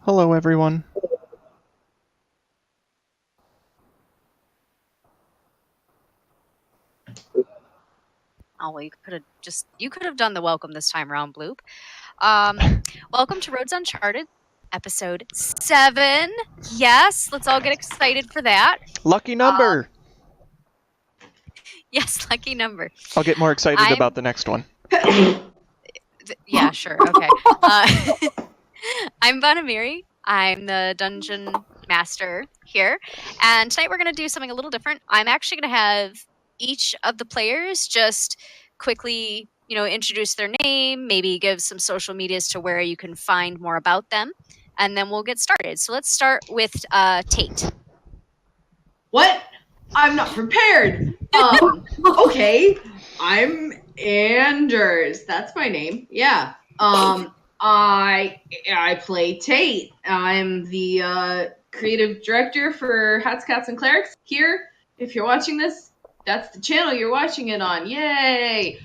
Hello, everyone. Oh, well, you could have done the welcome this time around, Bloop. Welcome to Roads Uncharted, episode 7. Yes, let's all get excited for that. Lucky number! Yes, lucky number. I'll get more excited about the next one. Yeah, sure, okay. I'm Vanamiri. I'm the dungeon master here, and tonight we're going to do something a little different. I'm actually going to have each of the players just quickly, introduce their name, maybe give some social medias to where you can find more about them, and then we'll get started. So let's start with Tate. What? I'm not prepared. Okay. I'm Anders. That's my name. Yeah. I play Tate. I'm the creative director for Hats, Cats, and Clerics here. If you're watching this, that's the channel you're watching it on. Yay!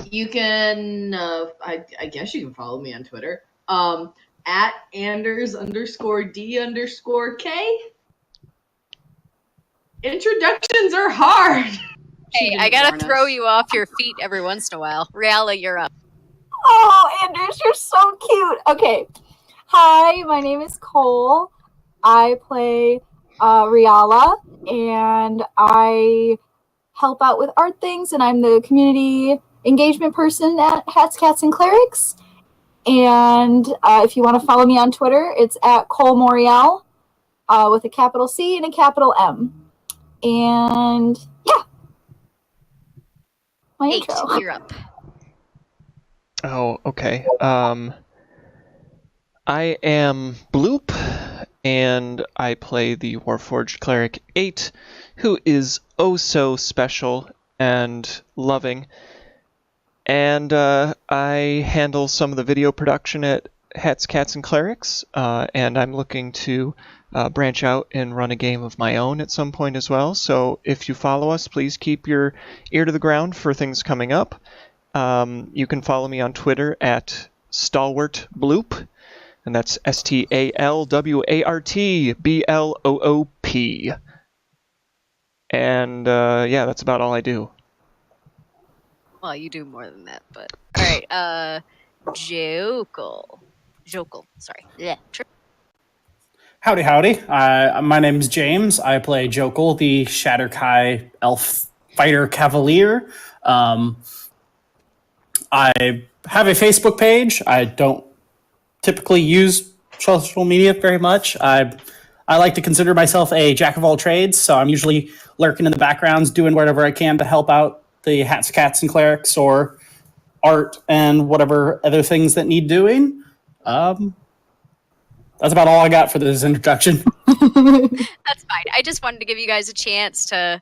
You can, I guess you can follow me on Twitter. At Anders_D_K. Introductions are hard. Hey, I gotta throw you off your feet every once in a while. Riala, you're up. Oh, Anders, you're so cute. Okay. Hi, my name is Cole. I play Riala, and I help out with art things, and I'm the community engagement person at Hats, Cats, and Clerics. And if you want to follow me on Twitter, it's at Cole Morial with a capital C and a capital M. And yeah. My intro. You're up. Oh, okay. I am Bloop, and I play the Warforged Cleric 8, who is oh so special and loving. And I handle some of the video production at Hats, Cats, and Clerics, and I'm looking to branch out and run a game of my own at some point as well. So if you follow us, please keep your ear to the ground for things coming up. You can follow me on Twitter at StalwartBloop, and that's StalwartBloop. And yeah, that's about all I do. Well, you do more than that, but all right. Jokal, sorry. Yeah. Howdy. My name's James. I play Jokal, the Shatterkai elf fighter cavalier. I have a Facebook page. I don't typically use social media very much. I like to consider myself a jack of all trades, so I'm usually lurking in the backgrounds, doing whatever I can to help out the Hats, Cats, and Clerics, or art and whatever other things that need doing. That's about all I got for this introduction. That's fine. I just wanted to give you guys a chance to,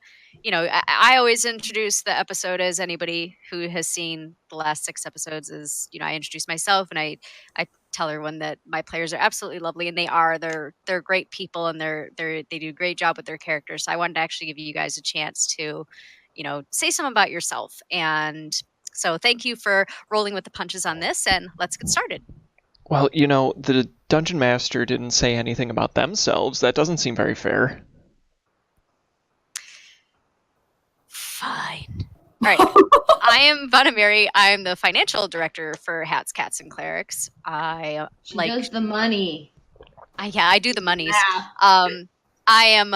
I always introduce the episode as anybody who has seen the last 6 episodes is, I introduce myself and I tell everyone that my players are absolutely lovely, and they're great people, and they do a great job with their characters. So I wanted to actually give you guys a chance to, say something about yourself. And so thank you for rolling with the punches on this, and let's get started. Well, the Dungeon Master didn't say anything about themselves. That doesn't seem very fair. Fine. All right. I am Vanamiri. I am the financial director for Hats, Cats, and Clerics. She does the money. I do the monies. Yeah. I am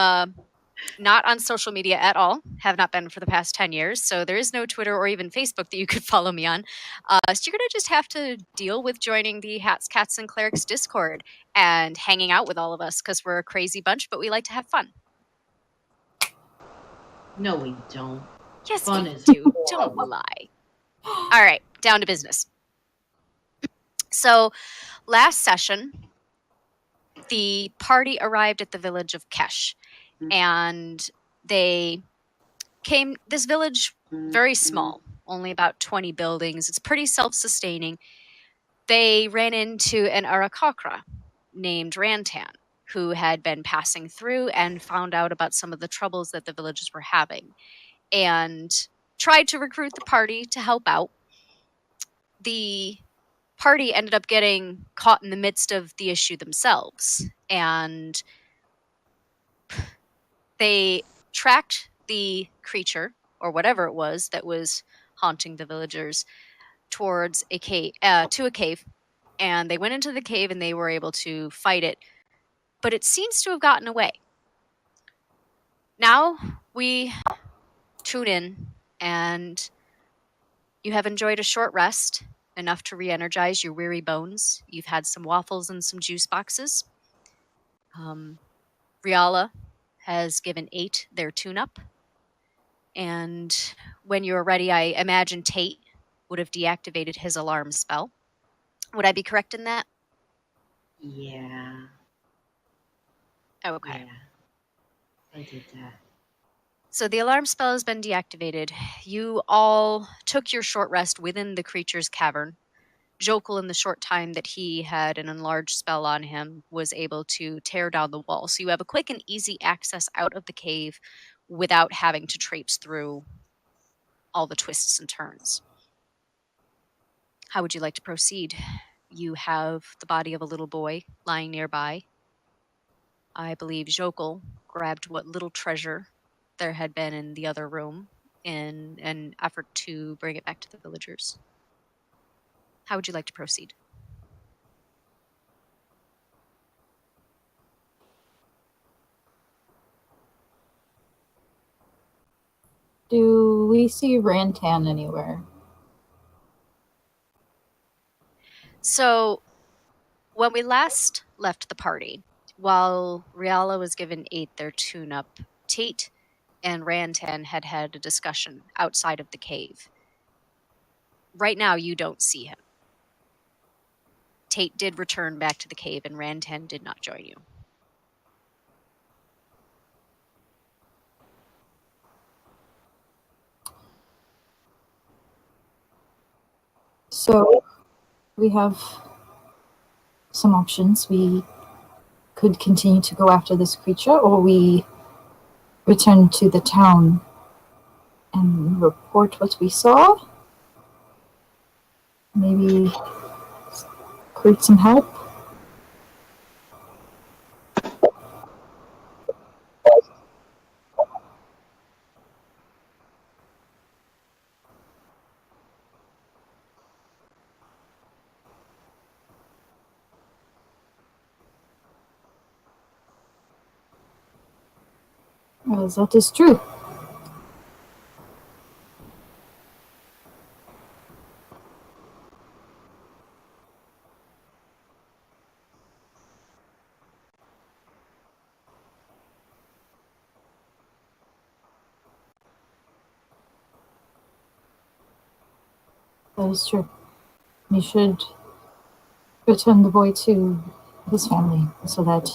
not on social media at all. Have not been for the past 10 years. So there is no Twitter or even Facebook that you could follow me on. So you're going to just have to deal with joining the Hats, Cats, and Clerics Discord and hanging out with all of us, because we're a crazy bunch, but we like to have fun. No, we don't. Yes, Fun we is do. Don't lie. All right, down to business. So last session, the party arrived at the village of Kesh, and this village, very small, only about 20 buildings. It's pretty self-sustaining. They ran into an Arakakra named Rantan, who had been passing through and found out about some of the troubles that the villagers were having, and tried to recruit the party to help out. The party ended up getting caught in the midst of the issue themselves, and they tracked the creature, or whatever it was that was haunting the villagers, towards a cave, to a cave, and they went into the cave and they were able to fight it, but it seems to have gotten away. Now we tune in, and you have enjoyed a short rest, enough to re-energize your weary bones. You've had some waffles and some juice boxes. Riala has given 8 their tune-up, and when you're ready, I imagine Tate would have deactivated his alarm spell. Would I be correct in that? Yeah. Okay. Yeah. I did that. So the alarm spell has been deactivated. You all took your short rest within the creature's cavern. Jokul, in the short time that he had an enlarged spell on him, was able to tear down the wall. So you have a quick and easy access out of the cave without having to traipse through all the twists and turns. How would you like to proceed? You have the body of a little boy lying nearby. I believe Jokul grabbed what little treasure there had been in the other room in an effort to bring it back to the villagers. How would you like to proceed? Do we see Rantan anywhere? So, when we last left the party, while Riala was given 8 their tune-up, Tate and Rantan had had a discussion outside of the cave. Right now, you don't see him. Tate did return back to the cave, and Rantan did not join you. So we have some options. We could continue to go after this creature, or we return to the town and report what we saw. Maybe recruit some help. That is true. That is true. We should return the boy to his family so that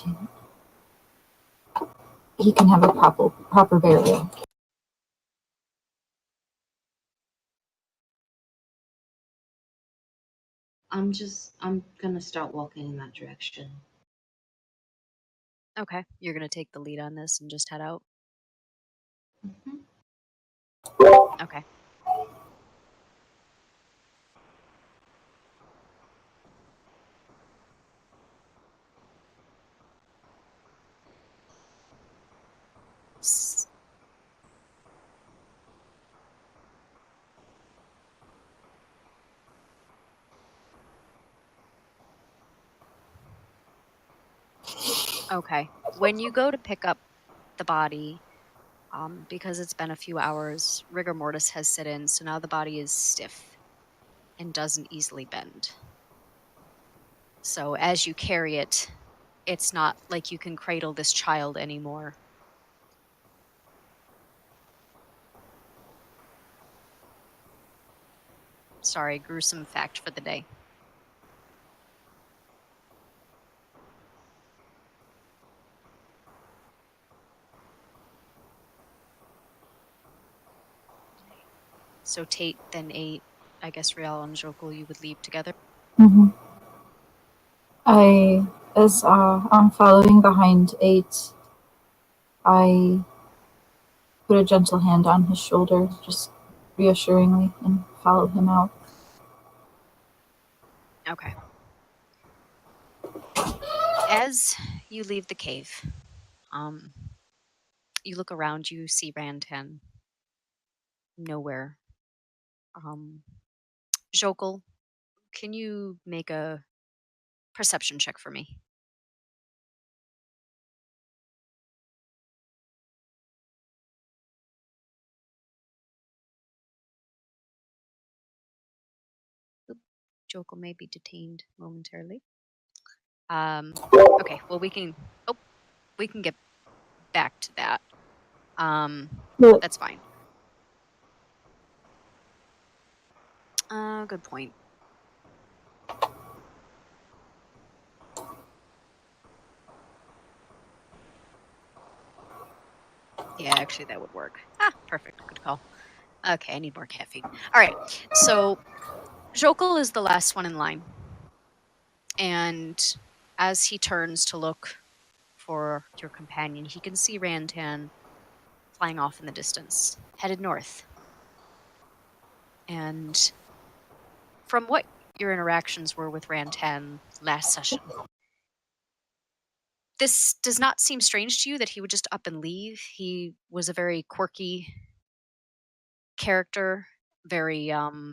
he can have a proper burial. I'm gonna start walking in that direction. Okay, you're going to take the lead on this and just head out? Mhm. Okay. Okay. When you go to pick up the body, because it's been a few hours, rigor mortis has set in, so now the body is stiff and doesn't easily bend. So as you carry it, it's not like you can cradle this child anymore. Sorry, gruesome fact for the day. So Tate, then 8, I guess Rial and Jokul, you would leave together? Mm-hmm. As I'm following behind 8, I put a gentle hand on his shoulder, just reassuringly, and followed him out. Okay. As you leave the cave, you look around, you see Rantan. Nowhere. Jokul, can you make a perception check for me? Oop, Jokul may be detained momentarily. Okay, well we can get back to that. That's fine. Good point. Yeah, actually that would work. Ah, perfect. Good call. Okay, I need more caffeine. All right, so Jokul is the last one in line. And as he turns to look for your companion, he can see Rantan flying off in the distance, headed north. And from what your interactions were with Rantan last session, this does not seem strange to you that he would just up and leave. He was a very quirky character, very I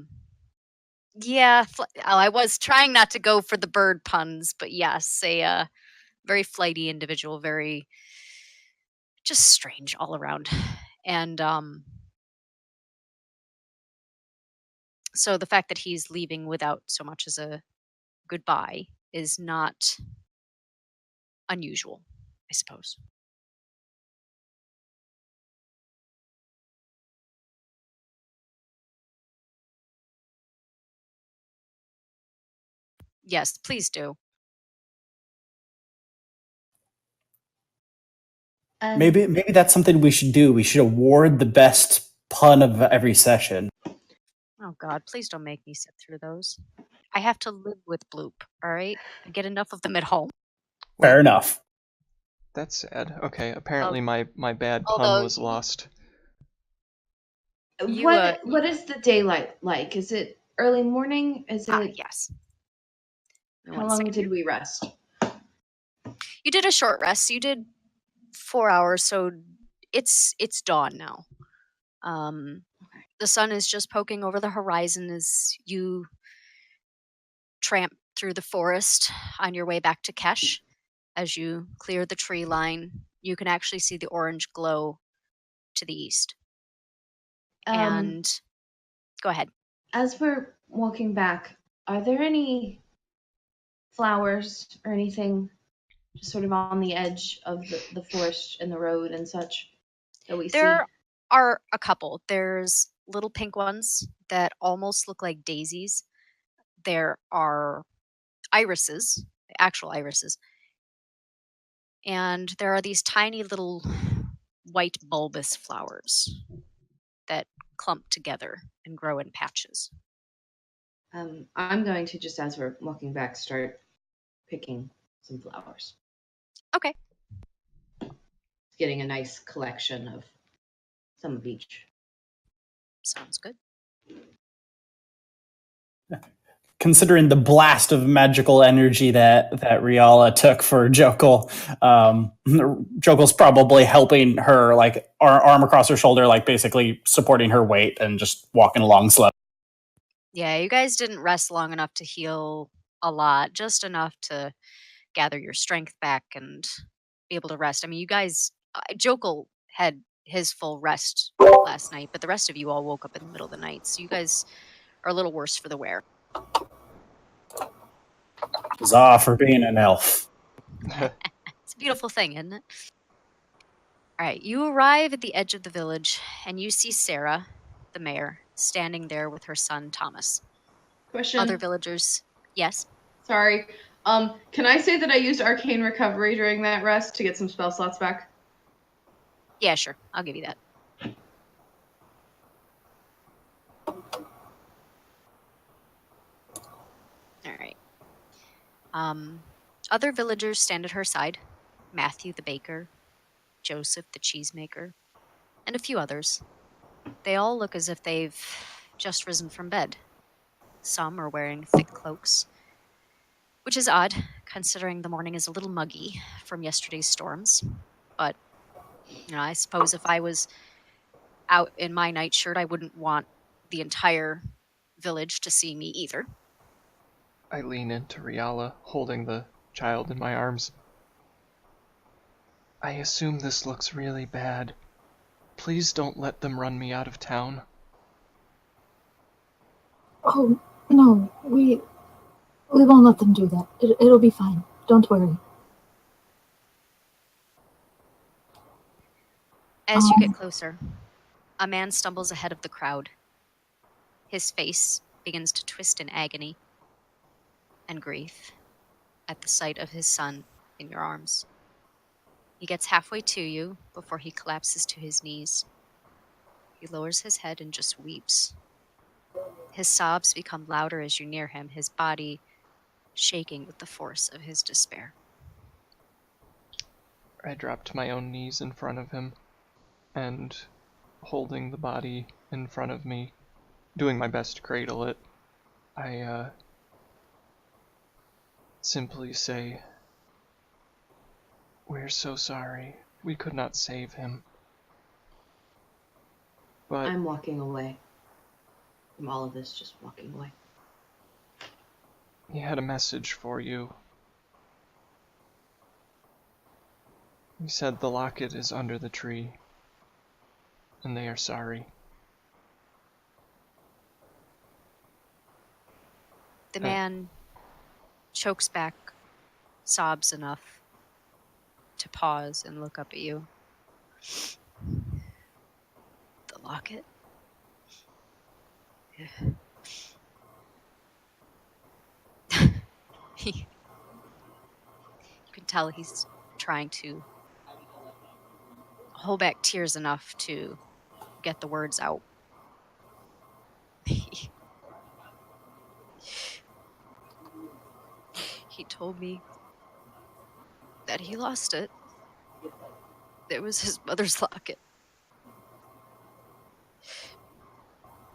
was trying not to go for the bird puns, but yes, a very flighty individual, very just strange all around. And so the fact that he's leaving without so much as a goodbye is not unusual, I suppose. Yes, please do. Maybe that's something we should do. We should award the best pun of every session. Oh God, please don't make me sit through those. I have to live with Bloop, all right? I get enough of them at home. Fair enough. That's sad. Okay, apparently my bad pun although was lost. You, What is the daylight like? Is it early morning? Is it? Yes. How long did we rest? You did a short rest. You did 4 hours, so it's dawn now. The sun is just poking over the horizon as you tramp through the forest on your way back to Kesh. As you clear the tree line, you can actually see the orange glow to the east. And go ahead. As we're walking back, are there any flowers or anything just sort of on the edge of the forest and the road and such that we see? There are a couple. There's little pink ones that almost look like daisies. There are irises, actual irises. And there are these tiny little white bulbous flowers that clump together and grow in patches. I'm going to, just as we're walking back, start picking some flowers. Okay. Getting a nice collection of some of each. Sounds good. Considering the blast of magical energy that Riala took for Jokul, Jokul's probably helping her, like arm across her shoulder, like basically supporting her weight and just walking along slow. Yeah, you guys didn't rest long enough to heal a lot, just enough to gather your strength back and be able to rest. I mean, you guys, Jokul had his full rest last night, but the rest of you all woke up in the middle of the night, so you guys are a little worse for the wear. Huzzah for being an elf. It's a beautiful thing, isn't it? All right, you arrive at the edge of the village, and you see Sarah, the mayor, standing there with her son, Thomas. Question. Other villagers, yes? Sorry. Can I say that I used Arcane Recovery during that rest to get some spell slots back? Yeah, sure. I'll give you that. All right. Other villagers stand at her side. Matthew the baker, Joseph the cheesemaker, and a few others. They all look as if they've just risen from bed. Some are wearing thick cloaks, which is odd, considering the morning is a little muggy from yesterday's storms. But, I suppose if I was out in my nightshirt, I wouldn't want the entire village to see me either. I lean into Riala, holding the child in my arms. I assume this looks really bad. Please don't let them run me out of town. Oh, no, we won't let them do that. It'll be fine. Don't worry. As you get closer, a man stumbles ahead of the crowd. His face begins to twist in agony and grief at the sight of his son in your arms. He gets halfway to you before he collapses to his knees. He lowers his head and just weeps. His sobs become louder as you near him, his body shaking with the force of his despair. I drop to my own knees in front of him, and holding the body in front of me, doing my best to cradle it, I simply say, "We're so sorry. We could not save him. But I'm walking away from all of this, just walking away. he had a message for you. He said the locket is under the tree, and they are sorry." The man chokes back sobs enough to pause and look up at you. The locket? Yeah. You can tell he's trying to hold back tears enough to get the words out. He told me that he lost it. It was his mother's locket.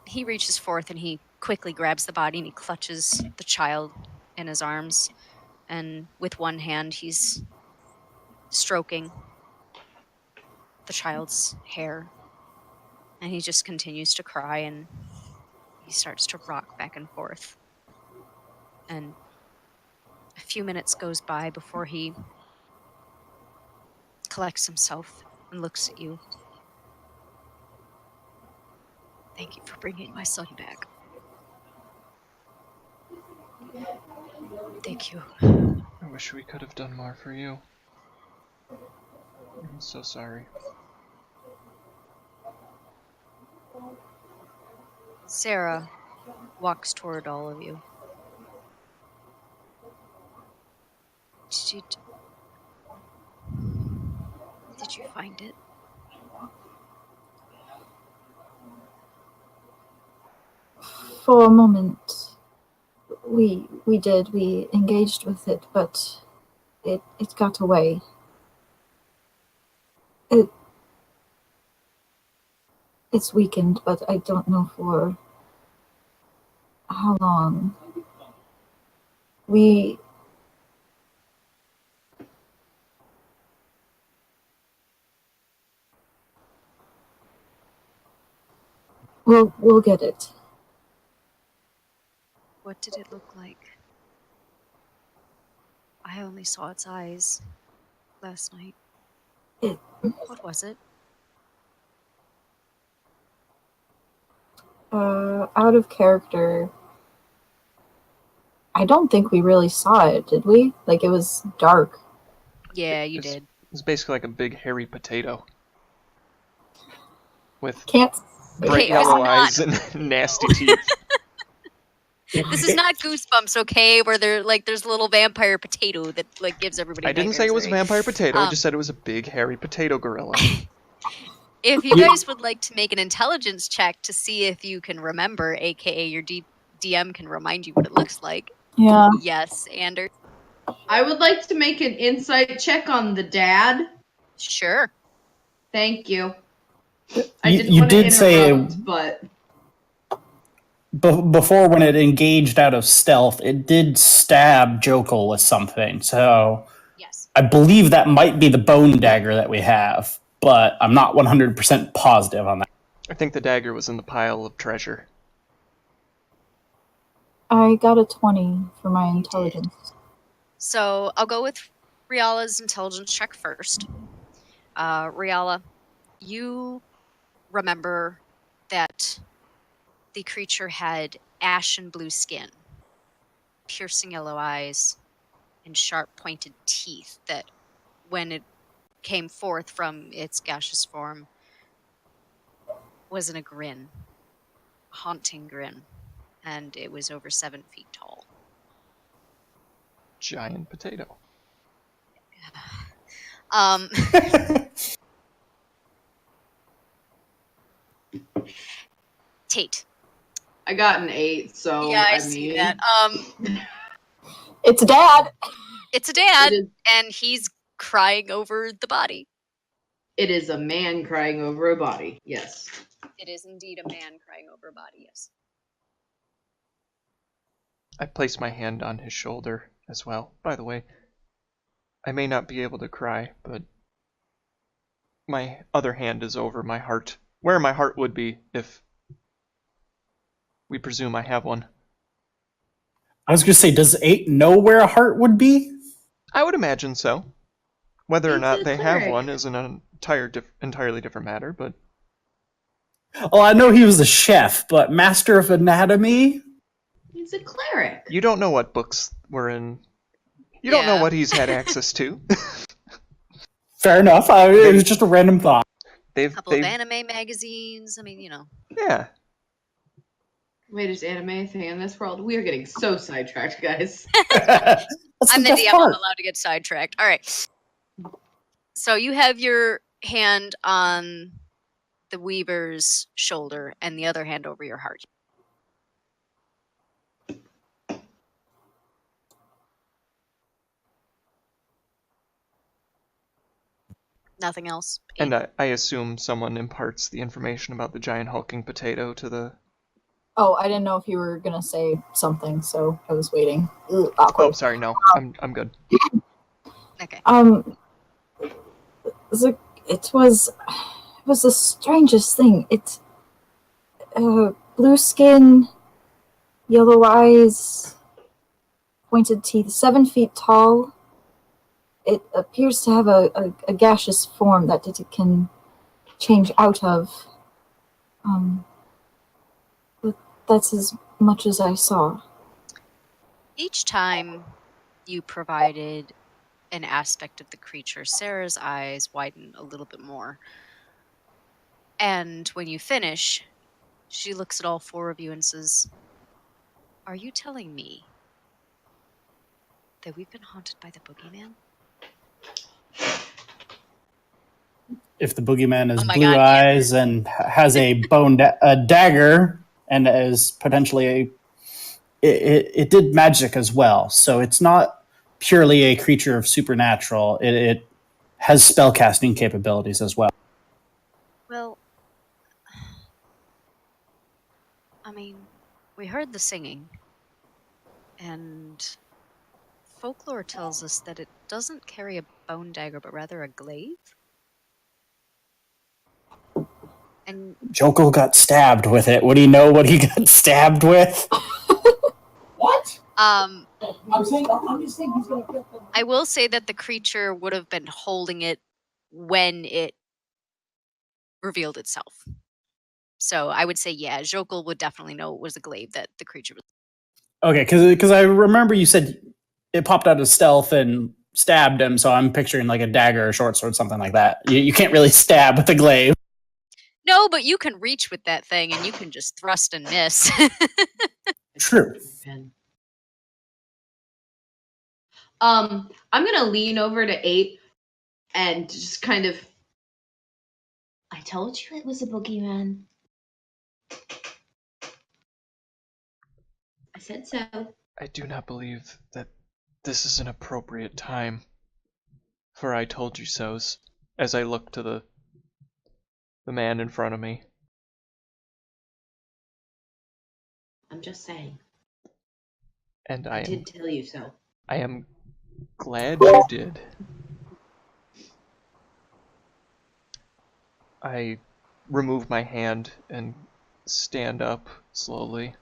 He reaches forth and he quickly grabs the body and he clutches the child in his arms. And with one hand, he's stroking the child's hair. And he just continues to cry and he starts to rock back and forth. And a few minutes goes by before he collects himself and looks at you. Thank you for bringing my son back. Thank you. I wish we could have done more for you. I'm so sorry. Sarah walks toward all of you. Did you find it? For a moment, we did. We engaged with it, but it got away. It's weakened, but I don't know for how long. We'll get it. What did it look like? I only saw its eyes last night. What was it? Out of character. I don't think we really saw it, did we? Like, it was dark. Yeah, you did. It's basically like a big hairy potato. With Can't. bright Okay, yellow it's eyes and nasty teeth. This is not Goosebumps, okay? Where there's a little vampire potato that gives everybody. I didn't say it was a nightmares, vampire potato, I Um, just said it was a big hairy potato gorilla. If you guys would like to make an intelligence check to see if you can remember, aka your DM can remind you what it looks like. Yeah. Yes, Anders. I would like to make an insight check on the dad. Sure. Thank you. I You- didn't you want to did say- interrupt, but before, when it engaged out of stealth, it did stab Jokal with something. So Yes. I believe that might be the bone dagger that we have, but I'm not 100% positive on that. I think the dagger was in the pile of treasure. I got a 20 for my intelligence. So I'll go with Riala's intelligence check first. Riala, you remember that the creature had ashen blue skin, piercing yellow eyes, and sharp pointed teeth that, when it came forth from its gaseous form, was in a grin, a haunting grin, and it was over 7 feet tall. Giant potato. Tate. I got an 8, so Yeah, I I see mean, that. It's Dad. It's a dad, It is, and he's crying over the body. it is a man crying over a body. Yes. It is indeed a man crying over a body, yes. I place my hand on his shoulder as well. By the way, I may not be able to cry, but my other hand is over my heart, where my heart would be if we presume I have one. I was going to say, does 8 know where a heart would be? I would imagine so. Whether or He's not a they have cleric. one is an entirely different matter, but Well, I know he was a chef, but master of anatomy? He's a cleric. you don't know what books were in. You don't know Yeah. what he's had access to. Fair enough. It was just a random thought. A couple of anime magazines. I mean, you know. Yeah. Wait, is anime a thing in this world? We are getting so sidetracked, guys. That's I'm the best DM. I'm part. allowed to get sidetracked. All right. So you have your hand on the Weaver's shoulder and the other hand over your heart. Nothing else. And I assume someone imparts the information about the giant hulking potato to the... Oh, I didn't know if you were gonna say something, so I was waiting. Ugh, Oh, awkward. sorry, no. I'm good. Okay. It was the strangest thing. It's blue skin, yellow eyes, pointed teeth, 7 feet tall. It appears to have a gaseous form that it can change out of. But that's as much as I saw. Each time you provided an aspect of the creature, Sarah's eyes widen a little bit more. And when you finish, she looks at all 4 of you and says, "Are you telling me that we've been haunted by the boogeyman?" If the boogeyman has Oh my blue God, eyes and has a a dagger and is potentially it did magic as well, so it's not purely a creature of supernatural. It has spellcasting capabilities as well. Well, I mean, we heard the singing, and folklore tells us that it doesn't carry a bone dagger, but rather a glaive. And Joko got stabbed with it. Would he know what he got stabbed with? What? I'm just saying he's gonna get them. I will say that the creature would have been holding it when it revealed itself. So I would say, yeah, Jokul would definitely know it was a glaive that the creature was. Okay, because I remember you said it popped out of stealth and stabbed him, so I'm picturing like a dagger or short sword, something like that. You can't really stab with a glaive. No, but you can reach with that thing and you can just thrust and miss. True. I'm gonna lean over to 8 and just kind of. I told you it was a boogeyman. I said so. I do not believe that this is an appropriate time for I told you so's, as I look to the man in front of me. I'm just saying. And I did tell you so. I am glad you did. I remove my hand and stand up slowly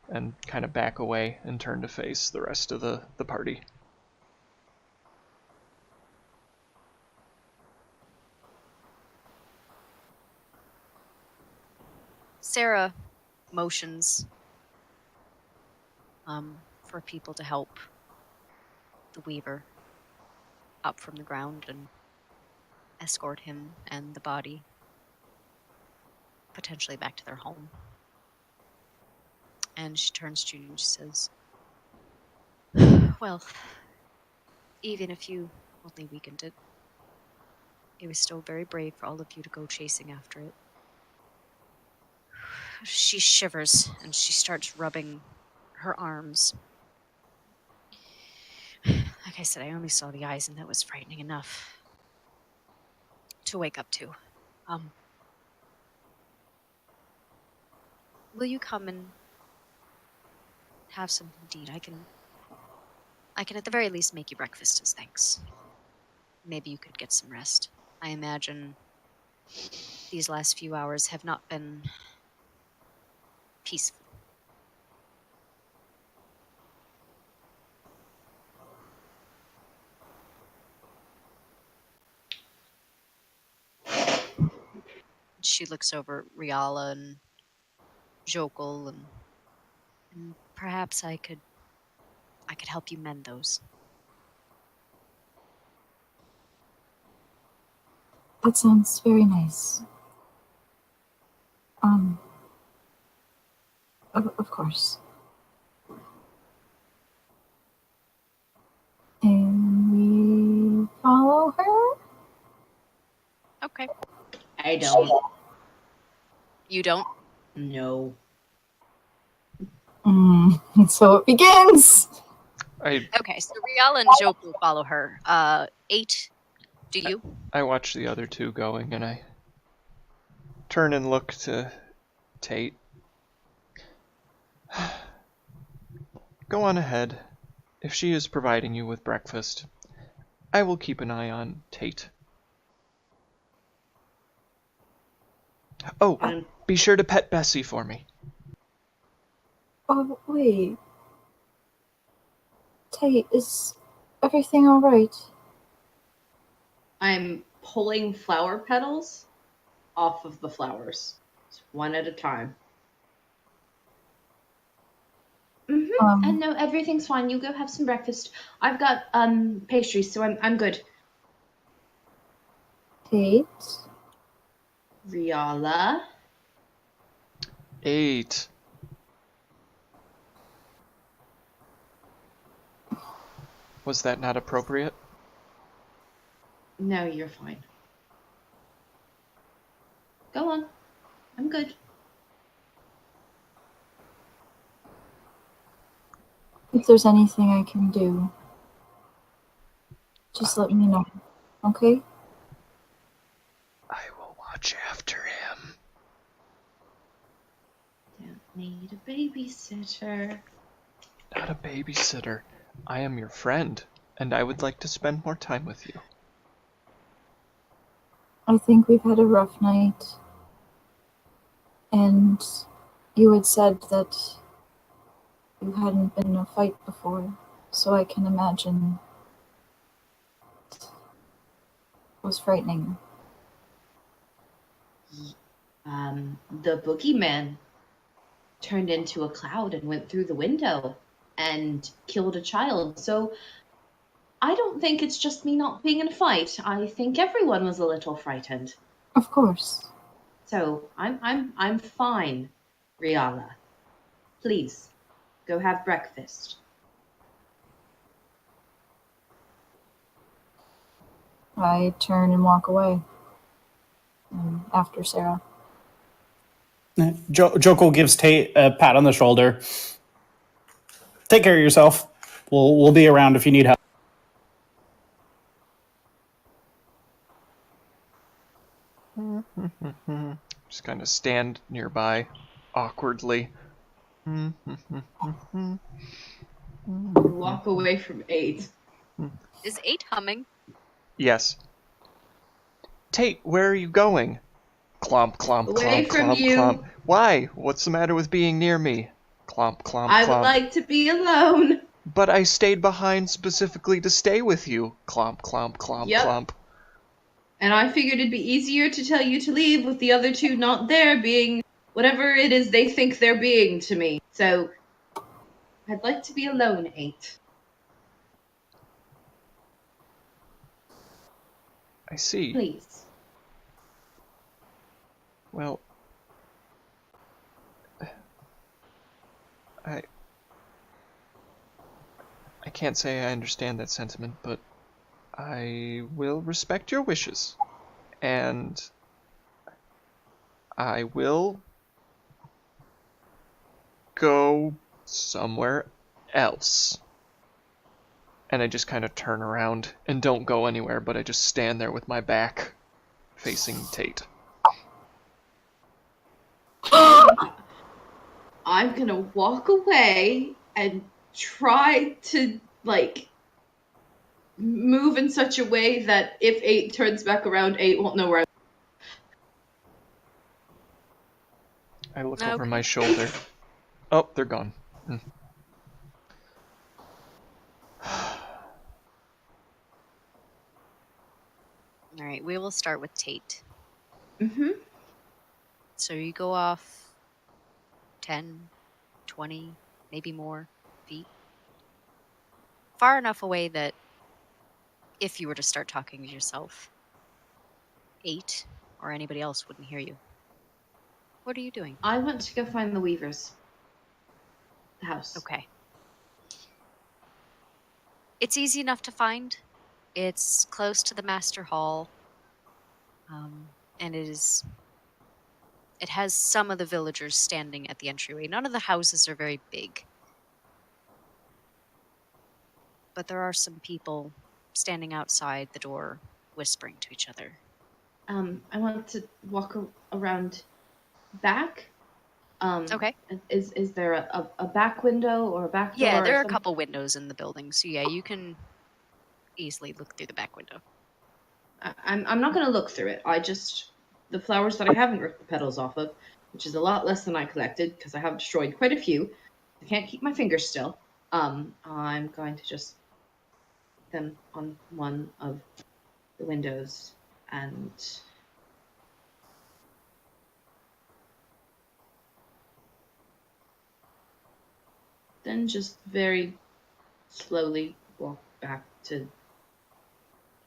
and kind of back away and turn to face the rest of the party. Sarah motions for people to help the Weaver up from the ground and escort him and the body potentially back to their home. And she turns to you and she says, well, even if you only weakened it, it was still very brave for all of you to go chasing after it. She shivers and she starts rubbing her arms. Like I said, I only saw the eyes and that was frightening enough to wake up to. Will you come and have something to eat? I can at the very least make you breakfast as thanks. Maybe you could get some rest. I imagine these last few hours have not been peaceful. She looks over at Riala and Jokul and perhaps I could help you mend those. That sounds very nice. Of course. And we follow her? Okay. I don't. You don't? No. So it begins. Okay, so Riala and Jokul follow her. 8, do you? I watch the other two going, and I turn and look to Tate. Go on ahead. If she is providing you with breakfast, I will keep an eye on Tate. Oh, be sure to pet Bessie for me. Oh, wait. Tate, is everything alright? I'm pulling flower petals off of the flowers, one at a time. And no, everything's fine. You go have some breakfast. I've got pastries, so I'm good. Tate? Riala. 8. Was that not appropriate? No, you're fine. Go on. I'm good. If there's anything I can do, just let me know, okay? I will watch after him. Don't need a babysitter. Not a babysitter. I am your friend, and I would like to spend more time with you. I think we've had a rough night. And you had said that you hadn't been in a fight before, so I can imagine it was frightening. The boogeyman turned into a cloud and went through the window and killed a child. So I don't think it's just me not being in a fight. I think everyone was a little frightened. Of course. So I'm fine, Riala. Please, go have breakfast. I turn and walk away. After Sarah. Joko gives Tate a pat on the shoulder. Take care of yourself. We'll be around if you need help. Just kind of stand nearby, awkwardly, Walk away from 8. Is 8 humming? Yes. Tate, where are you going? Clomp, clomp, Away clomp, from clomp, you. clomp. Why? What's the matter with being near me? Clomp, clomp, I would clomp. like to be alone. But I stayed behind specifically to stay with you. Clomp, clomp, clomp, Yep. clomp. And I figured it'd be easier to tell you to leave with the other two not there being whatever it is they think they're being to me. So, I'd like to be alone, 8. I see. Please. Well, I can't say I understand that sentiment, but I will respect your wishes. And I will go somewhere else. And I just kind of turn around and don't go anywhere, but I just stand there with my back facing Tate. I'm gonna walk away and try to, like, move in such a way that if 8 turns back around, 8 won't know where I look Okay. over my shoulder. Oh, they're gone. All right, we will start with Tate. Mm-hmm. So you go off 10, 20, maybe more feet. Far enough away that if you were to start talking to yourself, 8 or anybody else wouldn't hear you. What are you doing? I want to go find the Weavers. The house. Okay. It's easy enough to find. It's close to the Master Hall. And it has some of the villagers standing at the entryway. None of the houses are very big. But there are some people standing outside the door, whispering to each other. I want to walk around back. Okay. Is there a back window or a back door? Yeah, there or are a something? couple windows in the building, so yeah, you can easily look through the back window. I'm not going to look through it. The flowers that I haven't ripped the petals off of, which is a lot less than I collected because I have destroyed quite a few. I can't keep my fingers still. I'm going to just put them on one of the windows and then just very slowly walk back to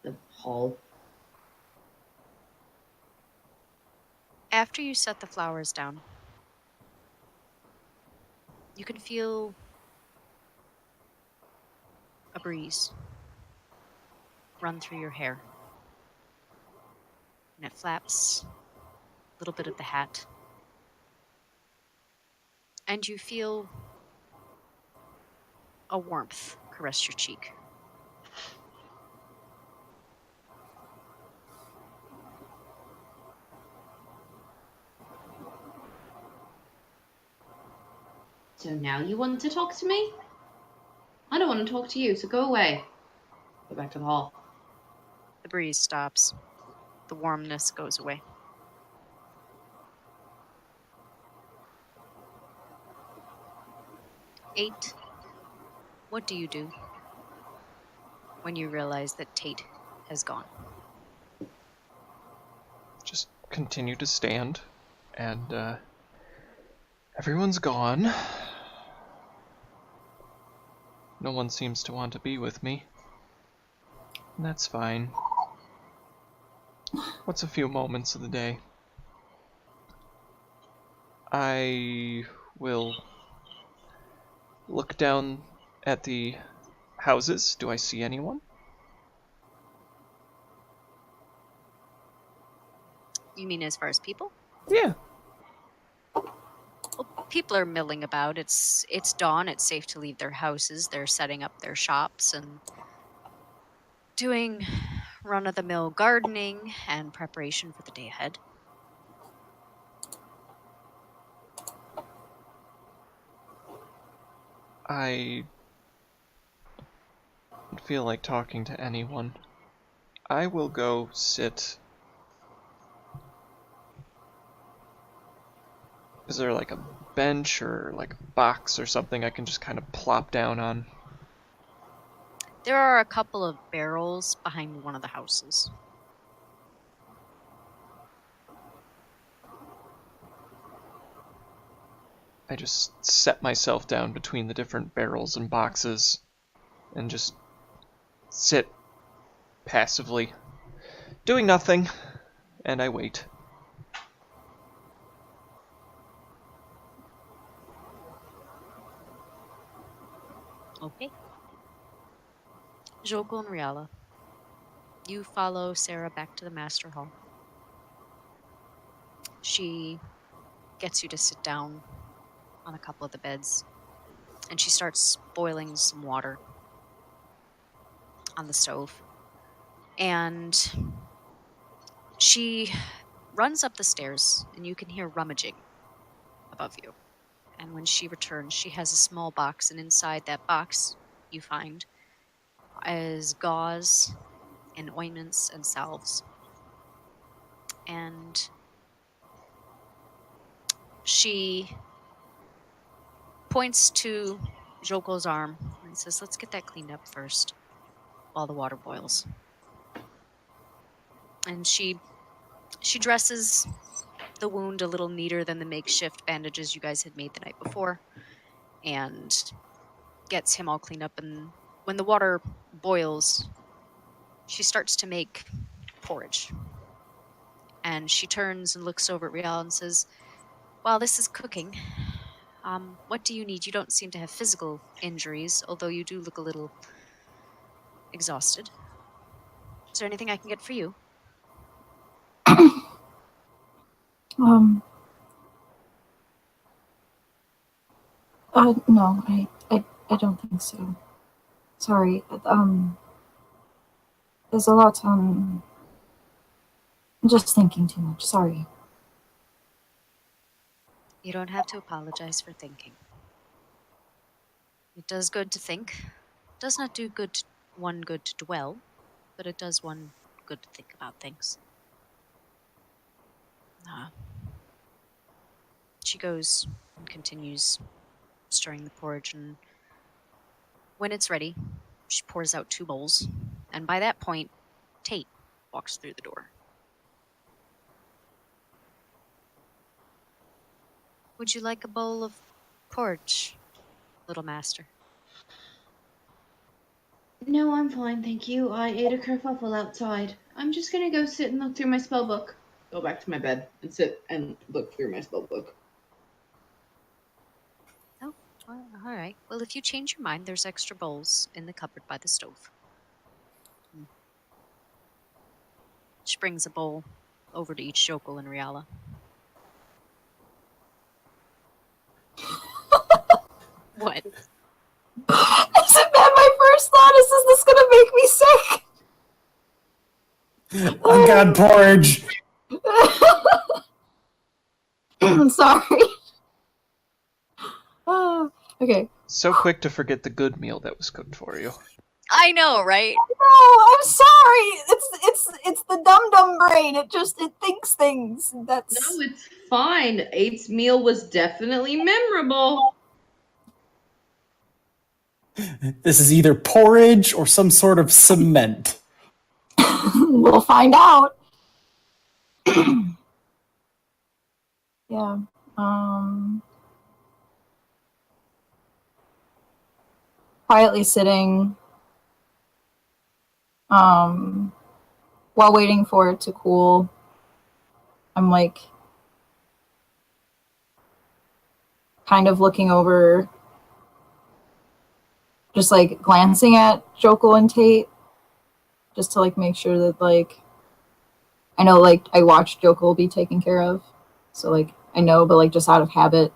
the hall. After you set the flowers down, you can feel a breeze run through your hair. And it flaps a little bit of the hat. And you feel a warmth caress your cheek. So now you want to talk to me? I don't want to talk to you, so go away. Go back to the hall. The breeze stops. The warmness goes away. Eight. What do you do when you realize that Tate has gone? Just continue to stand, and everyone's gone. No one seems to want to be with me. And that's fine. What's a few moments of the day? I will look down at the houses. Do I see anyone? You mean as far as people? Yeah. Well, people are milling about. It's dawn. It's safe to leave their houses. They're setting up their shops and doing run-of-the-mill gardening and preparation for the day ahead. I don't feel like talking to anyone. I will go sit. Is there like a bench or like a box or something I can just kind of plop down on? There are a couple of barrels behind one of the houses. I just set myself down between the different barrels and boxes and just sit passively, doing nothing, and I wait. Okay. Joko and Riala, you follow Sarah back to the master hall. She gets you to sit down on a couple of the beds, and she starts boiling some water on the stove. And she runs up the stairs, and you can hear rummaging above you. And when she returns, she has a small box, and inside that box, you find is gauze and ointments and salves. And she points to Joko's arm and says, "Let's get that cleaned up first while the water boils." And she dresses the wound a little neater than the makeshift bandages you guys had made the night before, and gets him all cleaned up. And when the water boils, she starts to make porridge. And she turns and looks over at Rial and says, "While this is cooking, what do you need? You don't seem to have physical injuries, although you do look a little exhausted. Is there anything I can get for you?" Um. No, I don't think so. Sorry. There's a lot. I'm just thinking too much. Sorry. You don't have to apologize for thinking. It does good to think. It does not do one good to dwell, but it does one good to think about things. She goes and continues stirring the porridge, and when it's ready, she pours out 2 bowls, and by that point, Tate walks through the door. "Would you like a bowl of porridge, little master?" No, I'm fine, thank you. I ate a kerfuffle outside. I'm just gonna go sit and look through my spell book. Go back to my bed and sit and look through my spell book. Oh, well, all right. Well, if you change your mind, there's extra bowls in the cupboard by the stove. She brings a bowl over to each Joko and Riala. What? Isn't that my first thought? Is this gonna make me sick? Oh god, porridge! I'm sorry. Okay. So quick to forget the good meal that was cooked for you. I know, right? No, I'm sorry. It's the dum brain. It thinks things. That's No, it's fine. Eight's meal was definitely memorable. This is either porridge or some sort of cement. we'll find out. Yeah. Quietly sitting. While waiting for it to cool, I'm like kind of looking over, just like glancing at Joko and Tate, just to like make sure that like I know like I watched Joko be taken care of, so like I know, but like just out of habit,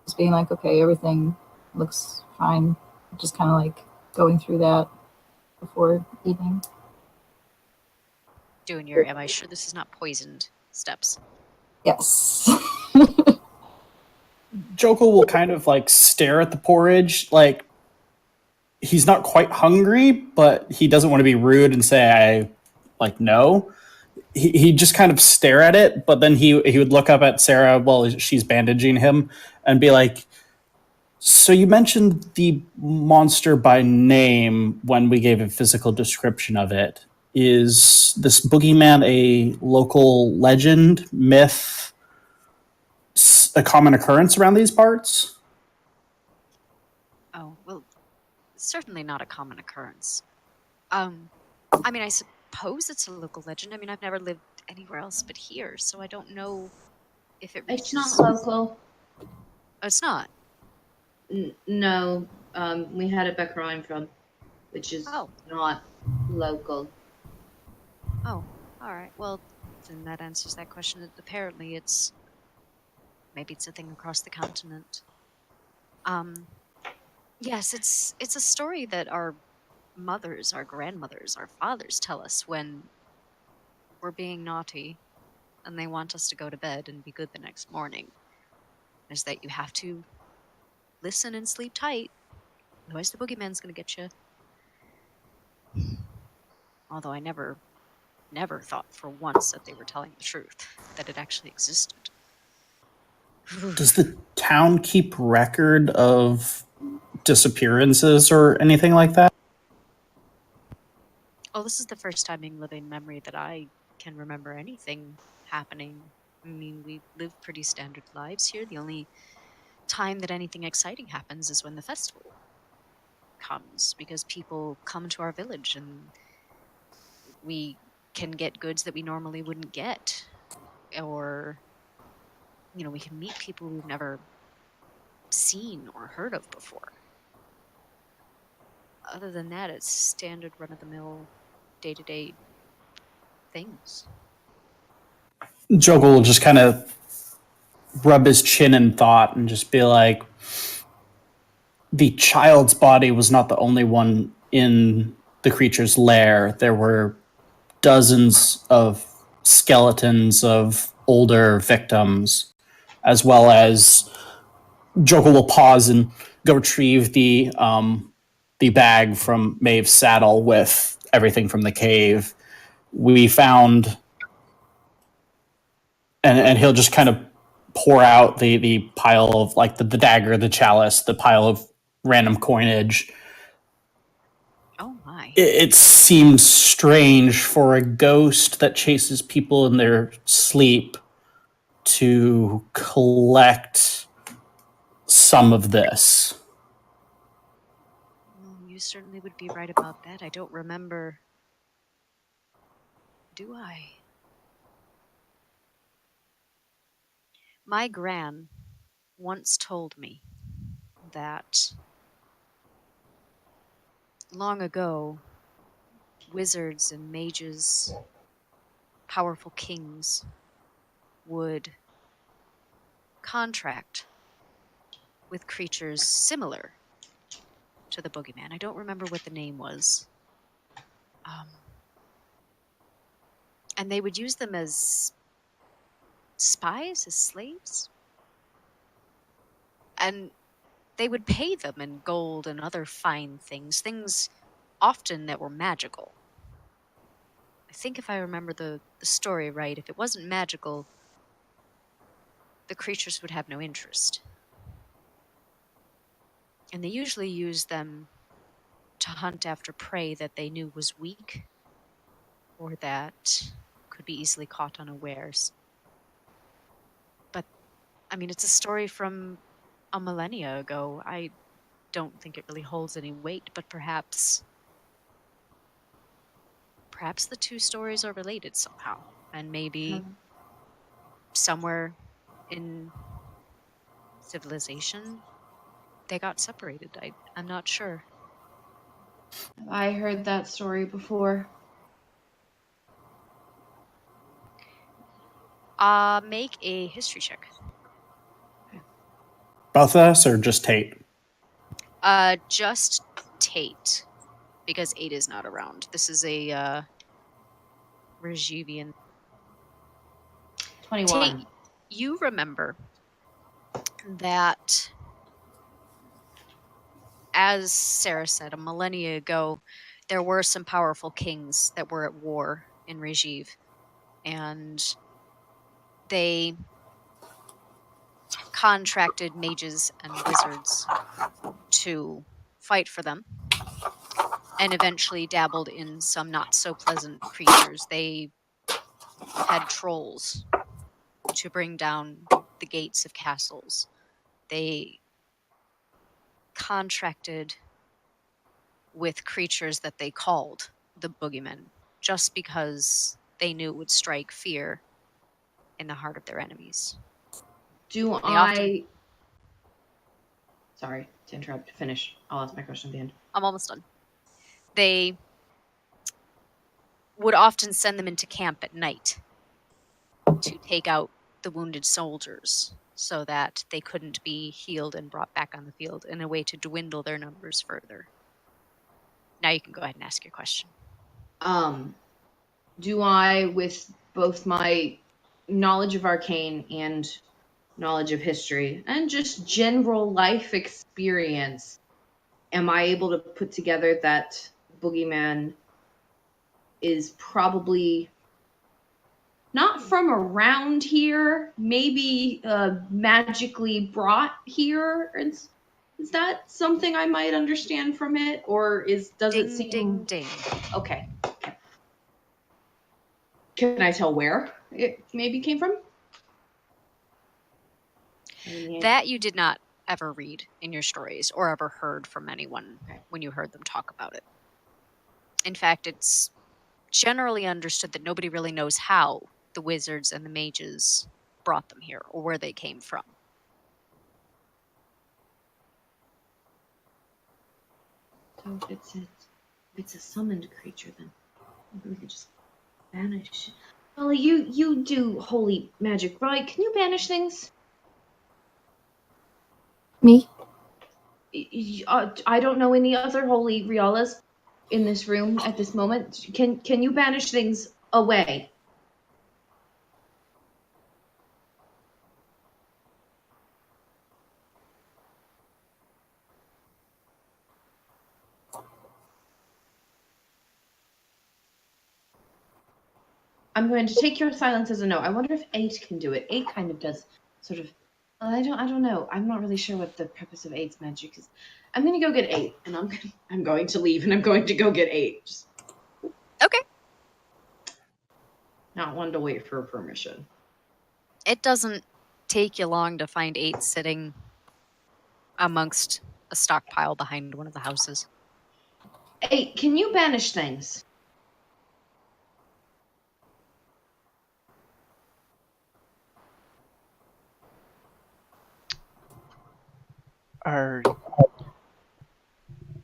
just being like, okay, everything looks fine, just kind of like going through that before eating. Doing your "am I sure this is not poisoned" steps. Yes. Joko will kind of like stare at the porridge, like he's not quite hungry, but he doesn't want to be rude and say I like no. He just kind of stare at it, but then he would look up at Sarah while she's bandaging him and be like, "So you mentioned the monster by name when we gave a physical description of it. Is this boogeyman a local legend, myth, a common occurrence around these parts?" Oh, well, certainly not a common occurrence. I mean, I suppose it's a local legend. I mean, I've never lived anywhere else but here, so I don't know if it reaches... It's not local. Oh, it's not? No. We had it back where I'm from, which is Oh. not local. Oh, alright. Well, then that answers that question. Apparently it's... Maybe it's a thing across the continent. Yes, it's a story that our mothers, our grandmothers, our fathers tell us when we're being naughty and they want us to go to bed and be good the next morning. Is that you have to listen and sleep tight, otherwise the boogeyman's gonna get you. Although I never thought for once that they were telling the truth, that it actually existed. Does the town keep record of disappearances or anything like that? Oh, this is the first time in living memory that I can remember anything happening. I mean, we live pretty standard lives here. The only time that anything exciting happens is when the festival comes, because people come to our village and we can get goods that we normally wouldn't get. Or, you know, we can meet people we've never seen or heard of before. Other than that, it's standard run-of-the-mill, day-to-day things. Jogel will just kind of rub his chin in thought and just be like, the child's body was not the only one in the creature's lair. There were dozens of skeletons of older victims, as well as Joko will pause and go retrieve the bag from Maeve's saddle with everything from the cave. We found, and he'll just kind of pour out the pile of like the dagger, the chalice, the pile of random coinage. Oh my. It seems strange for a ghost that chases people in their sleep to collect some of this. You certainly would be right about that. I don't remember. Do I? My gran once told me that long ago, wizards and mages, powerful kings, would contract with creatures similar to the boogeyman. I don't remember what the name was. And they would use them as spies, as slaves. And they would pay them in gold and other fine things, things often that were magical. I think if I remember the story right, if it wasn't magical, the creatures would have no interest. And they usually used them to hunt after prey that they knew was weak or that could be easily caught unawares. But, I mean, it's a story from a millennia ago. I don't think it really holds any weight, but perhaps the two stories are related somehow. And maybe somewhere in civilization they got separated. I'm not sure. I heard that story before. Make a history check. Both of us or just Tate? Just Tate, because 8 is not around. This is a Regivian. 21. Tate, you remember that, as Sarah said, a millennia ago, there were some powerful kings that were at war in Regiv, and they contracted mages and wizards to fight for them, and eventually dabbled in some not so pleasant creatures. They had trolls to bring down the gates of castles. They contracted with creatures that they called the boogeymen, just because they knew it would strike fear in the heart of their enemies. Do They I? often- Sorry to interrupt. Finish. I'll ask my question at the end. I'm almost done. They would often send them into camp at night to take out the wounded soldiers so that they couldn't be healed and brought back on the field, in a way to dwindle their numbers further. Now you can go ahead and ask your question. Do I, with both my knowledge of arcane and knowledge of history and just general life experience, am I able to put together that boogeyman is probably not from around here, maybe magically brought here? Is that something I might understand from it, or does it seem Ding, ding. okay? Can I tell where it maybe came from? That you did not ever read in your stories or ever heard from anyone Okay. when you heard them talk about it. In fact, it's generally understood that nobody really knows how the wizards and the mages brought them here or where they came from. So if it's a summoned creature, then maybe we could just banish. Well, you do holy magic, right? Can you banish things? Me? I don't know any other holy Rialas in this room at this moment. Can you banish things away? I'm going to take your silence as a no. I wonder if 8 can do it. 8 kind of does sort of. I don't know. I'm not really sure what the purpose of 8's magic is. I'm going to go get 8, and I'm going to leave, and I'm going to go get 8. Just Okay. not one to wait for permission. It doesn't take you long to find 8 sitting amongst a stockpile behind one of the houses. 8, can you banish things?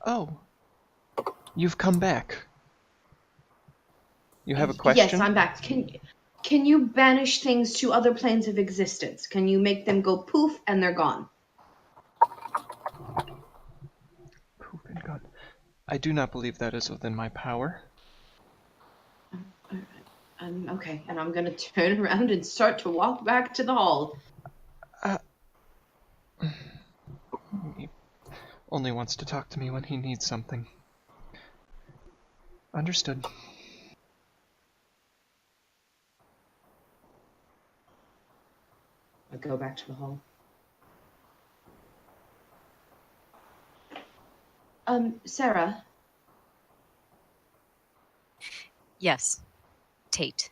Oh, you've come back. You have a question? Yes, I'm back. Can you banish things to other planes of existence? Can you make them go poof and they're gone? Poof and gone. I do not believe that is within my power. Okay, and I'm gonna turn around and start to walk back to the hall. He only wants to talk to me when he needs something. Understood. I go back to the hall. Sarah. Yes. Tate.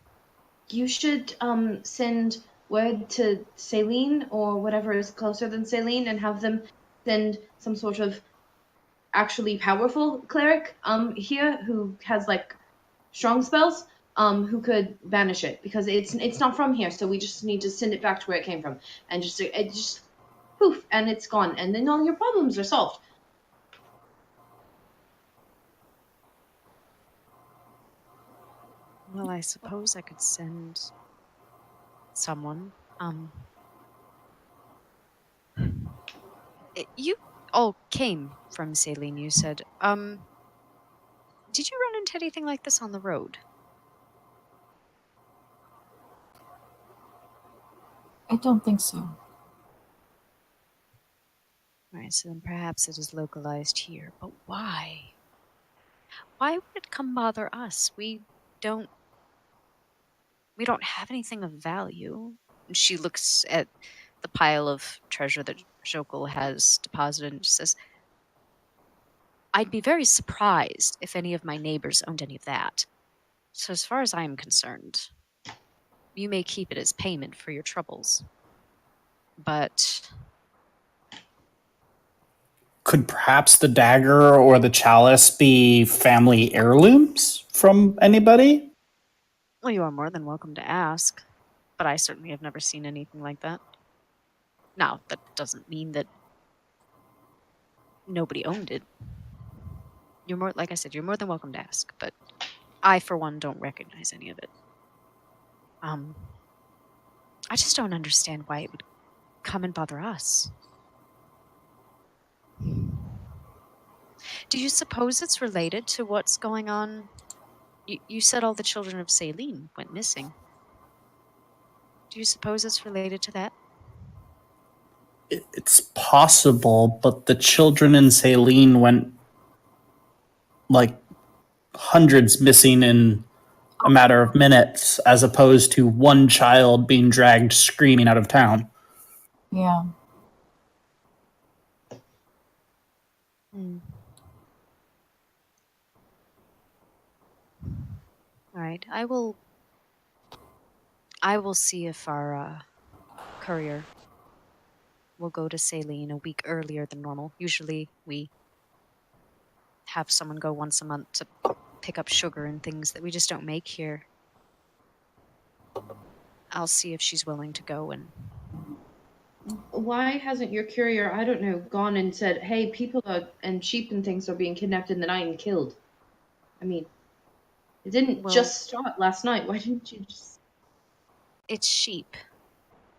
You should send word to Celine or whatever is closer than Celine and have them send some sort of actually powerful cleric here who has like strong spells who could banish it, because it's not from here, so we just need to send it back to where it came from, and just poof and it's gone, and then all your problems are solved. Well, I suppose I could send someone. You all came from Saline, you said. Did you run into anything like this on the road? I don't think so. Right, so then perhaps it is localized here. But why? Why would it come bother us? We don't have anything of value. And she looks at the pile of treasure that Jokul has deposited and she says, I'd be very surprised if any of my neighbors owned any of that. So as far as I am concerned, you may keep it as payment for your troubles. But Could perhaps the dagger or the chalice be family heirlooms from anybody? well, you are more than welcome to ask. But I certainly have never seen anything like that. Now, that doesn't mean that nobody owned it. Like I said, you're more than welcome to ask, but I, for one, don't recognize any of it. I just don't understand why it would come and bother us. Do you suppose it's related to what's going on? You said all the children of Saline went missing. Do you suppose it's related to that? It's possible, but the children in Saline went like hundreds missing in a matter of minutes, as opposed to one child being dragged screaming out of town. Yeah. All right, I will see if our courier will go to Saline a week earlier than normal. Usually we have someone go once a month to pick up sugar and things that we just don't make here. I'll see if she's willing to go and... Why hasn't your courier, I don't know, gone and said, hey, people and sheep and things are being kidnapped in the night and killed? I mean, it didn't just start last night. Why didn't you just... It's sheep.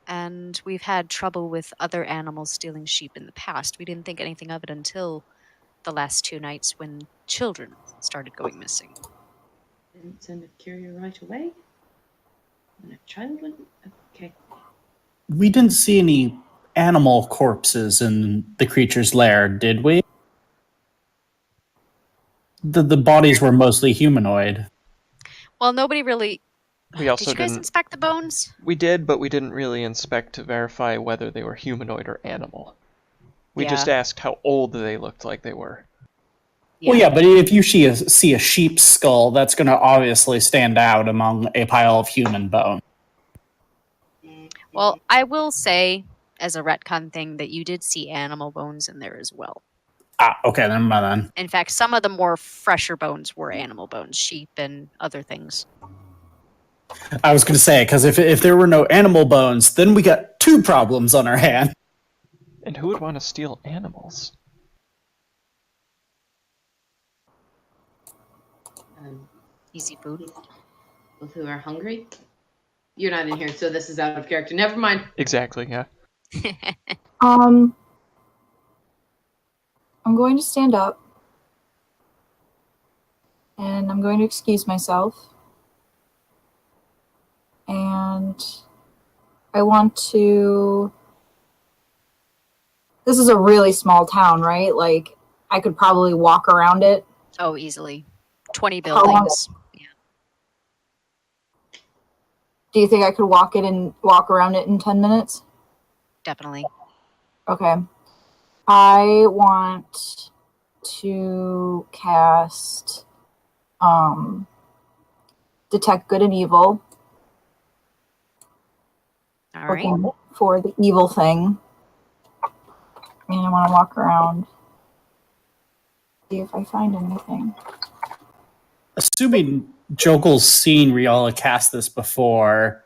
And we've had trouble with other animals stealing sheep in the past. We didn't think anything of it until the last 2 nights when children started going missing. Didn't send a courier right away? When a child went... Okay. We didn't see any animal corpses in the creature's lair, did we? The bodies were mostly humanoid. Well, nobody really... We also Did you guys didn't. inspect the bones? We did, but we didn't really inspect to verify whether they were humanoid or animal. We just asked how old they looked like they were. Well, yeah, but if you see a sheep's skull, that's going to obviously stand out among a pile of human bone. Well, I will say, as a retcon thing, that you did see animal bones in there as well. Ah, okay, never mind then. In fact, some of the more fresher bones were animal bones, sheep and other things. I was going to say, because if there were no animal bones, then we got 2 problems on our hand. And who would want to steal animals? Easy food. People who are hungry? You're not in here, so this is out of character. Never mind. Exactly, yeah. I'm going to stand up. And I'm going to excuse myself. And I want to... This is a really small town, right? Like, I could probably walk around it. Oh, easily. 20 How long- buildings. Yeah. Do you think I could walk around it in 10 minutes? Definitely. Okay. I want to cast Detect Good and Evil. All right. Looking for the evil thing. And I want to walk around. See if I find anything. Assuming Jokel's seen Riala cast this before,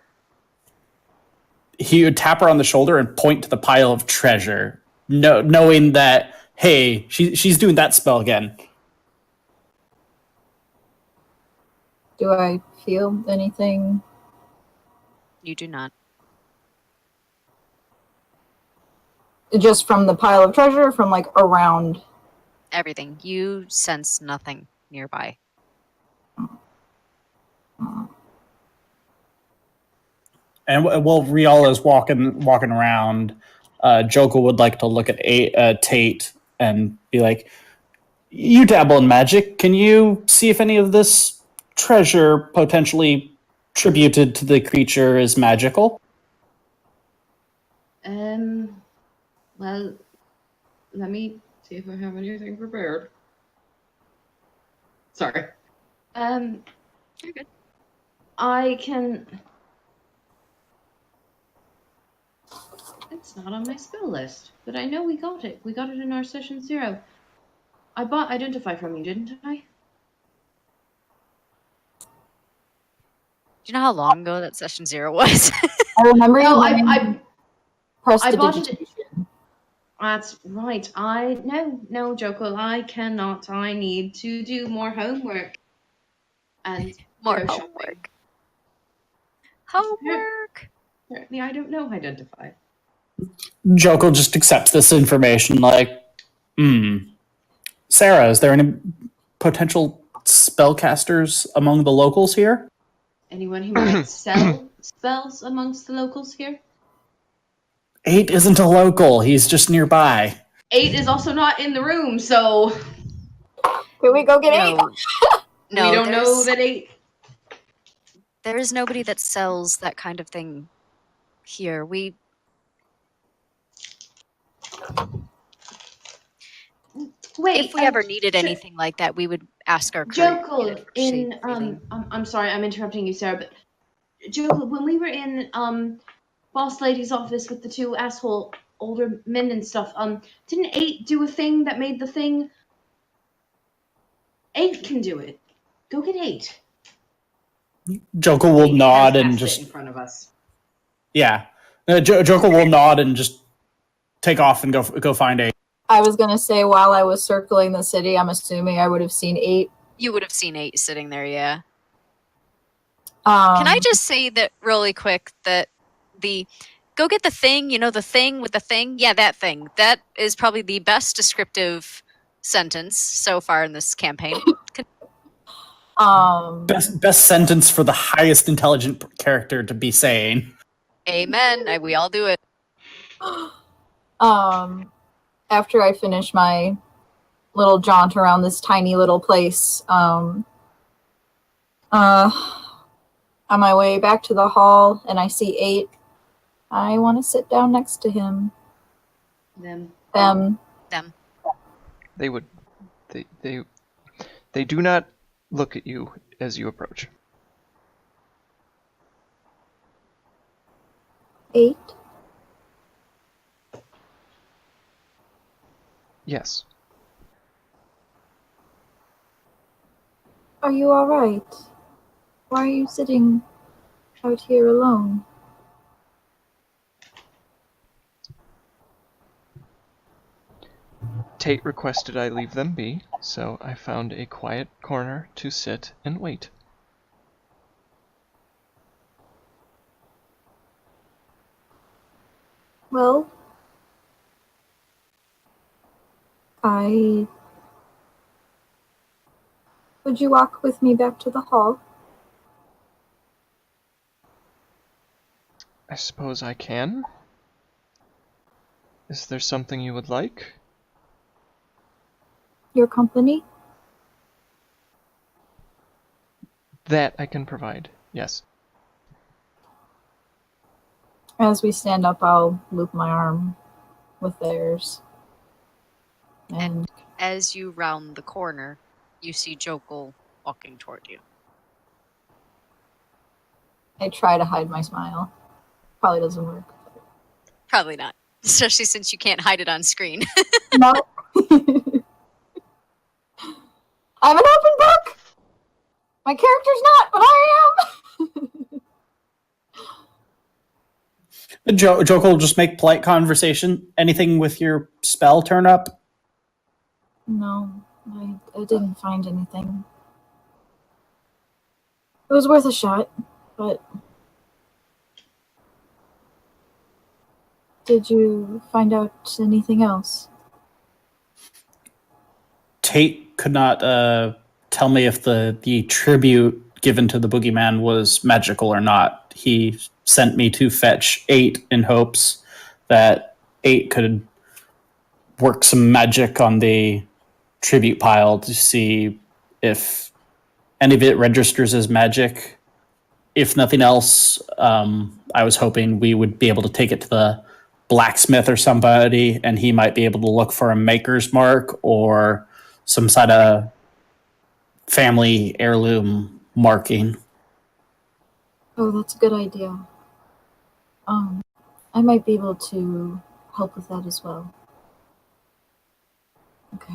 he would tap her on the shoulder and point to the pile of treasure, knowing that, hey, she's doing that spell again. Do I feel anything? You do not. Just from the pile of treasure, from like around? Everything. You sense nothing nearby. And while Riala is walking around, Joko would like to look at Tate and be like, "You dabble in magic. Can you see if any of this treasure potentially tributed to the creature is magical?" Well, let me see if I have anything prepared. Sorry. You're good. I can. It's not on my spell list, but I know we got it. We got it in our session 0. I bought Identify from you, didn't I? Do you know how long ago that session 0 was? I remember No, you I bought it. prestidigitation. That's right. No, Joko, I cannot. I need to do more homework. And More go shopping. homework. Homework. Apparently, I don't know Identify. Joko just accepts this information like, Sarah, is there any potential spellcasters among the locals here? Anyone who might sell spells amongst the locals here? 8 isn't a local. He's just nearby. 8 is also not in the room, so Can we go get No. eight? No, we don't know that 8. there is nobody that sells that kind of thing here. Wait, If we ever needed anything like that, we would ask our crew. Joko, I'm sorry, I'm interrupting you, Sarah, but Joko, when we were in Boss Lady's office with the 2 asshole older men and stuff, didn't 8 do a thing that made the thing? 8 can do it. Go get 8. Joko will 8 nod has and passed it just in front of us. yeah. Joko will nod and just take off and go find 8. I was gonna say while I was circling the city, I'm assuming I would have seen 8. You would have seen 8 sitting there, yeah. Can Can I just say that really quick that the go get the thing, the thing with the thing? Yeah, that thing. That is probably the best descriptive sentence so far in this campaign. Best sentence for the highest intelligent character to be saying. Amen. We all do it. After I finish my little jaunt around this tiny little place, on my way back to the hall, and I see 8. I want to sit down next to him. Them. Them. They would. They do not look at you as you approach. 8. Yes. Are you all right? Why are you sitting out here alone? Tate requested I leave them be, so I found a quiet corner to sit and wait. Well, would you walk with me back to the hall? I suppose I can. Is there something you would like? Your company? That I can provide, yes. As we stand up, I'll loop my arm with theirs. And as you round the corner, you see Jokul walking toward you. I try to hide my smile. Probably doesn't work. Probably not, especially since you can't hide it on screen. No. I'm an open book! My character's not, but I am! Joko will just make polite conversation. Anything with your spell turn up? No, I didn't find anything. It was worth a shot, but... Did you find out anything else? Tate could not tell me if the tribute given to the boogeyman was magical or not. He sent me to fetch 8 in hopes that 8 could work some magic on the tribute pile to see if any of it registers as magic. If nothing else, I was hoping we would be able to take it to the blacksmith or somebody, and he might be able to look for a maker's mark or some sort of family heirloom marking. Oh, that's a good idea. I might be able to help with that as well. Okay.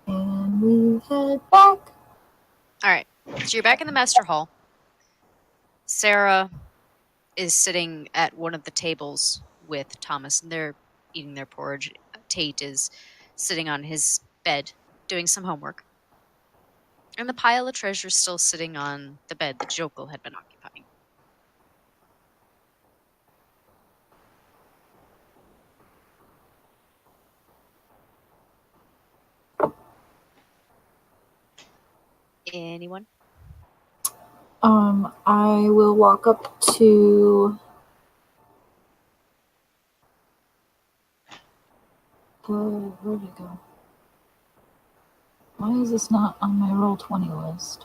And we head back. All right. So you're back in the master hall. Sarah is sitting at one of the tables with Thomas, and they're eating their porridge. Tate is sitting on his bed doing some homework. And the pile of treasure is still sitting on the bed that Jokul had been occupying. Anyone? I will walk up to where'd it go? Why is this not on my Roll20 list?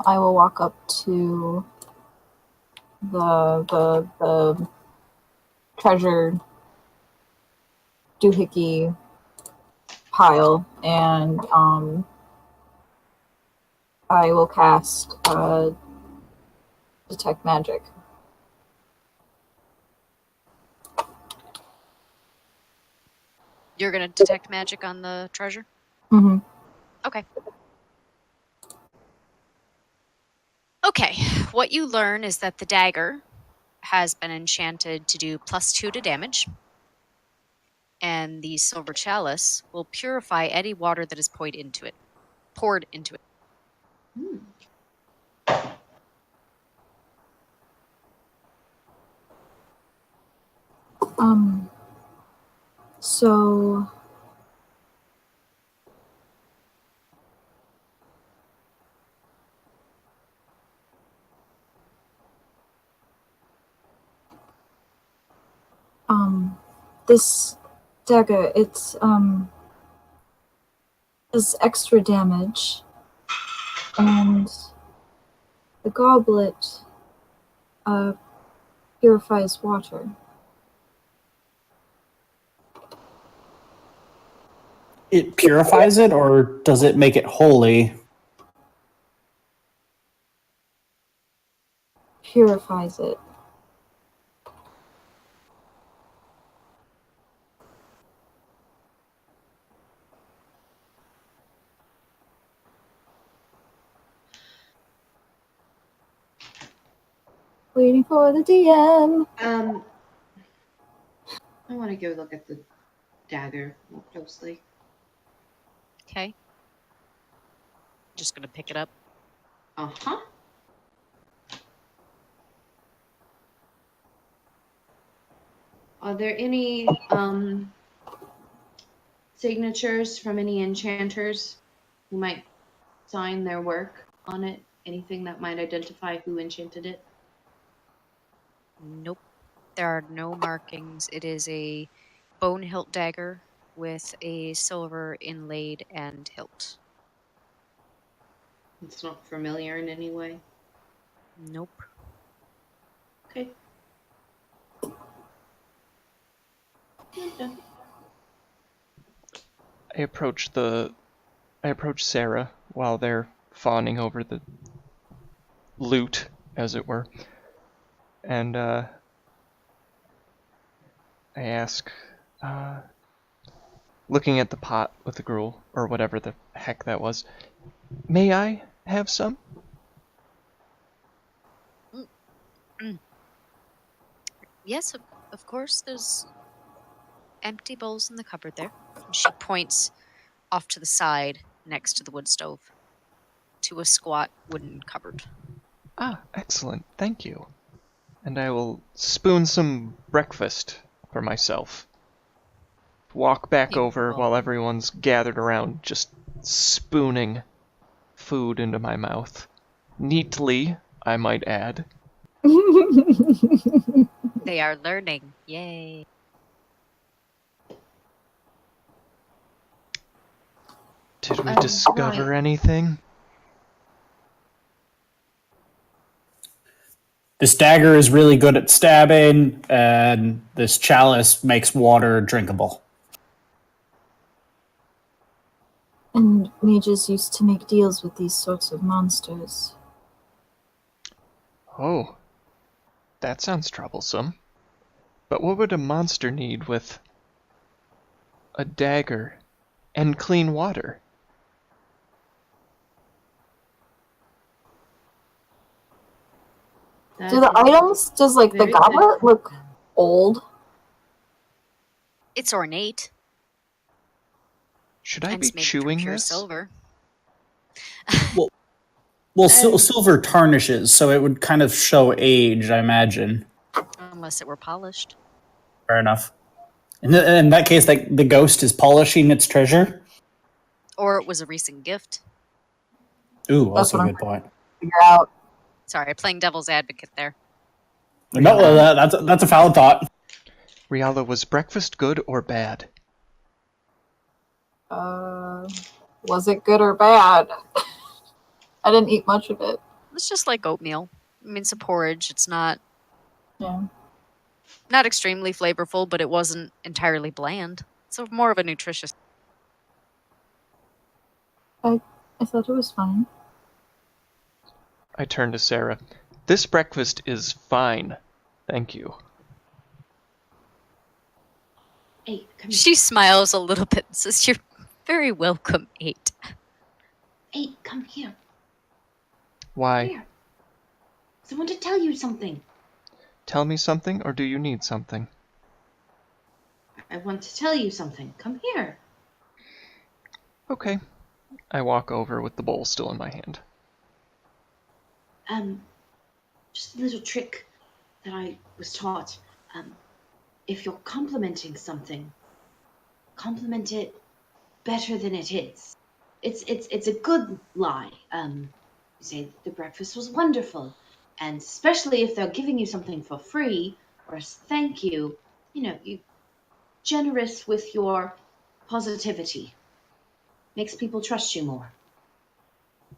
I will walk up to the treasure doohickey pile, and I will cast detect magic. You're going to detect magic on the treasure? Mm-hmm. Okay. Okay, what you learn is that the dagger has been enchanted to do +2 to damage, and the silver chalice will purify any water that is poured into it. So this dagger, it's does extra damage, and the goblet purifies water. It purifies it, or does it make it holy? Purifies it. Waiting for the DM. I want to go look at the dagger more closely. Okay. Just going to pick it up. Uh-huh. Are there any signatures from any enchanters who might sign their work on it? Anything that might identify who enchanted it? Nope. There are no markings. It is a bone hilt dagger with a silver inlaid and hilt. It's not familiar in any way. Nope. Okay. I approach Sarah while they're fawning over the loot, as it were, and I ask, looking at the pot with the gruel, or whatever the heck that was, may I have some? Yes, of course. There's empty bowls in the cupboard there. And she points off to the side next to the wood stove to a squat wooden cupboard. Ah, excellent, thank you. And I will spoon some breakfast for myself. walk back over People. while everyone's gathered around, just spooning food into my mouth. Neatly, I might add. They are learning. Yay. Did we discover anything? This dagger is really good at stabbing, and this chalice makes water drinkable. And mages used to make deals with these sorts of monsters. Oh, that sounds troublesome. But what would a monster need with a dagger and clean water? Do the items, does like the very goblet good. look old? It's ornate. Should I And be it's made from chewing pure this? silver. Well, silver tarnishes, so it would kind of show age, I imagine. Unless it were polished. Fair enough. In that case, like the ghost is polishing its treasure. Or it was a recent gift. Ooh, That's also what a I'm good point. Figure out. Sorry, playing devil's advocate there. No, that's a valid thought. Riala, was breakfast good or bad? Was it good or bad? I didn't eat much of it. It's just like oatmeal. I mean, it's a porridge. It's not Yeah. extremely flavorful, but it wasn't entirely bland. So more of a nutritious. I thought it was fine. I turned to Sarah. This breakfast is fine. Thank you. Hey, come here. She smiles a little bit and says, "You're very welcome, 8." Hey, come here. Why? Here. I want to tell you something. Tell me something, or do you need something? I want to tell you something. Come here. Okay. I walk over with the bowl still in my hand. Just a little trick that I was taught. If you're complimenting something, compliment it better than it is. It's a good lie. You say the breakfast was wonderful, and especially if they're giving you something for free or as thank you, you generous with your positivity. Makes people trust you more,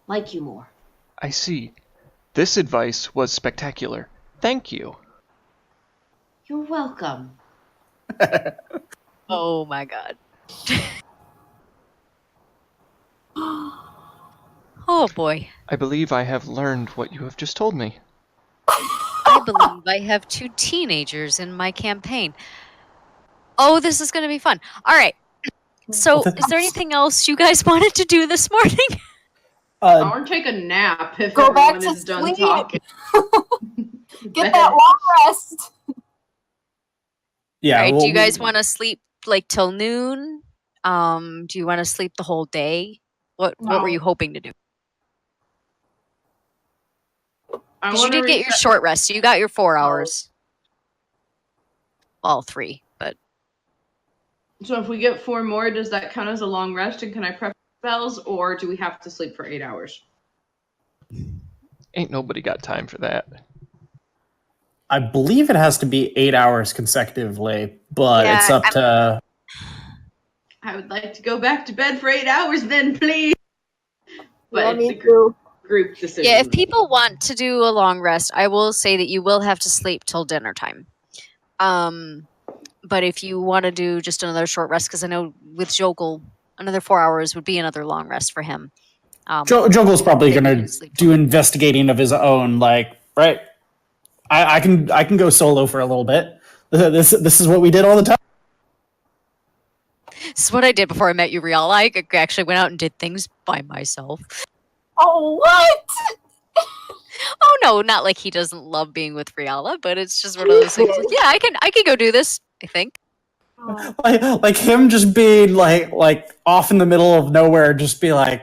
like you more. I see. This advice was spectacular. Thank you. You're welcome. Oh my god. Oh boy. I believe I have learned what you have just told me. I believe I have 2 teenagers in my campaign. Oh, this is going to be fun. All right. So, is there anything else you guys wanted to do this morning? I want to take a nap if Go back everyone to is done sleep. talking. Get that long rest. Yeah. All right. well, Do you guys want to sleep like till noon? Do you want to sleep the whole day? What were No. you hoping to do? I Because you want to did get your short rest. So you got your 4 hours. Well, 3, but So if we get 4 more, does that count as a long rest? And can I prep spells, or do we have to sleep for 8 hours? Ain't nobody got time for that. I believe it has to be 8 hours consecutively, but Yeah, it's up to. I would like to go back to bed for 8 hours then, please. But Yeah, it's me a too. group decision. yeah, if people want to do a long rest, I will say that you will have to sleep till dinner time. But if you want to do just another short rest, because I know with Jogel, another 4 hours would be another long rest for him. Jogel's probably then going you to sleep. do investigating of his own. Like, right? I can go solo for a little bit. This is what we did all the time. This is what I did before I met you, Rial. I actually went out and did things by myself. Oh, what? Oh no, not like he doesn't love being with Riala, but it's just one of those things. Like, yeah, I can go do this. I think. Oh, Like him just being like off in the middle of nowhere, just be like,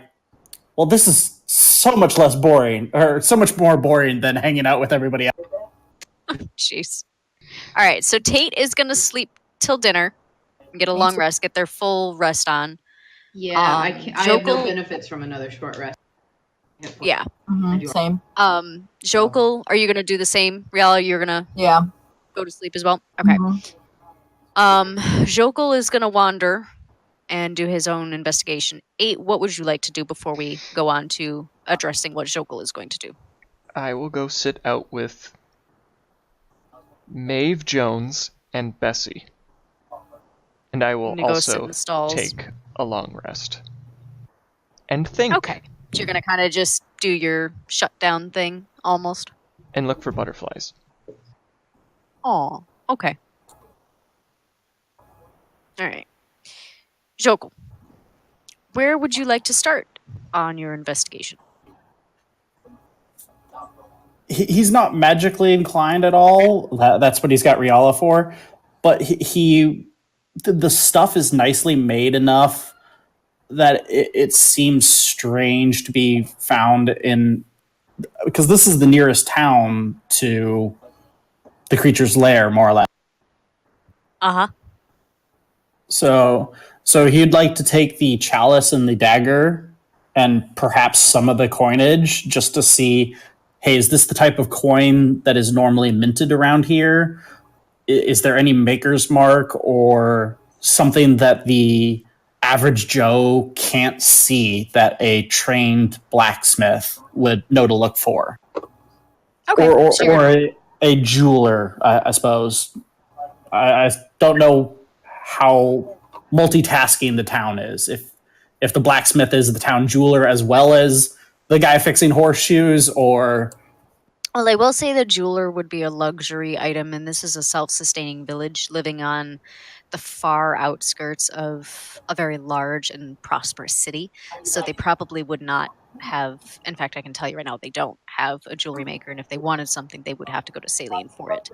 well, this is so much less boring, or so much more boring than hanging out with everybody else. Jeez. All right, so Tate is gonna sleep till dinner. Get a long rest. Get their full rest on. Yeah, I can't. I have no Jokul- benefits from another short rest. Yeah. Same. Jokul, are you gonna do the same? Riala, you're gonna Yeah. go to sleep as well? Okay. Mhm. Jokul is gonna wander and do his own investigation. 8, what would you like to do before we go on to addressing what Jokul is going to do? I will go sit out with Maeve Jones and Bessie. And I will I'm gonna go sit in also the stalls. take a long rest. And think. Okay. So you're gonna kind of just do your shutdown thing, almost. And look for butterflies. Oh, okay. All right. Jokul, where would you like to start on your investigation? He's not magically inclined at all. That's what he's got Riala for. But the stuff is nicely made enough that it seems strange to be found in, because this is the nearest town to the creature's lair, more or less. Uh-huh. So he'd like to take the chalice and the dagger and perhaps some of the coinage just to see, hey, is this the type of coin that is normally minted around here? Is there any maker's mark or something that the average Joe can't see that a trained blacksmith would know to look for? Okay. Or a jeweler, I suppose. I don't know how multitasking the town is. If the blacksmith is the town jeweler as well as the guy fixing horseshoes, or... Well, I will say the jeweler would be a luxury item, and this is a self-sustaining village living on the far outskirts of a very large and prosperous city. So they probably would not have, in fact, I can tell you right now, they don't have a jewelry maker, and if they wanted something, they would have to go to Saline for it.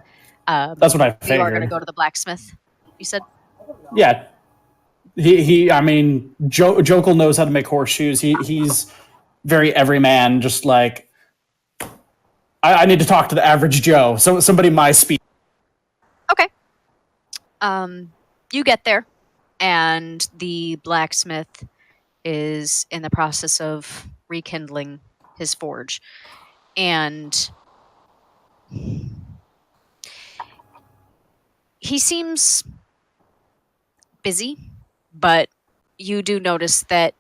That's what I figured. You are going to go to the blacksmith, you said? Yeah. I mean, Jokul knows how to make horseshoes. He's very everyman, just like, I need to talk to the average Joe, somebody my speed. Okay. You get there, and the blacksmith is in the process of rekindling his forge. And he seems busy, but you do notice that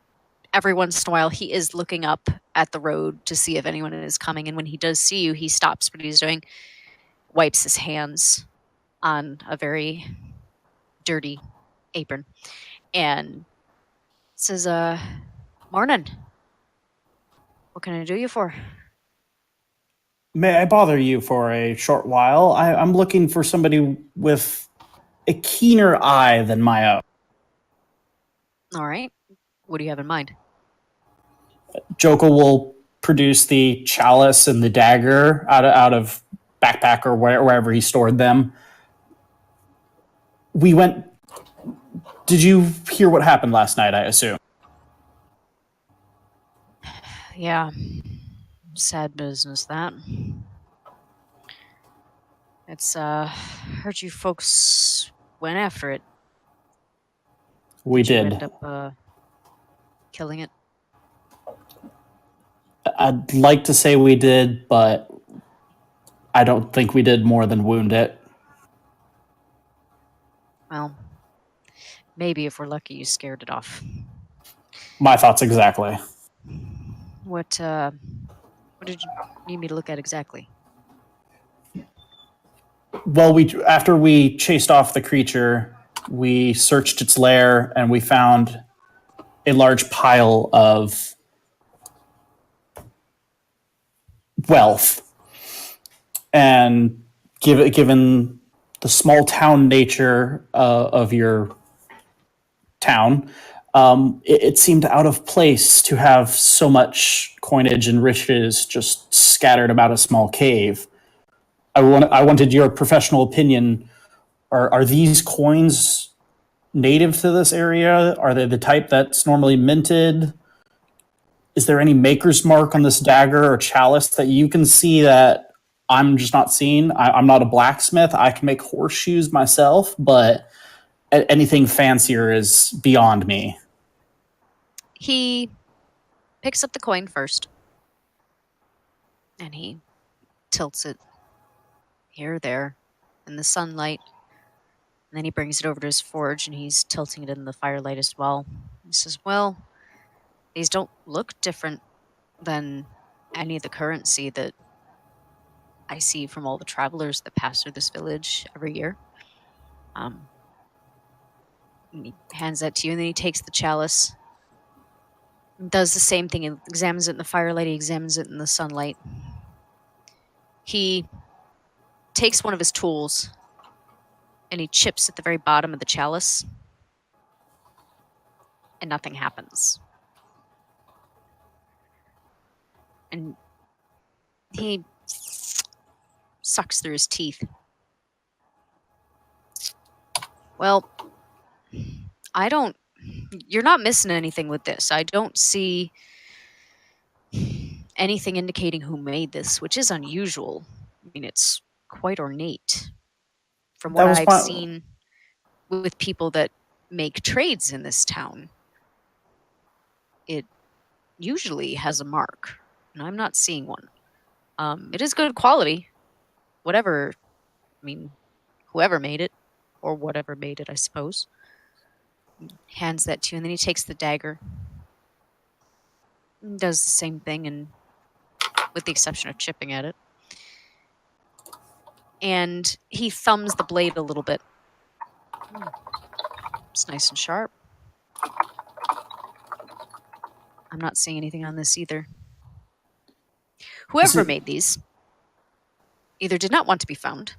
every once in a while he is looking up at the road to see if anyone is coming. And when he does see you, he stops what he's doing, wipes his hands on a very dirty apron, and says, morning. What can I do you for? May I bother you for a short while? I'm looking for somebody with a keener eye than my own. All right. What do you have in mind? Jokul will produce the chalice and the dagger out of backpack or wherever he stored them. We went... Did you hear what happened last night, I assume? Yeah. Sad business, that. It's, heard you folks went after it. We You did. end up, killing it. I'd like to say we did, but I don't think we did more than wound it. Well, maybe if we're lucky, you scared it off. My thoughts exactly. What did you need me to look at exactly? Well, after we chased off the creature, we searched its lair and we found a large pile of wealth. And given the small town nature of your town, it seemed out of place to have so much coinage and riches just scattered about a small cave. I wanted your professional opinion. Are these coins native to this area? Are they the type that's normally minted? Is there any maker's mark on this dagger or chalice that you can see that I'm just not seeing? I'm not a blacksmith. I can make horseshoes myself, but anything fancier is beyond me. He picks up the coin first, and he tilts it here or there in the sunlight. And then he brings it over to his forge, and he's tilting it in the firelight as well. He says, well, these don't look different than any of the currency that I see from all the travelers that pass through this village every year. And he hands that to you, and then he takes the chalice, does the same thing. He examines it in the firelight, he examines it in the sunlight. He takes one of his tools, and he chips at the very bottom of the chalice, and nothing happens. And he sucks through his teeth. Well, you're not missing anything with this. I don't see anything indicating who made this, which is unusual. I mean, it's quite ornate. From what I've seen with people that make trades in this town, it usually has a mark, and I'm not seeing one. It is good quality. Whoever made it, or whatever made it, I suppose. Hands that to you, and then he takes the dagger and does the same thing, and with the exception of chipping at it. And he thumbs the blade a little bit. It's nice and sharp. I'm not seeing anything on this either. Whoever made these either did not want to be found,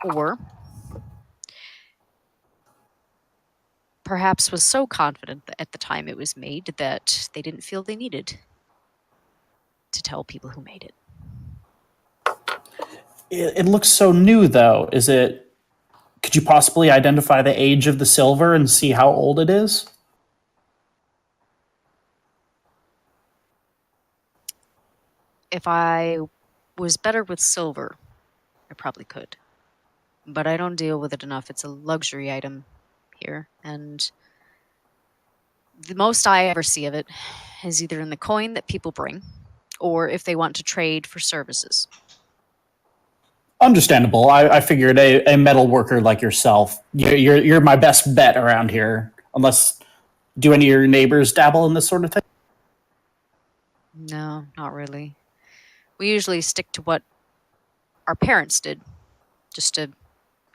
or perhaps was so confident that at the time it was made that they didn't feel they needed to tell people who made it. It looks so new, though. Could you possibly identify the age of the silver and see how old it is? If I was better with silver, I probably could. But I don't deal with it enough. It's a luxury item here, and the most I ever see of it is either in the coin that people bring, or if they want to trade for services. Understandable. I figured a metal worker like yourself, you're my best bet around here. Unless, do any of your neighbors dabble in this sort of thing? No, not really. We usually stick to what our parents did, just to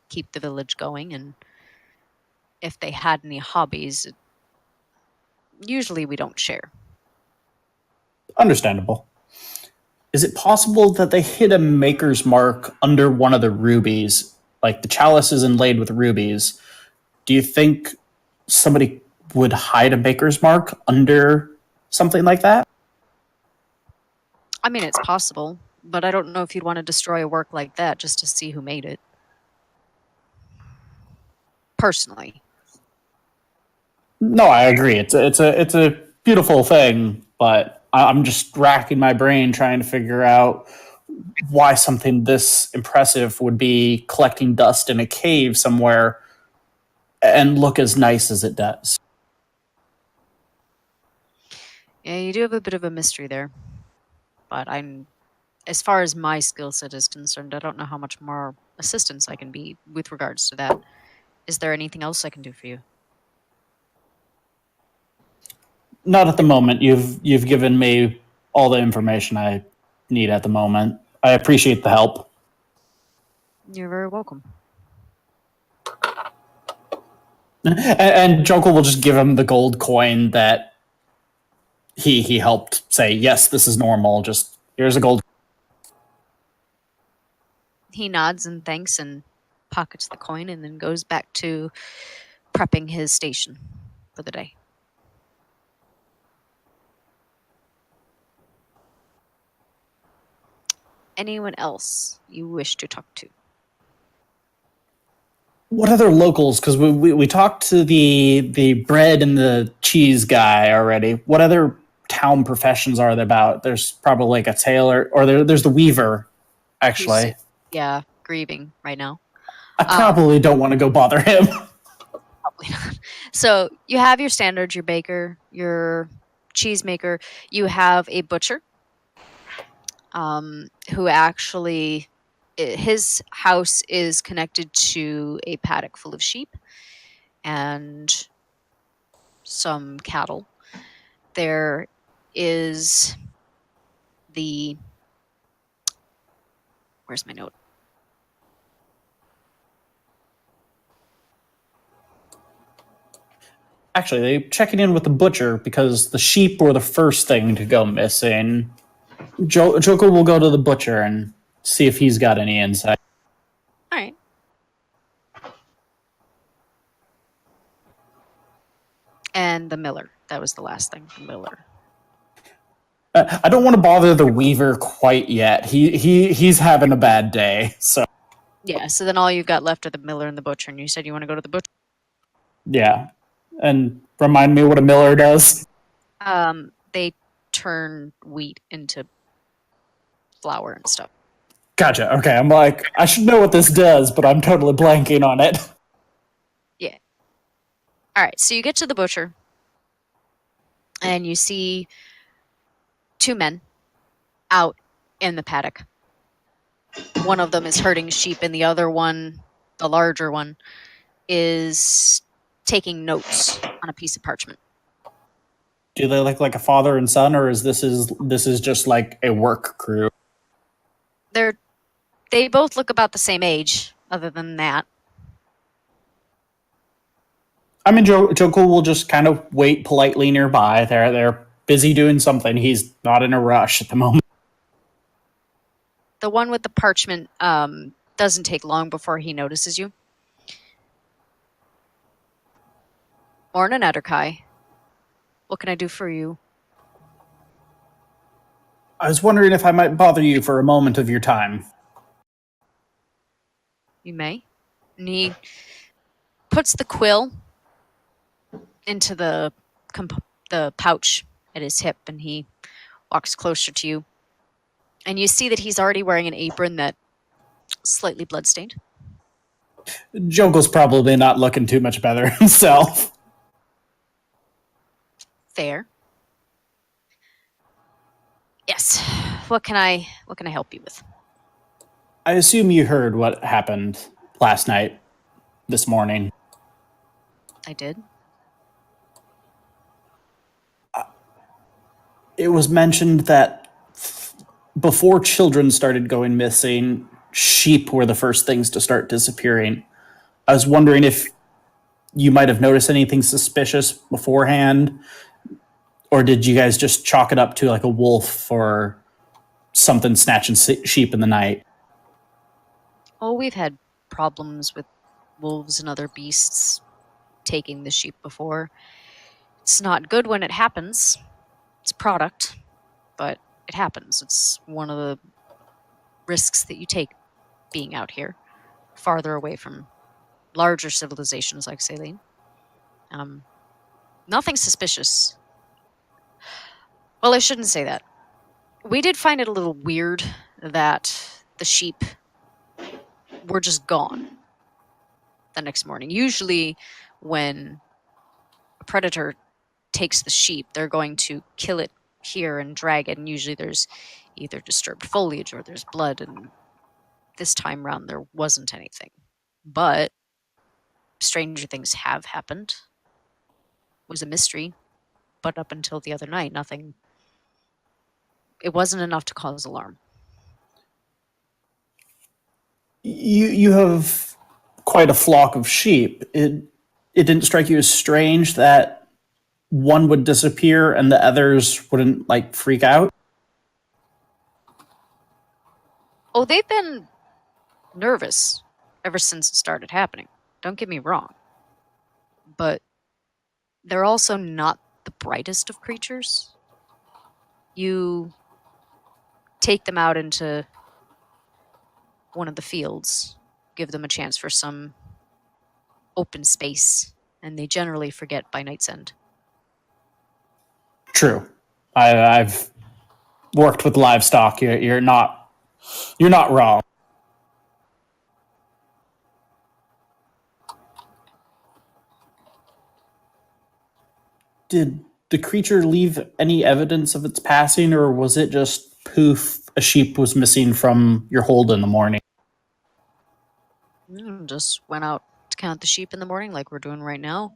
keep the village going. And if they had any hobbies, usually we don't share. Understandable. Is it possible that they hid a maker's mark under one of the rubies? Like the chalice is inlaid with rubies. Do you think somebody would hide a maker's mark under something like that? I mean, it's possible, but I don't know if you'd want to destroy a work like that just to see who made it. Personally. No, I agree. It's a beautiful thing, but I'm just racking my brain trying to figure out why something this impressive would be collecting dust in a cave somewhere and look as nice as it does. Yeah, you do have a bit of a mystery there. But as far as my skill set is concerned, I don't know how much more assistance I can be with regards to that. Is there anything else I can do for you? Not at the moment. You've given me all the information I need at the moment. I appreciate the help. You're very welcome. And Jokel will just give him the gold coin that he helped say, yes, this is normal. Just here's a gold. He nods and thanks and pockets the coin and then goes back to prepping his station for the day. Anyone else you wish to talk to? What other locals? Because we talked to the bread and the cheese guy already. What other town professions are there about? There's probably like a tailor, or there's the weaver, actually. Grieving right now. I probably don't want to go bother him. Probably not. So you have your standards, your baker, your cheesemaker. You have a butcher, who actually his house is connected to a paddock full of sheep and some cattle. There is the where's my note? Actually, they checking in with the butcher because the sheep were the first thing to go missing. Joko will go to the butcher and see if he's got any insight. All right. And the miller. That was the last thing. The miller. I don't want to bother the weaver quite yet. He's having a bad day. So Yeah. So then all you've got left are the miller and the butcher. And you said you want to go to the butcher. yeah, and remind me what a miller does. They turn wheat into flour and stuff. Gotcha. Okay, I'm like, I should know what this does, but I'm totally blanking on it. Yeah. All right. So you get to the butcher, and you see two men out in the paddock. One of them is herding sheep, and the other one, the larger one, is taking notes on a piece of parchment. Do they look like a father and son, or is this just like a work crew? They both look about the same age, other than that. I mean, Joko will just kind of wait politely nearby. They're busy doing something. He's not in a rush at the moment. The one with the parchment doesn't take long before he notices you. Morning, Etterkai. What can I do for you? I was wondering if I might bother you for a moment of your time. You may. And he puts the quill into the pouch at his hip, and he walks closer to you. And you see that he's already wearing an apron that's slightly bloodstained. Joko's probably not looking too much better himself. Fair. Yes. What can I help you with? I assume you heard what happened last night, this morning. I did. It was mentioned that before children started going missing, sheep were the first things to start disappearing. I was wondering if you might have noticed anything suspicious beforehand, or did you guys just chalk it up to like a wolf or something snatching sheep in the night? Oh, we've had problems with wolves and other beasts taking the sheep before. It's not good when it happens. It's a product, but it happens. It's one of the risks that you take being out here, farther away from larger civilizations like Saline. Nothing suspicious. Well, I shouldn't say that. We did find it a little weird that the sheep were just gone the next morning. Usually when a predator takes the sheep, they're going to kill it here and drag it, and usually there's either disturbed foliage or there's blood, and this time round there wasn't anything. But stranger things have happened. It was a mystery, but up until the other night, nothing. It wasn't enough to cause alarm. You have quite a flock of sheep. It didn't strike you as strange that one would disappear and the others wouldn't like freak out? Oh, they've been nervous ever since it started happening. Don't get me wrong. But they're also not the brightest of creatures. You take them out into one of the fields, give them a chance for some open space, and they generally forget by night's end. True. I've worked with livestock. You're not wrong. Did the creature leave any evidence of its passing, or was it just poof, a sheep was missing from your hold in the morning? Just went out to count the sheep in the morning like we're doing right now,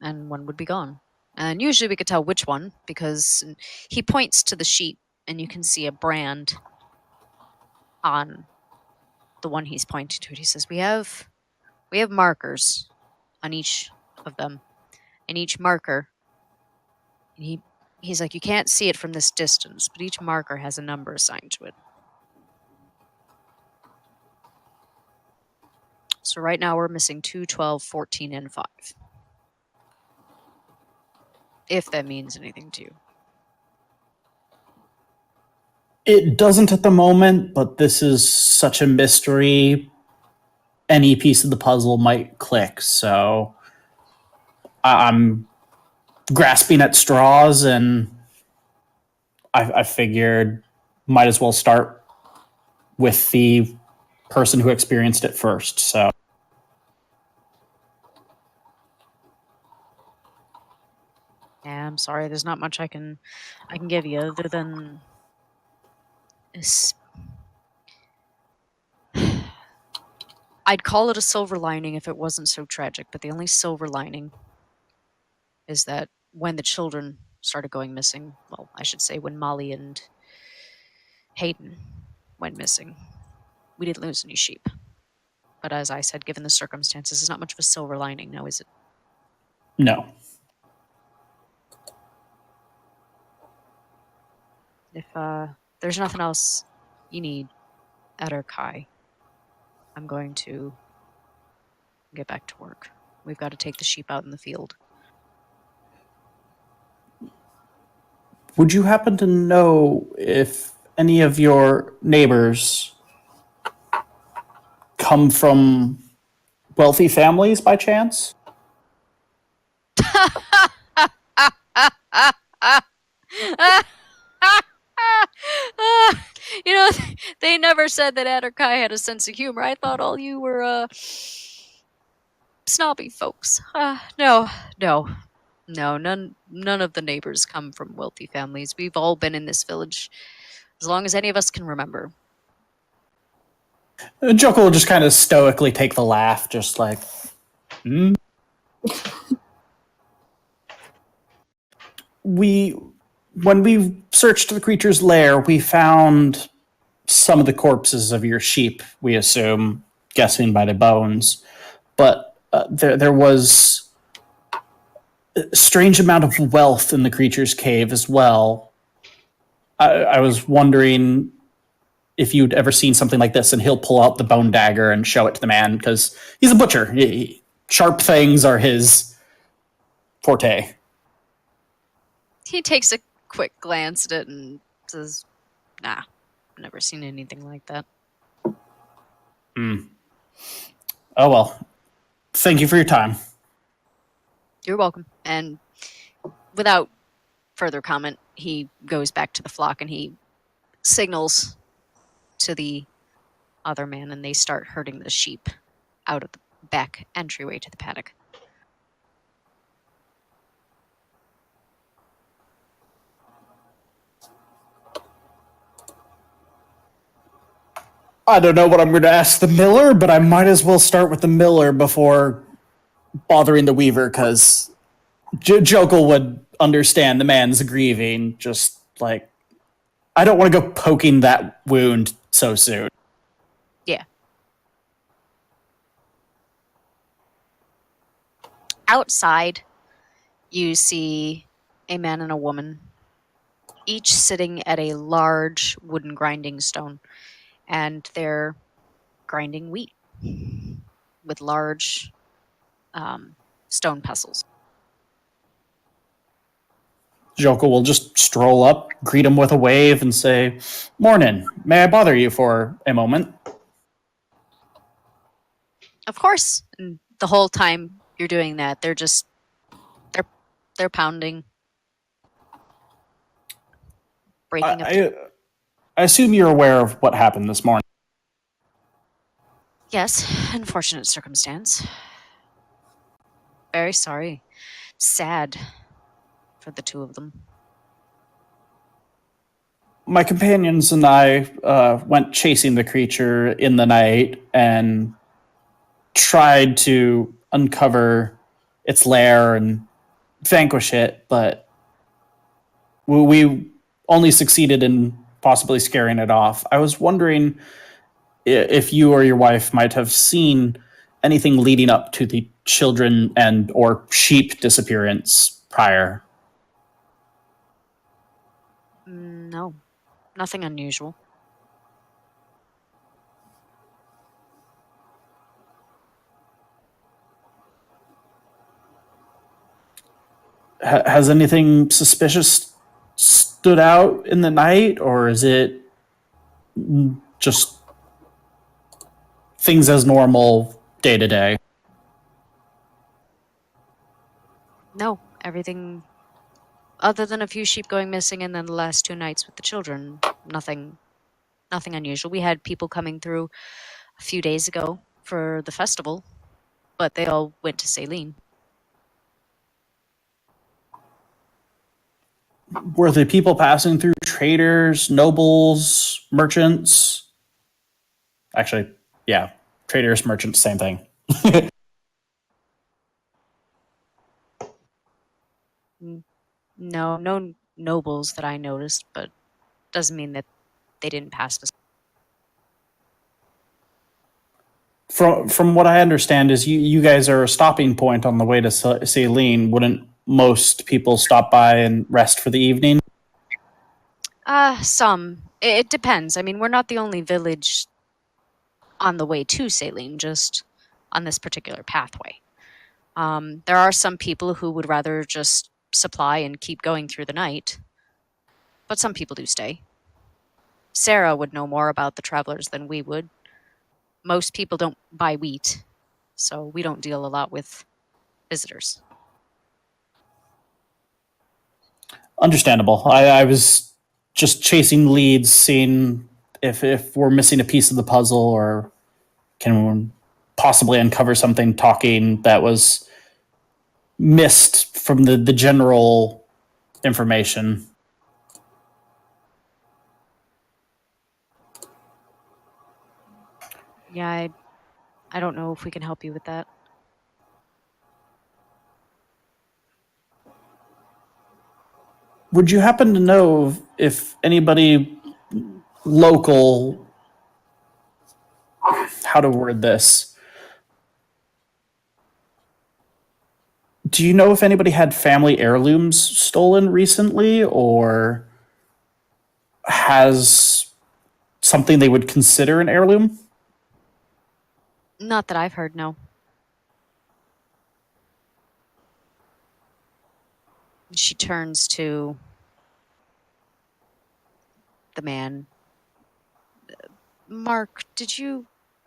and one would be gone. And usually we could tell which one because he points to the sheep and you can see a brand on the one he's pointing to. He says, we have markers on each of them. And each marker, and he's like, you can't see it from this distance, but each marker has a number assigned to it. So right now we're missing 2, 12, 14, and 5. If that means anything to you. It doesn't at the moment, but this is such a mystery. Any piece of the puzzle might click, so I'm grasping at straws, and I figured might as well start with the person who experienced it first. So Yeah, I'm sorry. There's not much I can give you other than this. I'd call it a silver lining if it wasn't so tragic, but the only silver lining is that when the children started going missing, well, I should say when Molly and Hayden went missing, we didn't lose any sheep. But as I said, given the circumstances, it's not much of a silver lining now, is it? no. If there's nothing else you need, Ed or Kai, I'm going to get back to work. We've got to take the sheep out in the field. Would you happen to know if any of your neighbors come from wealthy families by chance? You know, they never said that Ed or Kai had a sense of humor. I thought all you were snobby folks. No, none of the neighbors come from wealthy families. We've all been in this village as long as any of us can remember. Joko will just kind of stoically take the laugh, just like, When we searched the creature's lair, we found some of the corpses of your sheep, we assume, guessing by the bones. But there was a strange amount of wealth in the creature's cave as well. I was wondering if you'd ever seen something like this, and he'll pull out the bone dagger and show it to the man, because he's a butcher. Sharp things are his forte. He takes a quick glance at it and says, nah, I've never seen anything like that. Oh, well. Thank you for your time. You're welcome. And without further comment, he goes back to the flock and he signals to the other man, and they start herding the sheep out of the back entryway to the paddock. I don't know what I'm going to ask the miller, but I might as well start with the miller before bothering the weaver, because Jokel would understand the man's grieving. Just like, I don't want to go poking that wound so soon. Yeah. Outside, you see a man and a woman, each sitting at a large wooden grinding stone, and they're grinding wheat with large stone pestles. Jokel will just stroll up, greet him with a wave, and say, "Morning, may I bother you for a moment?" Of course. And the whole time you're doing that, they're pounding, breaking up. I assume you're aware of what happened this morning. Yes, unfortunate circumstance. Very sorry. Sad for the two of them. My companions and I went chasing the creature in the night and tried to uncover its lair and vanquish it, but we only succeeded in possibly scaring it off. I was wondering if you or your wife might have seen anything leading up to the children and or sheep disappearance prior. No, nothing unusual. Has anything suspicious stood out in the night, or is it just things as normal day to day? No, everything other than a few sheep going missing and then the last 2 nights with the children, nothing unusual. We had people coming through a few days ago for the festival, but they all went to Saline. Were the people passing through traders, nobles, merchants? Actually, yeah, traders, merchants, same thing. No nobles that I noticed, but doesn't mean that they didn't pass us. From what I understand is you guys are a stopping point on the way to Saline. Wouldn't most people stop by and rest for the evening? Some. It depends. I mean, we're not the only village on the way to Saline, just on this particular pathway. There are some people who would rather just supply and keep going through the night, but some people do stay. Sarah would know more about the travelers than we would. Most people don't buy wheat, so we don't deal a lot with visitors. Understandable. I was just chasing leads, seeing if we're missing a piece of the puzzle or can possibly uncover something talking that was missed from the general information. Yeah, I don't know if we can help you with that. Would you happen to know if anybody local, how to word this? Do you know if anybody had family heirlooms stolen recently or has something they would consider an heirloom? Not that I've heard, no. She turns to the man. Mark,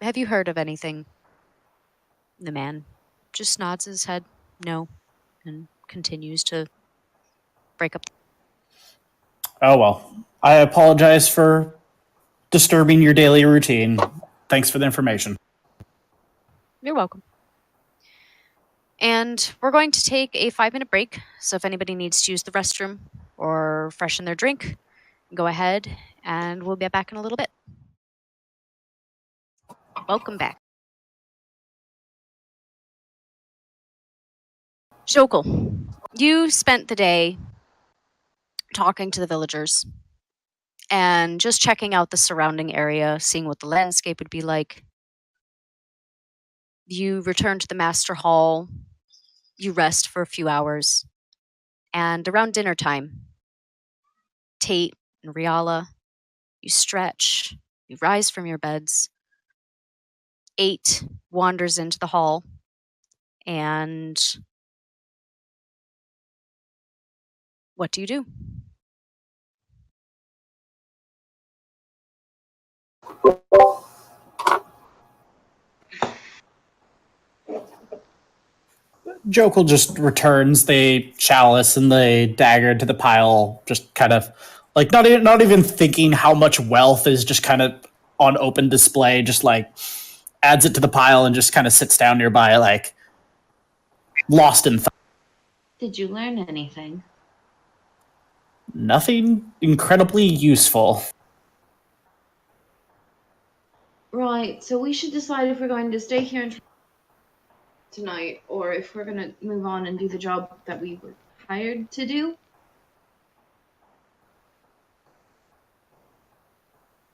have you heard of anything? The man just nods his head no and continues to break up. Oh, well. I apologize for disturbing your daily routine. Thanks for the information. You're welcome. And we're going to take a 5-minute break. So if anybody needs to use the restroom or freshen their drink, go ahead and we'll be back in a little bit. Welcome back. Shokul, you spent the day talking to the villagers and just checking out the surrounding area, seeing what the landscape would be like. You return to the master hall, you rest for a few hours, and around dinner time, Tate and Riala, you stretch, you rise from your beds. 8 wanders into the hall, and what do you do? Jokel just returns the chalice and the dagger to the pile, just kind of like not even thinking how much wealth is just kind of on open display, just like adds it to the pile and just kind of sits down nearby, like lost in thought. Did you learn anything? Nothing incredibly useful. Right, so we should decide if we're going to stay here tonight or if we're going to move on and do the job that we were hired to do.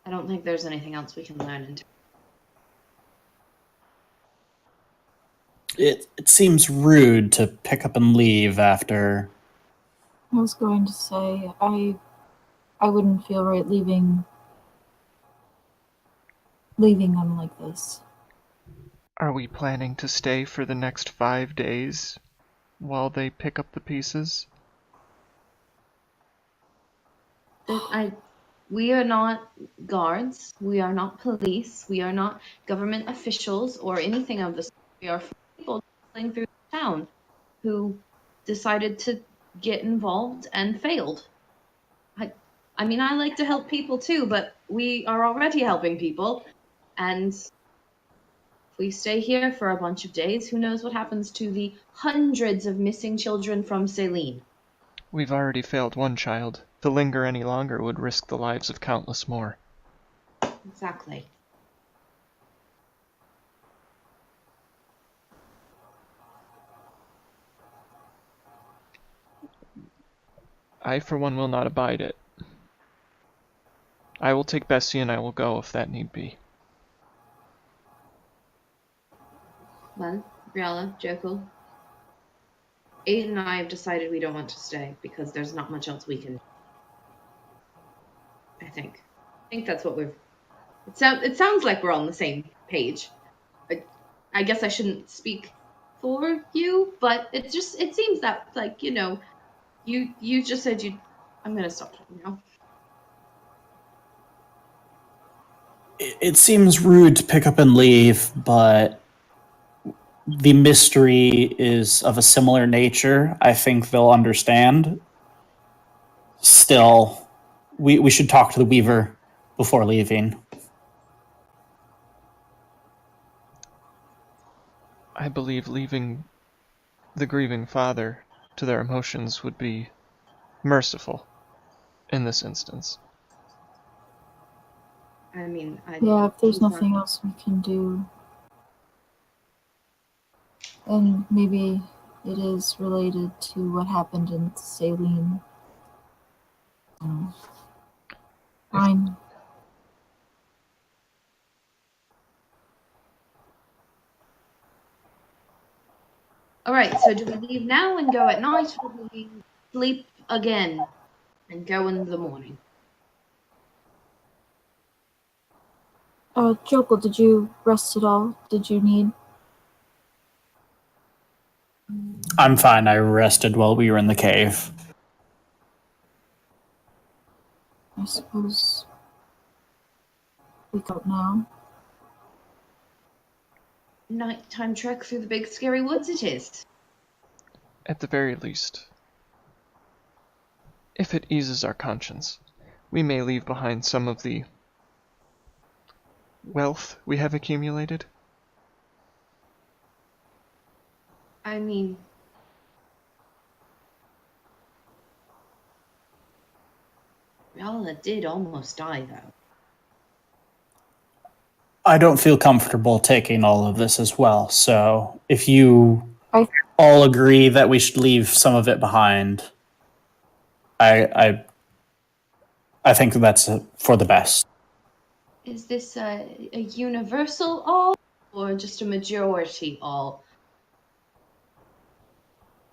I don't think there's anything else we can learn. It seems rude to pick up and leave after. I was going to say I wouldn't feel right leaving them like this. Are we planning to stay for the next 5 days while they pick up the pieces? We are not guards. We are not police. We are not government officials or anything of the sort. We are people traveling through the town who decided to get involved and failed. I mean, I like to help people too, but we are already helping people. And if we stay here for a bunch of days, who knows what happens to the hundreds of missing children from Celine. We've already failed one child. To linger any longer would risk the lives of countless more. Exactly. I, for one, will not abide it. I will take Bessie and I will go if that need be. Well, Briella, Jekyll, Aiden and I have decided we don't want to stay because there's not much else we can do. I think that's what we've. It sounds like we're on the same page. I guess I shouldn't speak for you, but it seems that you just said you. I'm gonna stop talking now. It seems rude to pick up and leave, but the mystery is of a similar nature. I think they'll understand. Still, we should talk to the Weaver before leaving. I believe leaving the grieving father to their emotions would be merciful in this instance. I mean, Yeah, if there's nothing else we can do. And maybe it is related to what happened in Saline. Fine. All right. So do we leave now and go at night, or do we sleep again and go in the morning? Jokul, did you rest at all? Did you need? I'm fine. I rested while we were in the cave. I suppose we go now. Nighttime trek through the big scary woods it is. At the very least, if it eases our conscience, we may leave behind some of the wealth we have accumulated. I mean, Riala did almost die, though. I don't feel comfortable taking all of this as well, so if you all agree that we should leave some of it behind, I think that's for the best. Is this a universal all, or just a majority all?